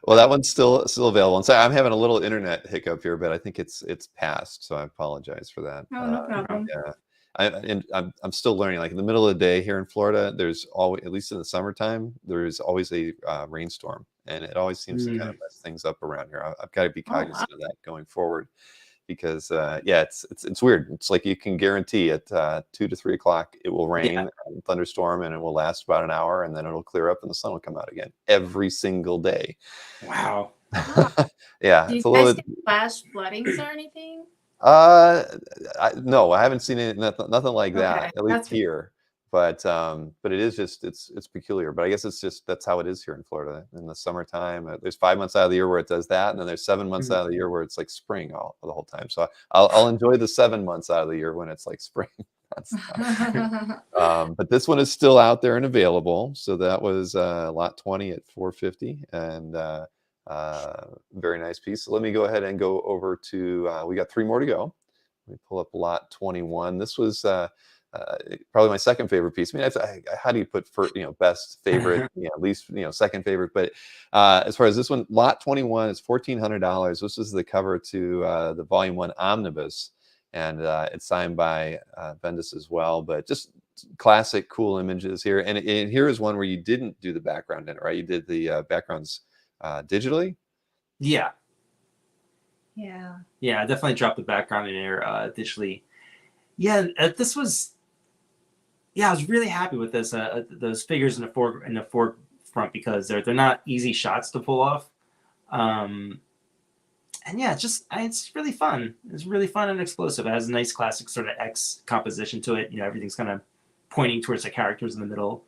Well, that one's still available. And so I'm having a little internet hiccup here, but I think it's passed, so I apologize for that. Oh, no problem. Yeah, I'm still learning. Like in the middle of the day here in Florida, there's always, at least in the summertime, there's always a rainstorm, and it always seems to kind of mess things up around here. I've got to be cognizant of that going forward, because it's weird. It's like you can guarantee at 2 to 3 o'clock it will rain, and thunderstorm, and it will last about an hour, and then it'll clear up and the sun will come out again every single day. Wow. Yeah. Do you guys get flash floodings or anything? No, I haven't seen it. Nothing like that, at least here. But it is just it's peculiar. But I guess that's how it is here in Florida in the summertime. There's 5 months out of the year where it does that, and then there's 7 months out of the year where it's like spring the whole time. So I'll enjoy the 7 months out of the year when it's like spring. But this one is still out there and available. So that was lot 20 at $450, and very nice piece. So let me go ahead and go over to we got 3 more to go. Let me pull up lot 21. This was probably my second favorite piece. I mean, how do you put best favorite, least, second favorite? But as far as this one, lot 21 is $1,400. This is the cover to the Volume 1 Omnibus, and it's signed by Bendis as well. But just classic, cool images here. And here is one where you didn't do the background in it, right? You did the backgrounds digitally. Yeah. Yeah. Yeah, I definitely dropped the background in there digitally. Yeah, this was. Yeah, I was really happy with this. Those figures in the forefront, because they're not easy shots to pull off. And yeah, it's really fun. It's really fun and explosive. It has a nice classic sort of X composition to it. You know, everything's kind of pointing towards the characters in the middle.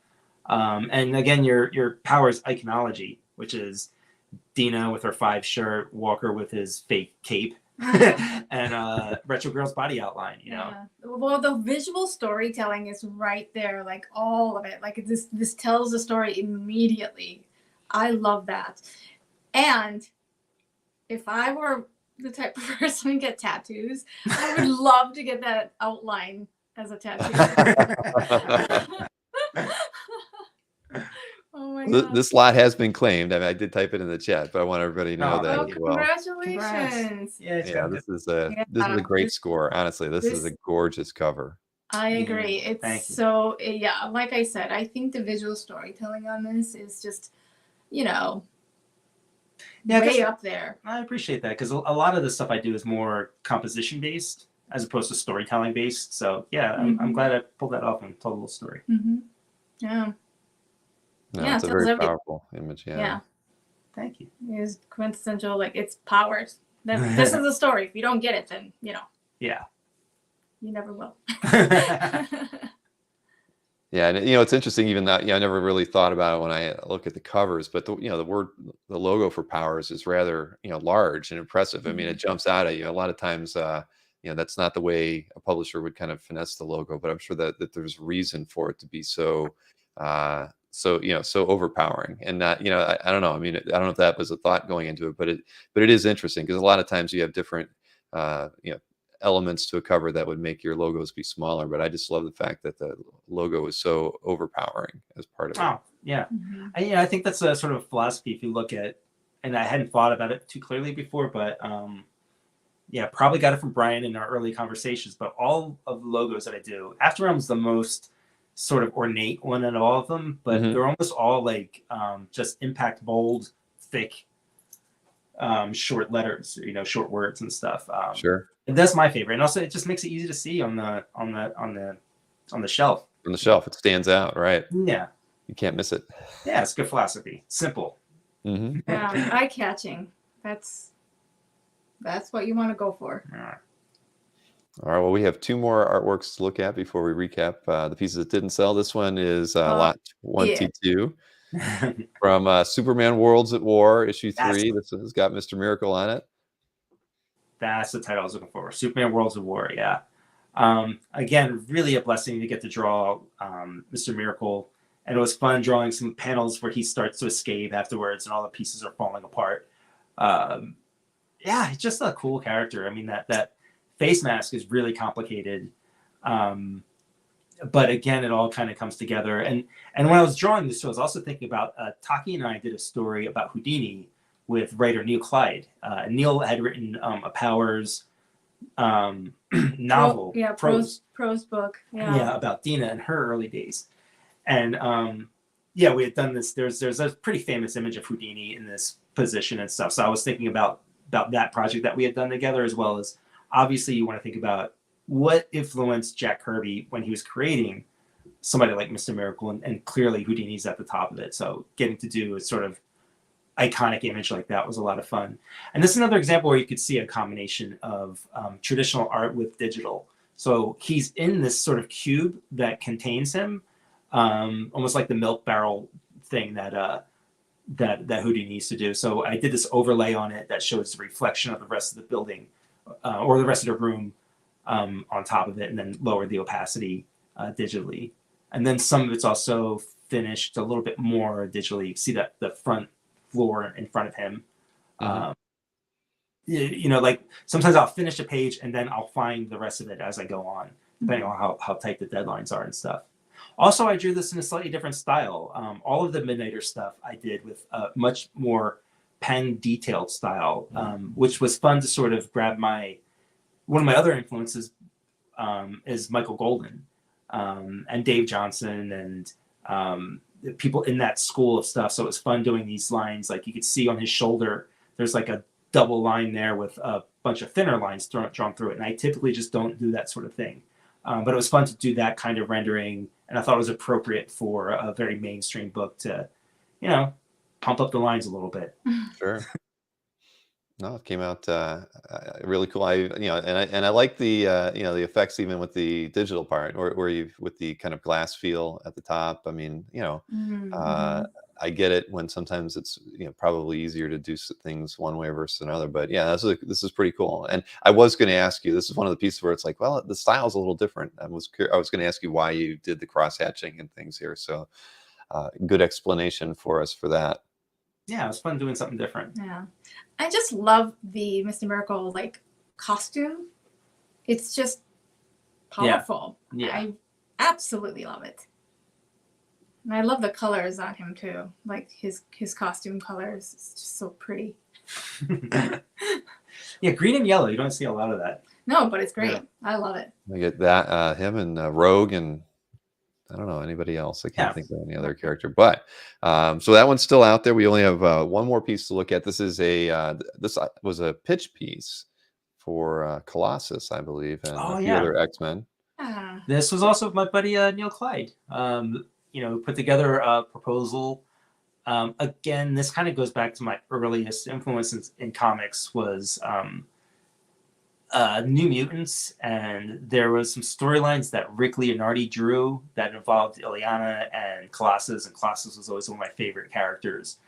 And again, your powers iconology, which is Dina with her 5 shirt, Walker with his fake cape, and Retro Girl's body outline, you know. Yeah. Well, the visual storytelling is right there, like all of it. Like this tells the story immediately. I love that. And if I were the type of person to get tattoos, I would love to get that outline as a tattoo. Oh my God. This lot has been claimed. I mean, I did type it in the chat, but I want everybody to know that as well. Congratulations. Yeah, this is a great score. Honestly, this is a gorgeous cover. I agree. It's so, yeah, like I said, I think the visual storytelling on this is just, you know, way up there. I appreciate that, because a lot of the stuff I do is more composition based as opposed to storytelling based. So yeah, I'm glad I pulled that off and told a little story. Yeah. No, it's a very powerful image. Yeah. Thank you. It's quintessential, like it's powers. This is the story. If you don't get it, then Yeah. You never will. Yeah, and it's interesting. Even that, I never really thought about it when I look at the covers, but the logo for Powers is rather large and impressive. I mean, it jumps out at you. A lot of times, that's not the way a publisher would kind of finesse the logo, but I'm sure that there's reason for it to be so overpowering. And not, I don't know. I mean, I don't know if that was a thought going into it, but it is interesting, because a lot of times you have different elements to a cover that would make your logos be smaller. But I just love the fact that the logo is so overpowering as part of it. Oh, yeah. I think that's a sort of philosophy if you look at, and I hadn't thought about it too clearly before, but probably got it from Brian in our early conversations. But all of the logos that I do, Afterrealm's the most sort of ornate one out of all of them, but they're almost all like just impact bold, thick, short letters, short words and stuff. Sure. And that's my favorite. And also it just makes it easy to see on the shelf. On the shelf, it stands out, right? Yeah. You can't miss it. Yeah, it's good philosophy. Simple. Yeah, eye-catching. That's what you want to go for. All right. Well, we have 2 more artworks to look at before we recap the pieces that didn't sell. This one is lot 22 from Superman Worlds at War, issue 3. This has got Mr. Miracle on it. That's the title I was looking for. Superman Worlds at War. Yeah. Again, really a blessing to get to draw Mr. Miracle. And it was fun drawing some panels where he starts to escape afterwards and all the pieces are falling apart. It's just a cool character. I mean, that face mask is really complicated. But again, it all kind of comes together. And when I was drawing this, I was also thinking about Taki and I did a story about Houdini with writer Neil Clyde. Neil had written a Powers novel, prose book. About Dina in her early days. And we had done this. There's a pretty famous image of Houdini in this position and stuff. So I was thinking about that project that we had done together, as well as obviously you want to think about what influenced Jack Kirby when he was creating somebody like Mr. Miracle, and clearly Houdini's at the top of it. So getting to do a sort of iconic image like that was a lot of fun. And this is another example where you could see a combination of traditional art with digital. So he's in this sort of cube that contains him, almost like the milk barrel thing that Houdini used to do. So I did this overlay on it that shows the reflection of the rest of the building or the rest of the room on top of it, and then lowered the opacity digitally. And then some of it's also finished a little bit more digitally. You see that the front floor in front of him. Like sometimes I'll finish a page and then I'll find the rest of it as I go on, depending on how tight the deadlines are and stuff. Also, I drew this in a slightly different style. All of the Midnighter stuff I did with a much more pen detailed style, which was fun to sort of grab my one of my other influences is Michael Golden and Dave Johnson and people in that school of stuff. So it was fun doing these lines. Like you could see on his shoulder, there's like a double line there with a bunch of thinner lines drawn through it. And I typically just don't do that sort of thing. But it was fun to do that kind of rendering. And I thought it was appropriate for a very mainstream book to, you know, pump up the lines a little bit. Sure. No, it came out really cool. I like the the effects even with the digital part, where you with the kind of glass feel at the top. I mean, I get it when sometimes it's probably easier to do things one way versus another. But yeah, this is pretty cool. And I was going to ask you, this is one of the pieces where it's like, well, the style's a little different. I was going to ask you why you did the cross hatching and things here. So good explanation for us for that. Yeah, it was fun doing something different. Yeah. I just love the Mr. Miracle like costume. It's just powerful. Yeah. I absolutely love it. And I love the colors on him too. Like his costume colors. It's just so pretty. Yeah, green and yellow. You don't see a lot of that. No, but it's great. Yeah. I love it. I get that him and Rogue and I don't know anybody else. I can't think of any other character, but so that one's still out there. We only have one more piece to look at. This is this was a pitch piece for Colossus, I believe, and a few other X-Men. This was also my buddy Neil Clyde. Put together a proposal. Again, this kind of goes back to my earliest influences in comics was New Mutants, and there was some storylines that Rick Leonardi drew that involved Illyana and Colossus was always one of my favorite characters.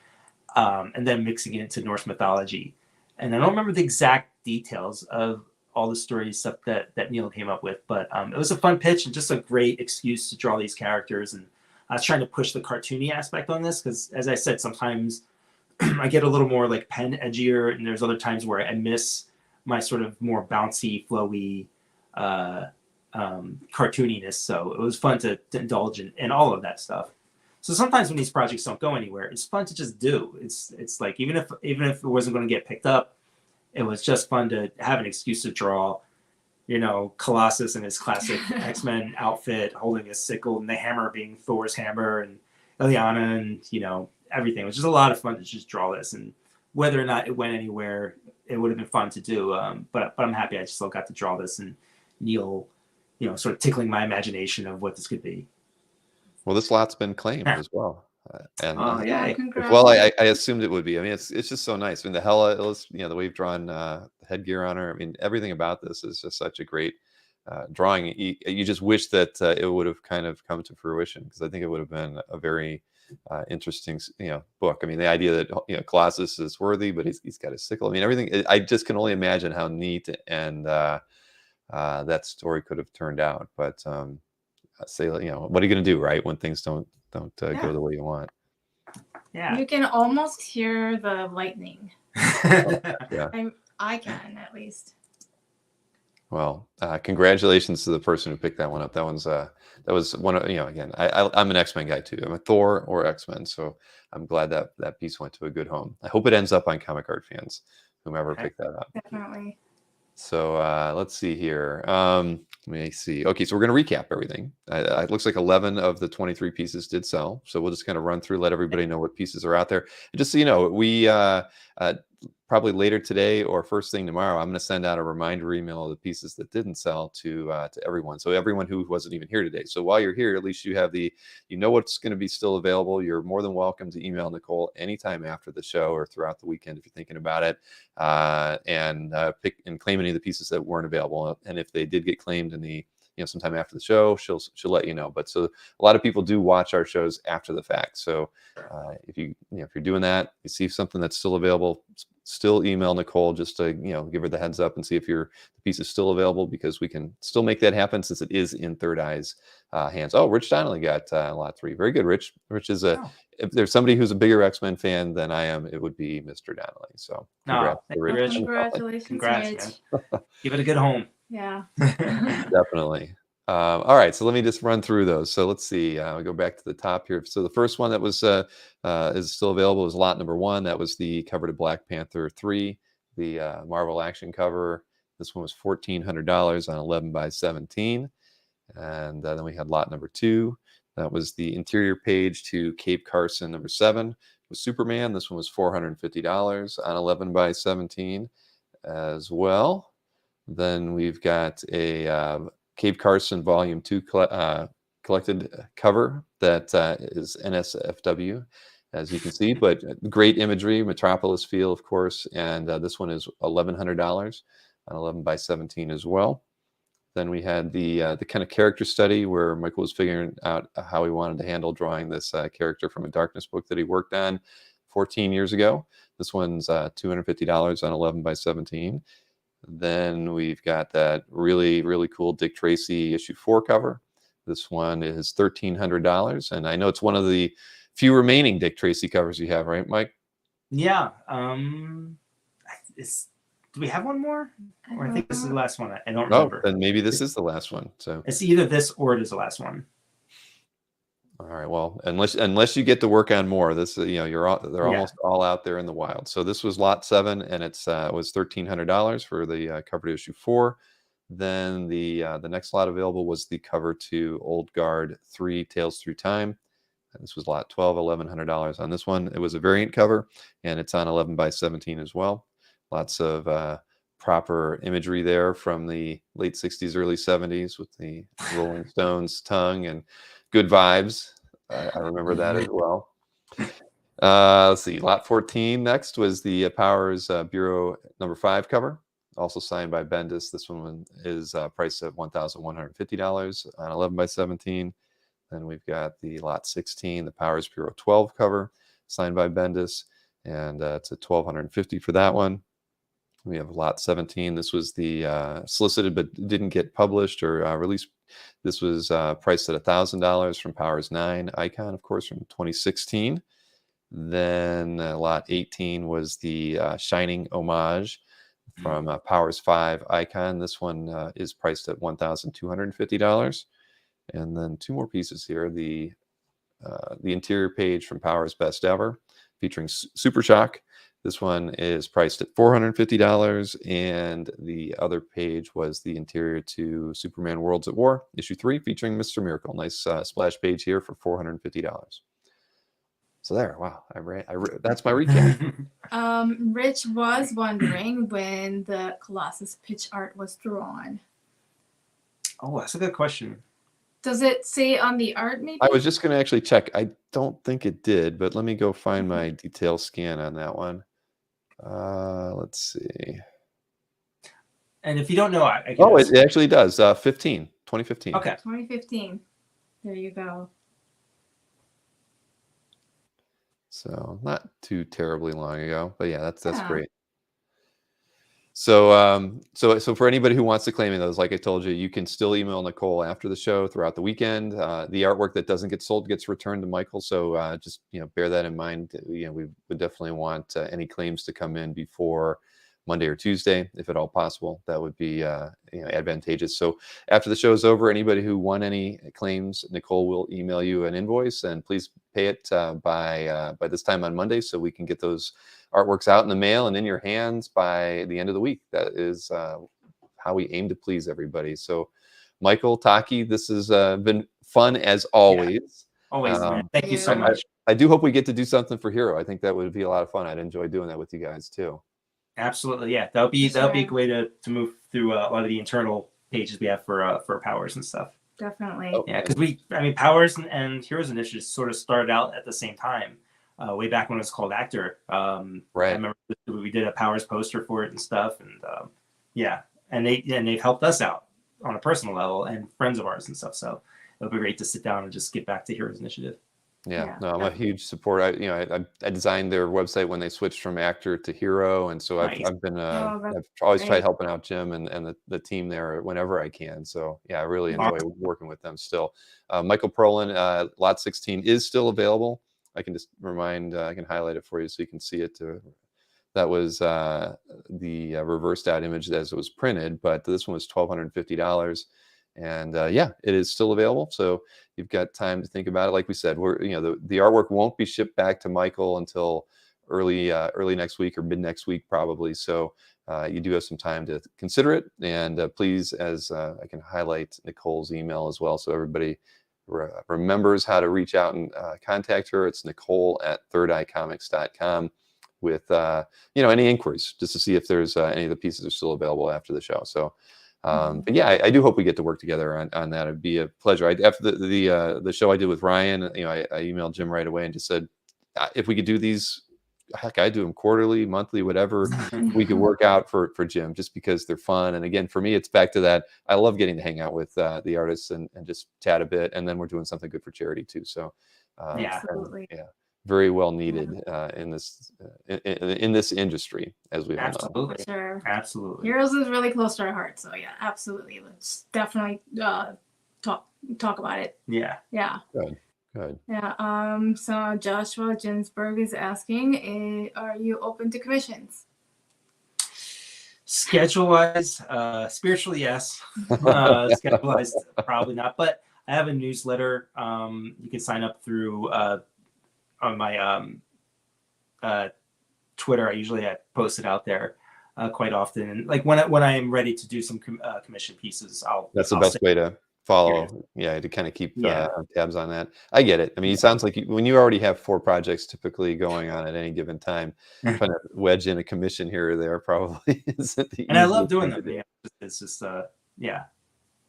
And then mixing it into Norse mythology. And I don't remember the exact details of all the story stuff that Neil came up with, but it was a fun pitch and just a great excuse to draw these characters. And I was trying to push the cartoony aspect on this because, as I said, sometimes I get a little more like pen edgier, and there's other times where I miss my sort of more bouncy, flowy cartooniness. So it was fun to indulge in all of that stuff. So sometimes when these projects don't go anywhere, it's fun to just do. It's like even if it wasn't going to get picked up, it was just fun to have an excuse to draw, Colossus in his classic X-Men outfit, holding a sickle, and the hammer being Thor's hammer, and Illyana, and everything. It was just a lot of fun to just draw this, and whether or not it went anywhere, it would have been fun to do. But I'm happy I still got to draw this, and Neil, sort of tickling my imagination of what this could be. Well, this lot's been claimed as well. Well, I assumed it would be. I mean, it's just so nice. I mean, the Hela, the way you've drawn the headgear on her. I mean, everything about this is just such a great drawing. You just wish that it would have kind of come to fruition, because I think it would have been a very interesting, book. I mean, the idea that Colossus is worthy, but he's got a sickle. I mean, everything. I just can only imagine how neat and that story could have turned out. But say, what are you going to do, right, when things don't go the way you want? Yeah, you can almost hear the lightning. Yeah, I can, at least. Well, congratulations to the person who picked that one up. That was one of, again, I'm an X-Men guy too. I'm a Thor or X-Men, so I'm glad that piece went to a good home. I hope it ends up on Comic Art Fans, whomever picked that up. Definitely. So let's see here. Let me see. Okay, so we're going to recap everything. It looks like 11 of the 23 pieces did sell. So we'll just kind of run through, let everybody know what pieces are out there. And just so you know, we probably later today or first thing tomorrow, I'm going to send out a reminder email of the pieces that didn't sell to everyone. So everyone who wasn't even here today. So while you're here, at least you have what's going to be still available. You're more than welcome to email Nicole anytime after the show or throughout the weekend if you're thinking about it, and pick and claim any of the pieces that weren't available. And if they did get claimed in the sometime after the show, she'll let you know. But so a lot of people do watch our shows after the fact. So if you're doing that, you see something that's still available, still email Nicole just to give her the heads up and see if the piece is still available, because we can still make that happen since it is in Third Eye's hands. Oh, Rich Donnelly got lot 3. Very good, Rich. Rich is if there's somebody who's a bigger X-Men fan than I am, it would be Mr. Donnelly. So congrats to Rich. Congratulations, Congrats, man. Give it a good home. Yeah. Definitely. All right, so let me just run through those. So let's see. I'll go back to the top here. So the first one that was is still available is lot number 1. That was the cover to Black Panther 3, the Marvel action cover. This one was $1,400 on 11 by 17. And then we had lot number 2. That was the interior page to Cape Carson number 7 with Superman. This one was $450 on 11 by 17 as well. Then we've got a Cape Carson Volume 2 collected cover that is NSFW, as you can see, but great imagery, Metropolis feel, of course. And this one is $1,100 on 11 by 17 as well. Then we had the kind of character study where Michael was figuring out how he wanted to handle drawing this character from a Darkness book that he worked on 14 years ago. This one's $250 on 11 by 17. Then we've got that really, really cool Dick Tracy issue 4 cover. This one is $1,300. And I know it's one of the few remaining Dick Tracy covers you have, right, Mike? Yeah. Do we have one more? Or I think this is the last one. I don't remember. Then maybe this is the last one. So it's either this or it is the last one. All right. Well, unless you get to work on more, this they're almost all out there in the wild. So this was lot 7, and it was $1,300 for the cover to issue 4. Then the next lot available was the cover to Old Guard 3 Tales Through Time. And this was lot 12, $1,100 on this one. It was a variant cover, and it's on 11 by 17 as well. Lots of proper imagery there from the late 60s, early 70s with the Rolling Stones tongue and good vibes. I remember that as well. Let's see. Lot 14 next was the Powers Bureau number 5 cover, also signed by Bendis. This one is priced at $1,150 on 11 by 17. Then we've got the lot 16, the Powers Bureau 12 cover, signed by Bendis, and it's at $1,250 for that one. We have lot 17. This was the solicited but didn't get published or released. This was priced at $1,000 from Powers 9 Icon, of course, from 2016. Then lot 18 was the Shining Homage from Powers 5 Icon. This one is priced at $1,250. And then 2 more pieces here. The interior page from Powers Best Ever featuring Super Shock. This one is priced at $450, and the other page was the interior to Superman Worlds at War, issue 3, featuring Mr. Miracle. Nice splash page here for $450. So there, wow, that's my recap. Rich was wondering when the Colossus pitch art was drawn. Oh, that's a good question. Does it say on the art, maybe? I was just going to actually check. I don't think it did, but let me go find my detail scan on that one. Let's see. And if you don't know, I guess. Oh, it actually does. 2015. Okay. 2015. There you go. So not too terribly long ago, but yeah, that's great. So for anybody who wants to claim in those, like I told you, you can still email Nicole after the show throughout the weekend. The artwork that doesn't get sold gets returned to Michael. So just bear that in mind. We would definitely want any claims to come in before Monday or Tuesday, if at all possible. That would be advantageous. So after the show is over, anybody who won any claims, Nicole will email you an invoice, and please pay it by this time on Monday, so we can get those artworks out in the mail and in your hands by the end of the week. That is how we aim to please everybody. So Michael, Taki, this has been fun as always. Yeah. Always, man. Thank you so much. I do hope we get to do something for Hero. I think that would be a lot of fun. I'd enjoy doing that with you guys too. Absolutely, yeah. That'll be a good way to move through a lot of the internal pages we have for Powers and stuff. Definitely. Yeah, because Powers and Heroes Initiative sort of started out at the same time, way back when it was called Actor. Right. I remember we did a Powers poster for it and stuff, and and they've helped us out on a personal level and friends of ours and stuff. So it'll be great to sit down and just get back to Heroes Initiative. Yeah, no, I'm a huge supporter. I designed their website when they switched from Actor to Hero, and so I've been I've always tried helping out Jim and the team there whenever I can. So yeah, I really enjoy working with them still. Michael Perlin, lot 16 is still available. I can just I can highlight it for you so you can see it. That was the reversed out image as it was printed, but this one was $1,250. And it is still available. So you've got time to think about it. Like we said, the artwork won't be shipped back to Michael until early next week or mid next week, probably. So you do have some time to consider it. And please, as I can highlight Nicole's email as well, so everybody remembers how to reach out and contact her. It's Nicole@thirdeyecomics.com with any inquiries, just to see if there's any of the pieces are still available after the show. So but yeah, I do hope we get to work together on that. It'd be a pleasure. After the show I did with Ryan, I emailed Jim right away and just said, if we could do these, heck, I do them quarterly, monthly, whatever we could work out for Jim, just because they're fun. And again, for me, it's back to that. I love getting to hang out with the artists and just chat a bit. And then we're doing something good for charity too. So absolutely. Yeah, very well needed in this industry, as we all know. Absolutely. Sure. Absolutely. Heroes is really close to our heart. So yeah, absolutely. Let's definitely talk about it. Yeah. Yeah. Good. Yeah. So Joshua Ginsburg is asking, are you open to commissions? Schedule-wise, spiritually, yes. Schedule-wise, probably not. But I have a newsletter. You can sign up through on my Twitter. I post it out there quite often. And like when I am ready to do some commission pieces, That's the best way to follow, to kind of keep tabs on that. I get it. I mean, it sounds like when you already have 4 projects typically going on at any given time, trying to wedge in a commission here or there probably isn't the and I love doing them. Yeah, it's just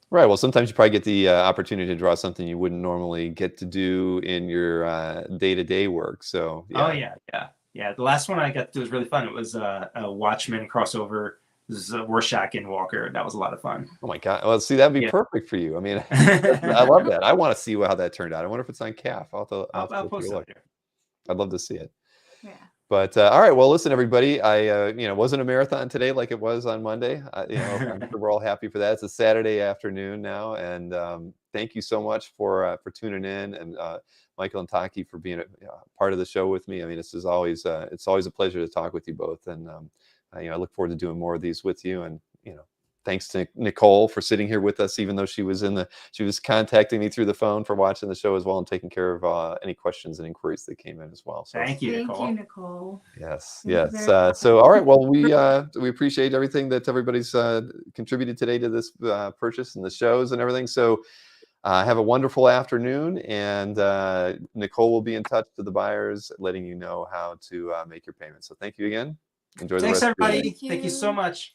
Right. Well, sometimes you probably get the opportunity to draw something you wouldn't normally get to do in your day-to-day work. So yeah. The last one I got to do was really fun. It was a Watchmen crossover. This is a Rorschach and Walker. That was a lot of fun. Oh my God! Well, see, that'd be perfect for you. I mean, I love that. I want to see how that turned out. I wonder if it's on CAF. I'll post it there. I'd love to see it. Yeah. But all right. Well, listen, everybody. I wasn't a marathon today like it was on Monday. I'm sure we're all happy for that. It's a Saturday afternoon now, and thank you so much for tuning in, and Michael and Taki for being a part of the show with me. I mean, this is always it's always a pleasure to talk with you both, and I look forward to doing more of these with you. And thanks to Nicole for sitting here with us, even though she was contacting me through the phone for watching the show as well, and taking care of any questions and inquiries that came in as well. So thank you, Nicole. Yes. So all right. Well, we appreciate everything that everybody's contributed today to this purchase and the shows and everything. So have a wonderful afternoon, and Nicole will be in touch to the buyers, letting you know how to make your payment. So thank you again. Enjoy the rest of your day. Thanks, everybody. Thank you so much.